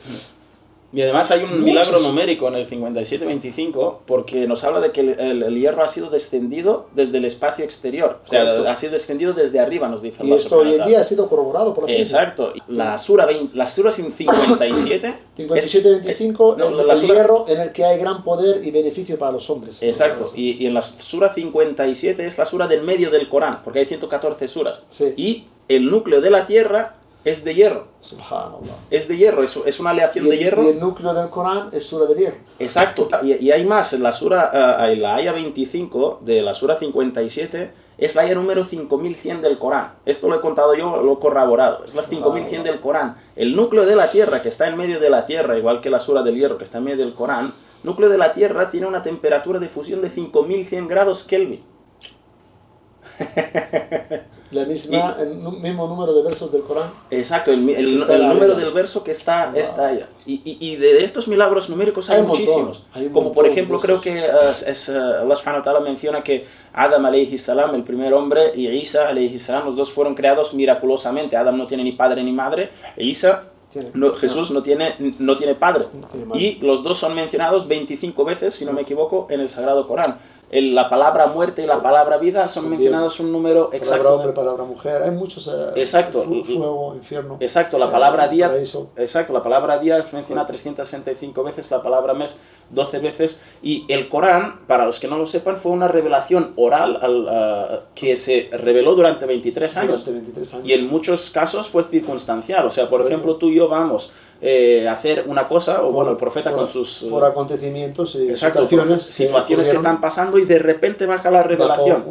Y además hay un milagro numérico en el 57-25 porque nos habla de que el hierro ha sido descendido desde el espacio exterior. O sea, ha sido descendido desde arriba, nos dice. Y esto hoy en día ha sido corroborado por la ciencia. Exacto. La sura 57... 57-25, el hierro en el que hay gran poder y beneficio para los hombres. Exacto. Y en la sura 57 es la sura del medio del Corán, porque hay 114 suras. Sí. Y el núcleo de la Tierra es de hierro. Subhanallah. Es de hierro, es una aleación de hierro. Y el núcleo del Corán es sura del hierro. Exacto. Y hay más, en la aya 25 de la sura 57, es la aya número 5100 del Corán. Esto lo he contado yo, lo he corroborado. Es la 5100 del Corán. El núcleo de la tierra, que está en medio de la tierra, igual que la sura del hierro, que está en medio del Corán, núcleo de la tierra tiene una temperatura de fusión de 5100 grados Kelvin. El mismo número de versos del Corán. Exacto, el número del verso que está allá. Y de estos milagros numéricos hay muchísimos. Como por ejemplo, creo que Allah subhanahu wa ta'ala menciona que Adam alayhi salam, el primer hombre, y Isa alayhi salam, los dos fueron creados miraculosamente. Adam no tiene ni padre ni madre, e Jesús no tiene padre. Y los dos son mencionados 25 veces, si no me equivoco, en el Sagrado Corán. La palabra muerte y la palabra vida son mencionados un número exacto. Palabra hombre, palabra mujer, hay muchos. Exacto. Fuego, infierno. Exacto, la palabra día. Paraíso. Exacto, la palabra día es mencionada 365 veces, la palabra mes 12 veces. Y el Corán, para los que no lo sepan, fue una revelación oral que se reveló durante 23 años. Y en muchos casos fue circunstancial. O sea, por ejemplo, tú y yo vamos a hacer una cosa, o el profeta con sus... Por acontecimientos y situaciones que están pasando, y de repente baja la revelación.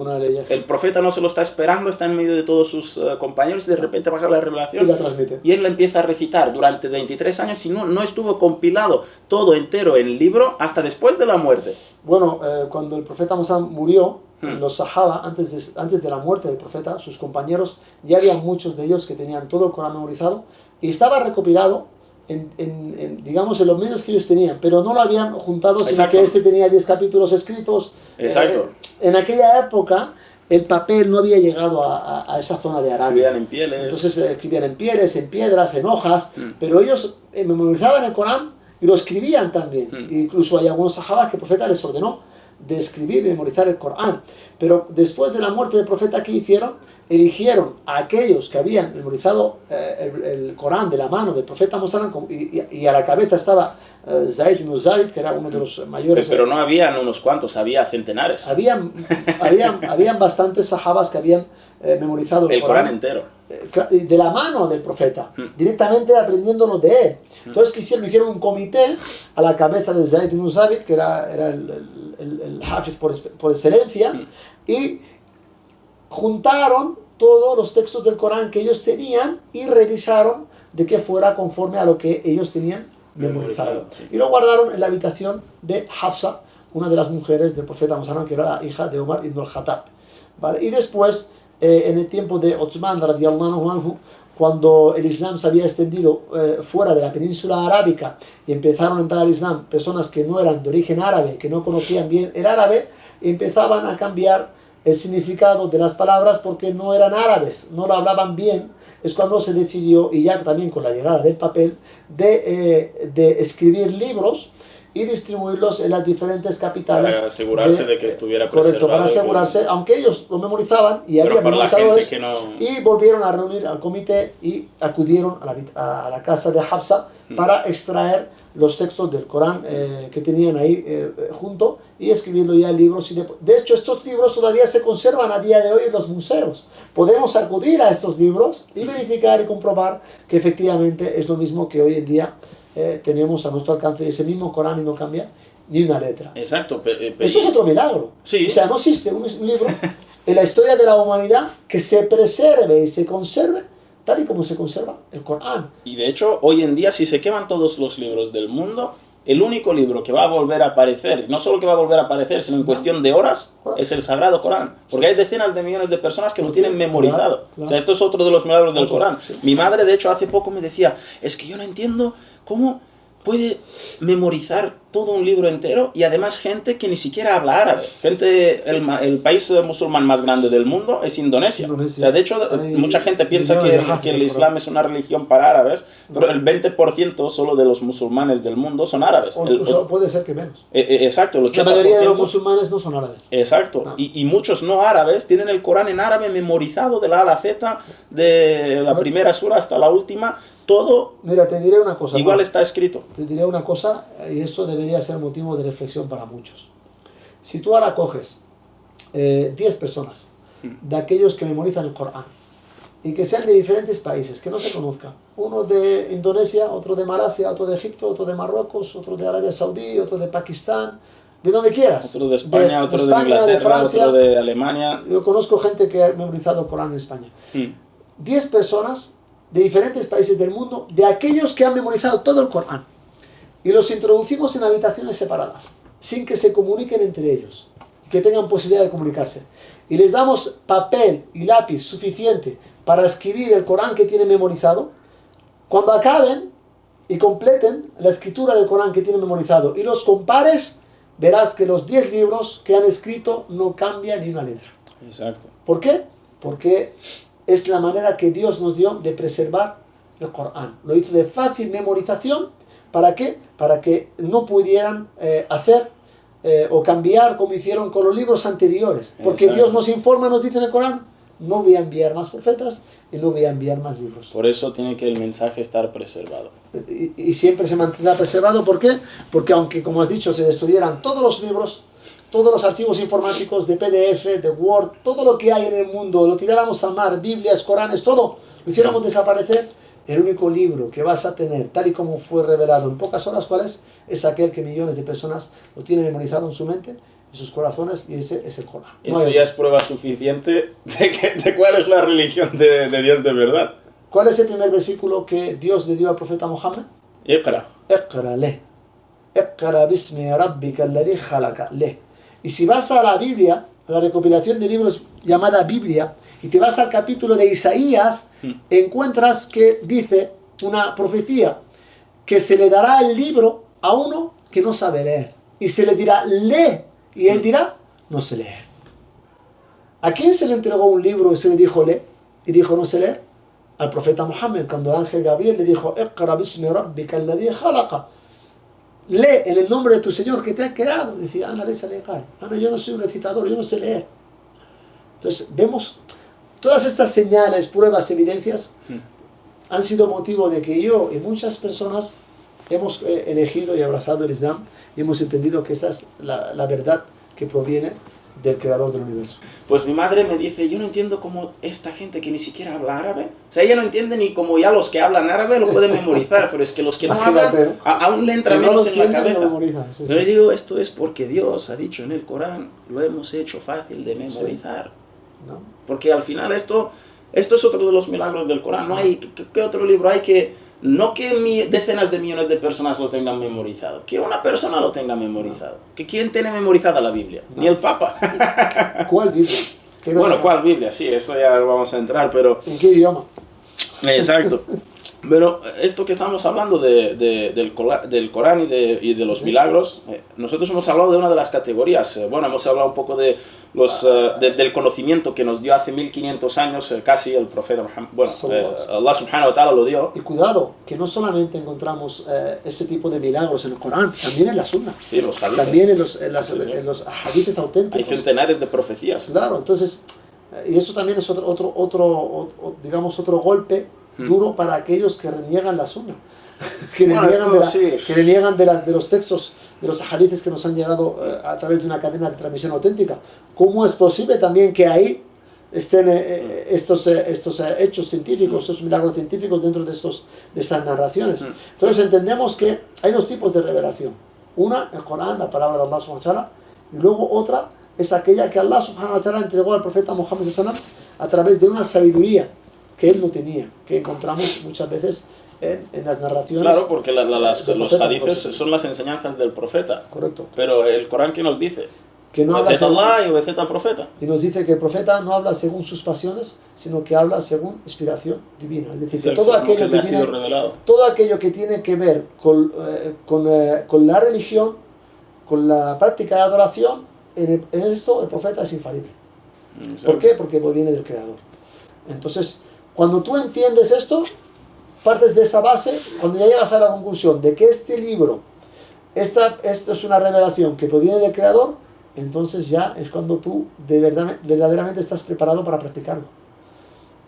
El profeta no se lo está esperando, está en medio de todos sus compañeros, y de repente baja la revelación. Y la transmite. Y él la empieza a recitar durante 23 años, y no estuvo compilado todo entero en el libro hasta después de la muerte. Bueno, cuando el profeta Muhammad murió, los sahaba, antes de la muerte del profeta, sus compañeros, ya había muchos de ellos que tenían todo el Corán memorizado, y estaba recopilado digamos, en los medios que ellos tenían, pero no lo habían juntado, sino que este tenía 10 capítulos escritos. Exacto. En aquella época el papel no había llegado a esa zona de Arabia. Escribían en pieles. Entonces escribían en pieles, en piedras, en hojas, pero ellos memorizaban el Corán y lo escribían también. Incluso hay algunos sahabas que el profeta les ordenó de escribir y memorizar el Corán. Pero después de la muerte del profeta, ¿qué hicieron? Eligieron a aquellos que habían memorizado el Corán de la mano del profeta Muhammad, y a la cabeza estaba Zaid ibn Zabit, que era uno de los mayores. Pero no habían unos cuantos, había centenares. Habían bastantes sahabas que habían memorizado el Corán entero. De la mano del profeta, directamente aprendiéndolo de él. Entonces, ¿qué hicieron? Hicieron un comité a la cabeza de Zaid ibn Zabit, que era el hafiz por excelencia, y juntaron todos los textos del Corán que ellos tenían y revisaron de que fuera conforme a lo que ellos tenían memorizado. Y lo guardaron en la habitación de Hafsa, una de las mujeres del profeta Muhammad, que era la hija de Omar ibn al-Khattab. ¿Vale? Y después, en el tiempo de Uthman radiyallahu anhu, cuando el Islam se había extendido fuera de la península arábica y empezaron a entrar al Islam personas que no eran de origen árabe, que no conocían bien el árabe, empezaban a cambiar el significado de las palabras porque no eran árabes, no lo hablaban bien. Es cuando se decidió, y ya también con la llegada del papel, de escribir libros y distribuirlos en las diferentes capitales. Para asegurarse de que estuviera preservado. Correcto, para asegurarse, aunque ellos lo memorizaban y había memorizadores, y volvieron a reunir al comité y acudieron a la casa de Hafsa para extraer los textos del Corán que tenían ahí junto y escribirlo ya en libros. De hecho, estos libros todavía se conservan a día de hoy en los museos. Podemos acudir a estos libros y verificar y comprobar que efectivamente es lo mismo que hoy en día tenemos a nuestro alcance, ese mismo Corán, y no cambia ni una letra. Exacto. Esto es otro milagro. Sí. O sea, no existe un libro en la historia de la humanidad que se preserve y se conserve tal y como se conserva el Corán. Y de hecho, hoy en día, si se queman todos los libros del mundo, el único libro que va a volver a aparecer, no solo que va a volver a aparecer, sino en cuestión de horas, es el Sagrado Corán. Porque hay decenas de millones de personas que lo tienen memorizado. Claro. O sea, esto es otro de los milagros del Corán. Sí. Mi madre, de hecho, hace poco me decía, es que yo no entiendo cómo puede memorizar todo un libro entero, y además gente que ni siquiera habla árabe. El país musulmán más grande del mundo es Indonesia. O sea, de hecho, mucha gente piensa que el Islam es una religión para árabes, pero el 20% solo de los musulmanes del mundo son árabes. O incluso puede ser que menos. Exacto, el 80%. La mayoría de los musulmanes no son árabes. Exacto. No. Y muchos no árabes tienen el Corán en árabe memorizado de la A a la Z, de la primera sura hasta la última. Todo. Mira, te diré una cosa. Igual está escrito. Te diré una cosa, y esto debería ser motivo de reflexión para muchos. Si tú ahora coges 10 personas de aquellos que memorizan el Corán y que sean de diferentes países, que no se conozcan. Uno de Indonesia, otro de Malasia, otro de Egipto, otro de Marruecos, otro de Arabia Saudí, otro de Pakistán, de donde quieras. Otro de España, otro de Inglaterra, de Francia, otro de Alemania. Yo conozco gente que ha memorizado el Corán en España. 10 personas de diferentes países del mundo, de aquellos que han memorizado todo el Corán. Y los introducimos en habitaciones separadas, sin que se comuniquen entre ellos, que tengan posibilidad de comunicarse. Y les damos papel y lápiz suficiente para escribir el Corán que tienen memorizado. Cuando acaben y completen la escritura del Corán que tienen memorizado y los compares, verás que los 10 libros que han escrito no cambian ni una letra. Exacto. ¿Por qué? Porque es la manera que Dios nos dio de preservar el Corán. Lo hizo de fácil memorización. ¿Para qué? Para que no pudieran hacer o cambiar como hicieron con los libros anteriores. Porque Exacto. Dios nos informa, nos dice en el Corán, no voy a enviar más profetas y no voy a enviar más libros. Por eso tiene que el mensaje estar preservado. Y siempre se mantendrá preservado. ¿Por qué? Porque aunque, como has dicho, se destruyeran todos los libros, todos los archivos informáticos de PDF, de Word, todo lo que hay en el mundo, lo tiráramos al mar, Biblias, Coranes, todo, lo hiciéramos desaparecer, el único libro que vas a tener, tal y como fue revelado en pocas horas, ¿cuál es? Es aquel que millones de personas lo tienen memorizado en su mente, en sus corazones, y ese es el Corán. Eso ya es prueba suficiente de cuál es la religión de Dios de verdad. ¿Cuál es el primer versículo que Dios le dio al profeta Muhammad? Iqra. Iqra leh. Iqra bismi rabbika alladhi khalaqa leh. Y si vas a la Biblia, a la recopilación de libros llamada Biblia, y te vas al capítulo de Isaías, encuentras que dice una profecía, que se le dará el libro a uno que no sabe leer. Y se le dirá, lee. Y él dirá, no sé leer. ¿A quién se le entregó un libro y se le dijo, lee? Y dijo, no sé leer. Al profeta Muhammad, cuando el ángel Gabriel le dijo, Iqra bismi rabbika alladhi khalaqa. Lee en el nombre de tu Señor que te ha creado. Decía, Ana, yo no soy un recitador, yo no sé leer. Entonces, vemos todas estas señales, pruebas, evidencias, han sido motivo de que yo y muchas personas hemos elegido y abrazado el Islam y hemos entendido que esa es la verdad que proviene del creador del universo. Pues mi madre me dice, yo no entiendo cómo esta gente que ni siquiera habla árabe, o sea, ella no entiende ni cómo ya los que hablan árabe lo pueden memorizar, pero es que los que no hablan, aún le entra menos en la cabeza. Pero yo digo, esto es porque Dios ha dicho en el Corán, lo hemos hecho fácil de memorizar. Sí. ¿No? Porque al final esto es otro de los milagros del Corán. No hay, ¿qué otro libro hay que... No que decenas de millones de personas lo tengan memorizado, que una persona lo tenga memorizado. ¿Que quién tiene memorizada la Biblia? Ni el Papa. ¿Cuál Biblia? Bueno, ¿cuál Biblia? Sí, eso ya vamos a entrar, pero... ¿En qué idioma? Exacto. Pero esto que estamos hablando del Corán y de los milagros, nosotros hemos hablado de una de las categorías. Bueno, hemos hablado un poco de del conocimiento que nos dio hace 1500 años casi el profeta Muhammad. Bueno, Allah subhanahu wa ta'ala lo dio. Y cuidado, que no solamente encontramos ese tipo de milagros en el Corán, también en la Sunna. Sí, los hadiths. También en los hadiths auténticos. Hay centenares de profecías. Claro, entonces, y eso también es digamos, otro golpe duro para aquellos que reniegan la Sunna, que reniegan de los textos, de los hadiths que nos han llegado a través de una cadena de transmisión auténtica. ¿Cómo es posible también que ahí estén estos hechos científicos, estos milagros científicos dentro de esas narraciones? Entonces entendemos que hay dos tipos de revelación. Una, el Corán, la palabra de Allah subhanahu wa ta'ala, y luego otra es aquella que Allah subhanahu wa ta'ala entregó al profeta Muhammad sallallahu alaihi wasallam a través de una sabiduría que él no tenía, que encontramos muchas veces en las narraciones. Claro, porque los hadiths son las enseñanzas del profeta. Correcto. Pero el Corán, ¿qué nos dice? Que no habla Allah y obedeced al profeta. Y nos dice que el profeta no habla según sus pasiones, sino que habla según inspiración divina. Es decir, que todo aquello que tiene que ver con la religión, con la práctica de adoración, en esto el profeta es infalible. ¿Por qué? Porque viene del Creador. Entonces, cuando tú entiendes esto, partes de esa base, cuando ya llegas a la conclusión de que este libro, esto es una revelación que proviene del Creador, entonces ya es cuando tú verdaderamente estás preparado para practicarlo.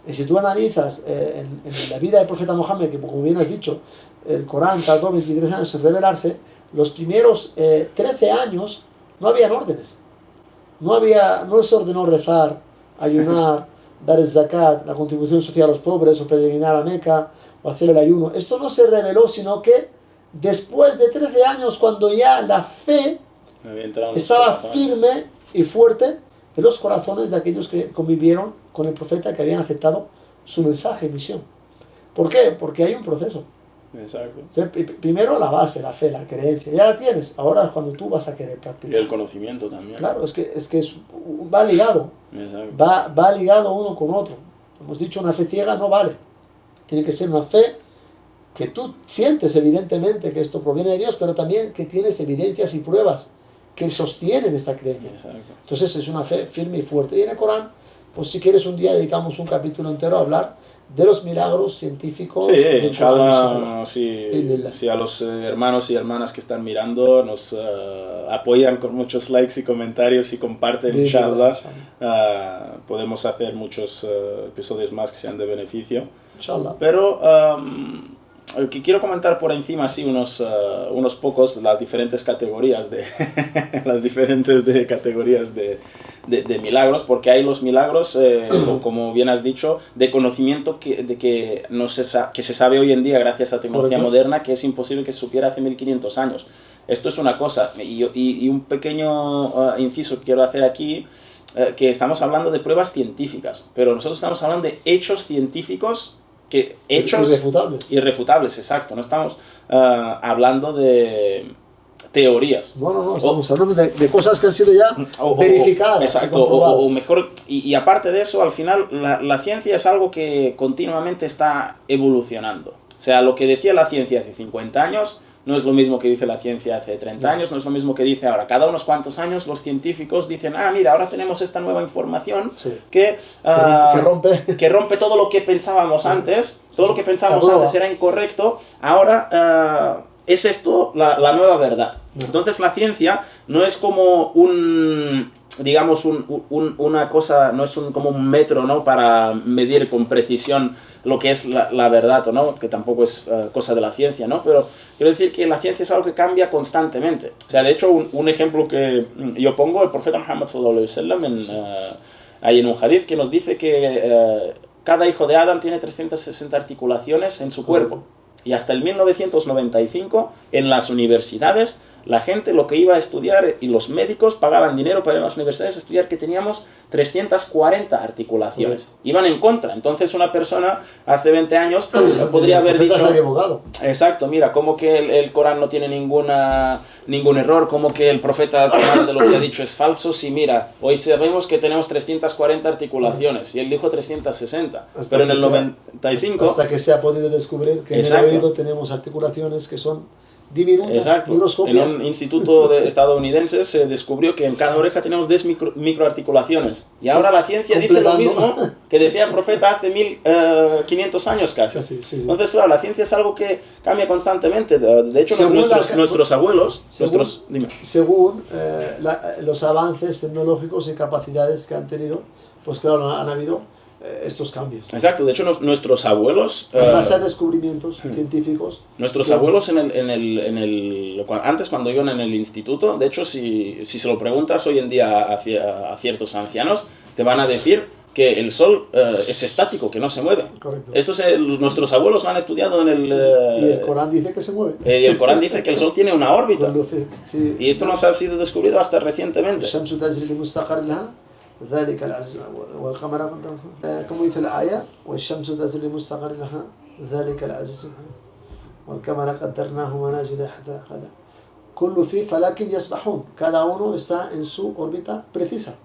Y si tú analizas en la vida del profeta Muhammad, que como bien has dicho, el Corán tardó 23 años en revelarse, los primeros 13 años no habían órdenes. No se ordenó rezar, ayunar, dar el zakat, la contribución social a los pobres, o peregrinar a Meca, o hacer el ayuno. Esto no se reveló, sino que después de 13 años, cuando ya la fe estaba firme y fuerte en los corazones de aquellos que convivieron con el profeta, que habían aceptado su mensaje y misión. ¿Por qué? Porque hay un proceso. Exacto. Entonces, primero la base, la fe, la creencia, ya la tienes. Ahora es cuando tú vas a querer practicar. Y el conocimiento también. Claro, va ligado. Exacto. Va ligado uno con otro. Hemos dicho, una fe ciega no vale. Tiene que ser una fe que tú sientes evidentemente que esto proviene de Dios, pero también que tienes evidencias y pruebas que sostienen esta creencia. Exacto. Entonces es una fe firme y fuerte. Y en el Corán, pues si quieres un día dedicamos un capítulo entero a hablar de los milagros científicos. Sí, inshallah, si a los hermanos y hermanas que están mirando nos apoyan con muchos likes y comentarios y comparten, inshallah, podemos hacer muchos episodios más que sean de beneficio. Inshallah. Pero que quiero comentar por encima así unos pocos las diferentes categorías de categorías de milagros, porque hay los milagros, como bien has dicho, de conocimiento que se sabe hoy en día gracias a la tecnología moderna, que es imposible que se supiera hace 1500 años. Esto es una cosa, y un pequeño inciso que quiero hacer aquí, que estamos hablando de pruebas científicas, pero nosotros estamos hablando de hechos científicos, irrefutables, exacto. No estamos hablando de teorías. No, estamos hablando de cosas que han sido ya verificadas. Exacto, o mejor, y aparte de eso, al final, la ciencia es algo que continuamente está evolucionando. O sea, lo que decía la ciencia hace 50 años no es lo mismo que dice la ciencia hace 30 años, no es lo mismo que dice ahora. Cada unos cuantos años los científicos dicen, mira, ahora tenemos esta nueva información que rompe todo lo que pensábamos antes, todo lo que pensábamos antes era incorrecto, ahora es esto la nueva verdad. Entonces la ciencia no es como una cosa, no es como un metro, ¿no?, para medir con precisión lo que es la verdad, o no, que tampoco es cosa de la ciencia, ¿no? Pero quiero decir que la ciencia es algo que cambia constantemente. O sea, de hecho, un ejemplo que yo pongo, el profeta Muhammad sallallahu alaihi wasallam hay en un hadith que nos dice que cada hijo de Adán tiene 360 articulaciones en su cuerpo. Y hasta el 1995, en las universidades, la gente lo que iba a estudiar, y los médicos pagaban dinero para ir a las universidades a estudiar, que teníamos 340 articulaciones. Iban en contra. Entonces una persona hace 20 años podría haber dicho... Exacto, mira, como que el Corán no tiene ningún error, como que el profeta de lo que ha dicho es falso. Sí, mira, hoy sabemos que tenemos 340 articulaciones, y él dijo 360. Pero en el 95... Hasta que se ha podido descubrir que en el oído tenemos articulaciones que son diminutas. Exacto. En un instituto estadounidense se descubrió que en cada oreja tenemos 10 microarticulaciones. Y ahora la ciencia dice lo mismo que decía el profeta hace 1500 años casi. Sí. Entonces, claro, la ciencia es algo que cambia constantemente. De hecho, nuestros abuelos... Según los avances tecnológicos y capacidades que han tenido, pues claro, han habido estos cambios. Exacto, de hecho nuestros abuelos... En base a descubrimientos científicos. Nuestros abuelos antes, cuando iban en el instituto, de hecho si se lo preguntas hoy en día a ciertos ancianos, te van a decir que el sol es estático, que no se mueve. Correcto. Nuestros abuelos lo han estudiado en el... y el Corán dice que se mueve. Y el Corán dice que el sol tiene una órbita. Y esto nos ha sido descubierto hasta recientemente. ذلك العزيز والقمر como dice la aya والشمس تجري لمستقر لها ذلك العزيز والقمر قدرناه منازل حتى قدر كل في فلك يسبحون, cada uno está en su órbita precisa.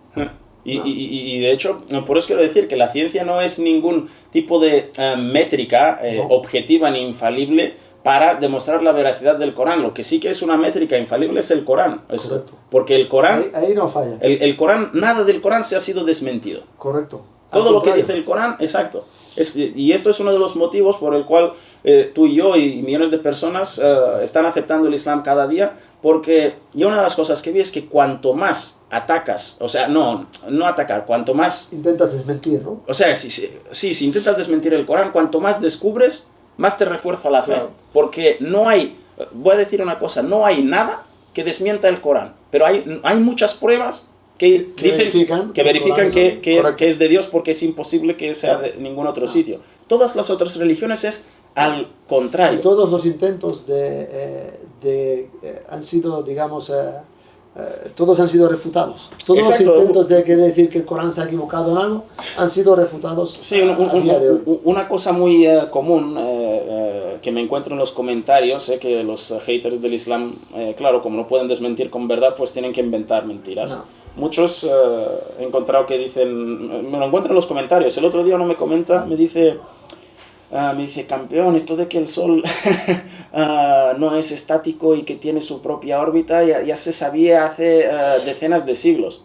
Y de hecho, por eso quiero decir que la ciencia no es ningún tipo de métrica objetiva ni infalible para demostrar la veracidad del Corán. Lo que sí que es una métrica infalible es el Corán. Porque el Corán... Ahí no falla. El Corán, nada del Corán se ha sido desmentido. Correcto. Todo lo que dice el Corán, exacto. Y esto es uno de los motivos por el cual tú y yo y millones de personas están aceptando el Islam cada día, porque yo una de las cosas que vi es que cuanto más atacas, o sea, no atacar, cuanto más... Intentas desmentir, ¿no? O sea, si intentas desmentir el Corán, cuanto más descubres, más te refuerza la fe. Claro. Porque no hay, voy a decir una cosa, no hay nada que desmienta el Corán, pero hay muchas pruebas que dicen verifican que, verifican Correcto. que es de Dios, porque es imposible que sea de ningún otro sitio. Todas las otras religiones es al Y contrario. todos los intentos han sido, digamos, todos han sido refutados. Todos Exacto. los intentos de decir que el Corán se ha equivocado en algo han sido refutados Sí, a día de hoy. una cosa muy común que me encuentro en los comentarios, que los haters del Islam, claro, como no pueden desmentir con verdad, pues tienen que inventar mentiras. No. Muchos he encontrado que dicen, me lo encuentro en los comentarios, el otro día uno me comenta, me dice, campeón, esto de que el Sol no es estático y que tiene su propia órbita, ya se sabía hace decenas de siglos.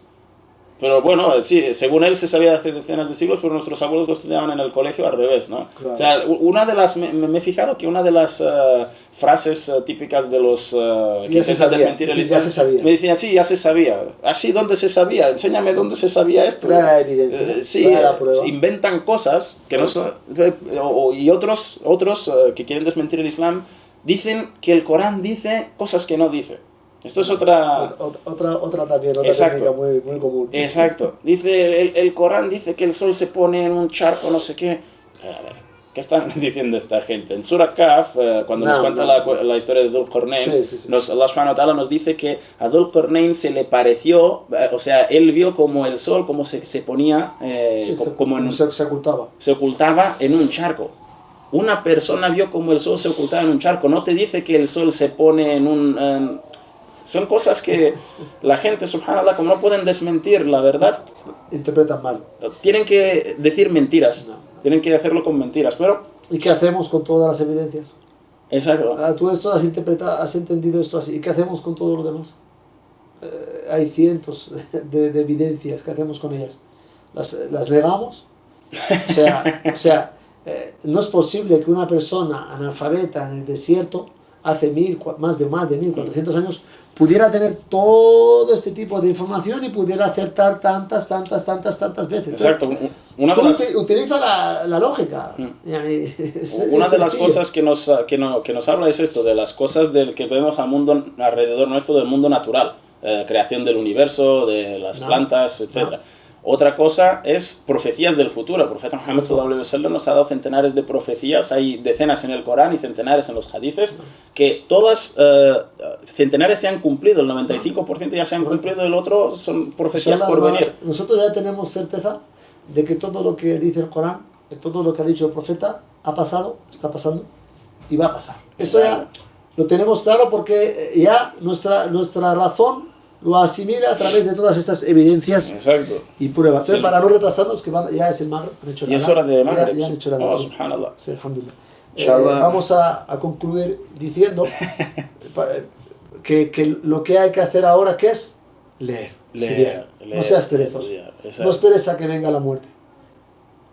Pero bueno, sí, según él se sabía hace decenas de siglos, pero nuestros abuelos lo estudiaban en el colegio al revés, ¿no? Claro. O sea, una de las, me he fijado que una de las frases típicas de los que intentan desmentir el Islam, ya se sabía. me decían, sí, ya se sabía. ¿Así dónde se sabía? Enséñame dónde se sabía esto. Trae la evidencia, Sí, trae la prueba. inventan cosas que no son, y otros que quieren desmentir el Islam dicen que el Corán dice cosas que no dice. Esto es otra También, otra técnica muy, muy común. Exacto. Dice, el Corán dice que el sol se pone en un charco, no sé qué. A ver, ¿qué están diciendo esta gente? En Surah Kahf, cuando nos cuenta la historia de Dhul Qarnayn, sí. Allah subhanahu wa ta'ala nos dice que a Dhul Qarnayn se le pareció, o sea, él vio como el sol, como se ponía, se ocultaba en un charco. Una persona vio como el sol se ocultaba en un charco. No te dice que el sol se pone en un... Son cosas que la gente, subhanallah, como no pueden desmentir la verdad, interpretan mal. Tienen que decir mentiras. Tienen que hacerlo con mentiras, pero... ¿Y qué hacemos con todas las evidencias? Exacto. Tú esto has entendido esto así. ¿Y qué hacemos con todo lo demás? Hay cientos de evidencias. ¿Qué hacemos con ellas? ¿Las negamos? O sea, no es posible que una persona analfabeta en el desierto hace más de 1400 años pudiera tener todo este tipo de información y pudiera acertar tantas veces. Exacto. Utiliza la lógica. Una de las cosas que nos habla es esto, de las cosas que vemos al mundo alrededor nuestro, del mundo natural, creación del universo, de las plantas, etc. Otra cosa es profecías del futuro. El profeta Muhammad sallallahu alaihi wasallam nos ha dado centenares de profecías, hay decenas en el Corán y centenares en los hadices, que todas, centenares se han cumplido, el 95% ya se han cumplido, el otro son profecías por venir. Nosotros ya tenemos certeza de que todo lo que dice el Corán, de todo lo que ha dicho el profeta, ha pasado, está pasando y va a pasar. Esto ya lo tenemos claro porque ya nuestra razón lo asimila a través de todas estas evidencias. Exacto. Y pruebas. Entonces, para no retrasarnos, que ya es el Maghrib. Y es hora de Maghrib. Ya han hecho la subhanallah. Sí, alhamdulillah. Vamos a concluir diciendo que lo que hay que hacer ahora, ¿qué es? Leer, estudiar. No seas perezoso. No esperes a que venga la muerte.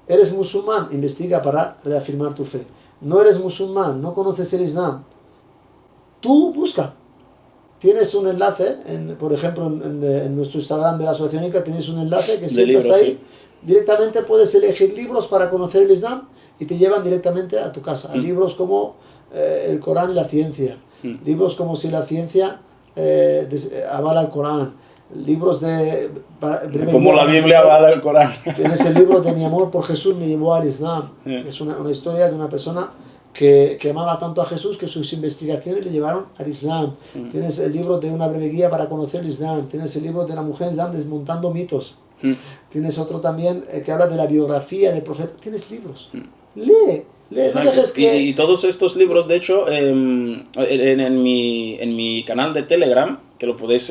Eres musulmán, investiga para reafirmar tu fe. No eres musulmán, no conoces el Islam. Tú busca. Tienes un enlace, por ejemplo, en nuestro Instagram de la Asociación ICA, tienes un enlace que si entras ahí, directamente puedes elegir libros para conocer el Islam y te llevan directamente a tu casa. Libros como el Corán y la ciencia, libros como si la ciencia avala el Corán, libros de... Como la Biblia avala el Corán. Tienes el libro de Mi amor por Jesús me llevó al Islam. Es una historia de una persona que amaba tanto a Jesús que sus investigaciones le llevaron al Islam. Tienes el libro de Una breve guía para conocer el Islam. Tienes el libro de la mujer Islam desmontando mitos. Tienes otro también que habla de la biografía del profeta. Tienes libros. Lee. No dejes que... y todos estos libros, de hecho, en mi canal de Telegram, que lo podéis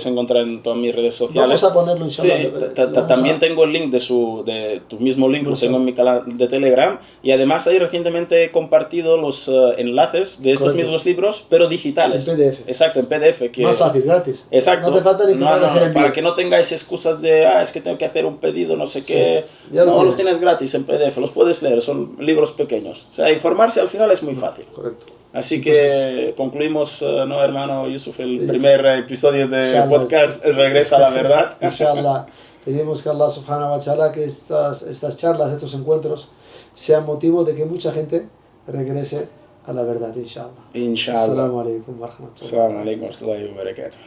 encontrar en todas mis redes sociales. Vamos a ponerlo, inshallah. También tengo el link de tu mismo link, lo tengo en mi canal de Telegram. Y además ahí recientemente he compartido los enlaces de estos mismos libros, pero digitales. En PDF. Exacto, en PDF. Más fácil, gratis. Exacto. No te falta ni que hagas el envío. Para que no tengáis excusas de, es que tengo que hacer un pedido, no sé qué. Los tienes gratis en PDF, los puedes leer, son libros pequeños. O sea, informarse al final es muy fácil. Correcto. Así que concluimos, ¿no, hermano Yusuf? El primer episodio de podcast Regresa a la Verdad. Inshallah. Pedimos que Allah subhanahu wa ta'ala que estas charlas, estos encuentros, sean motivo de que mucha gente regrese a la verdad, inshallah. Inshallah. Assalamu alaikum wa rahmatullahi. Assalamu alaikum wa rahmatullahi wa barakatuh.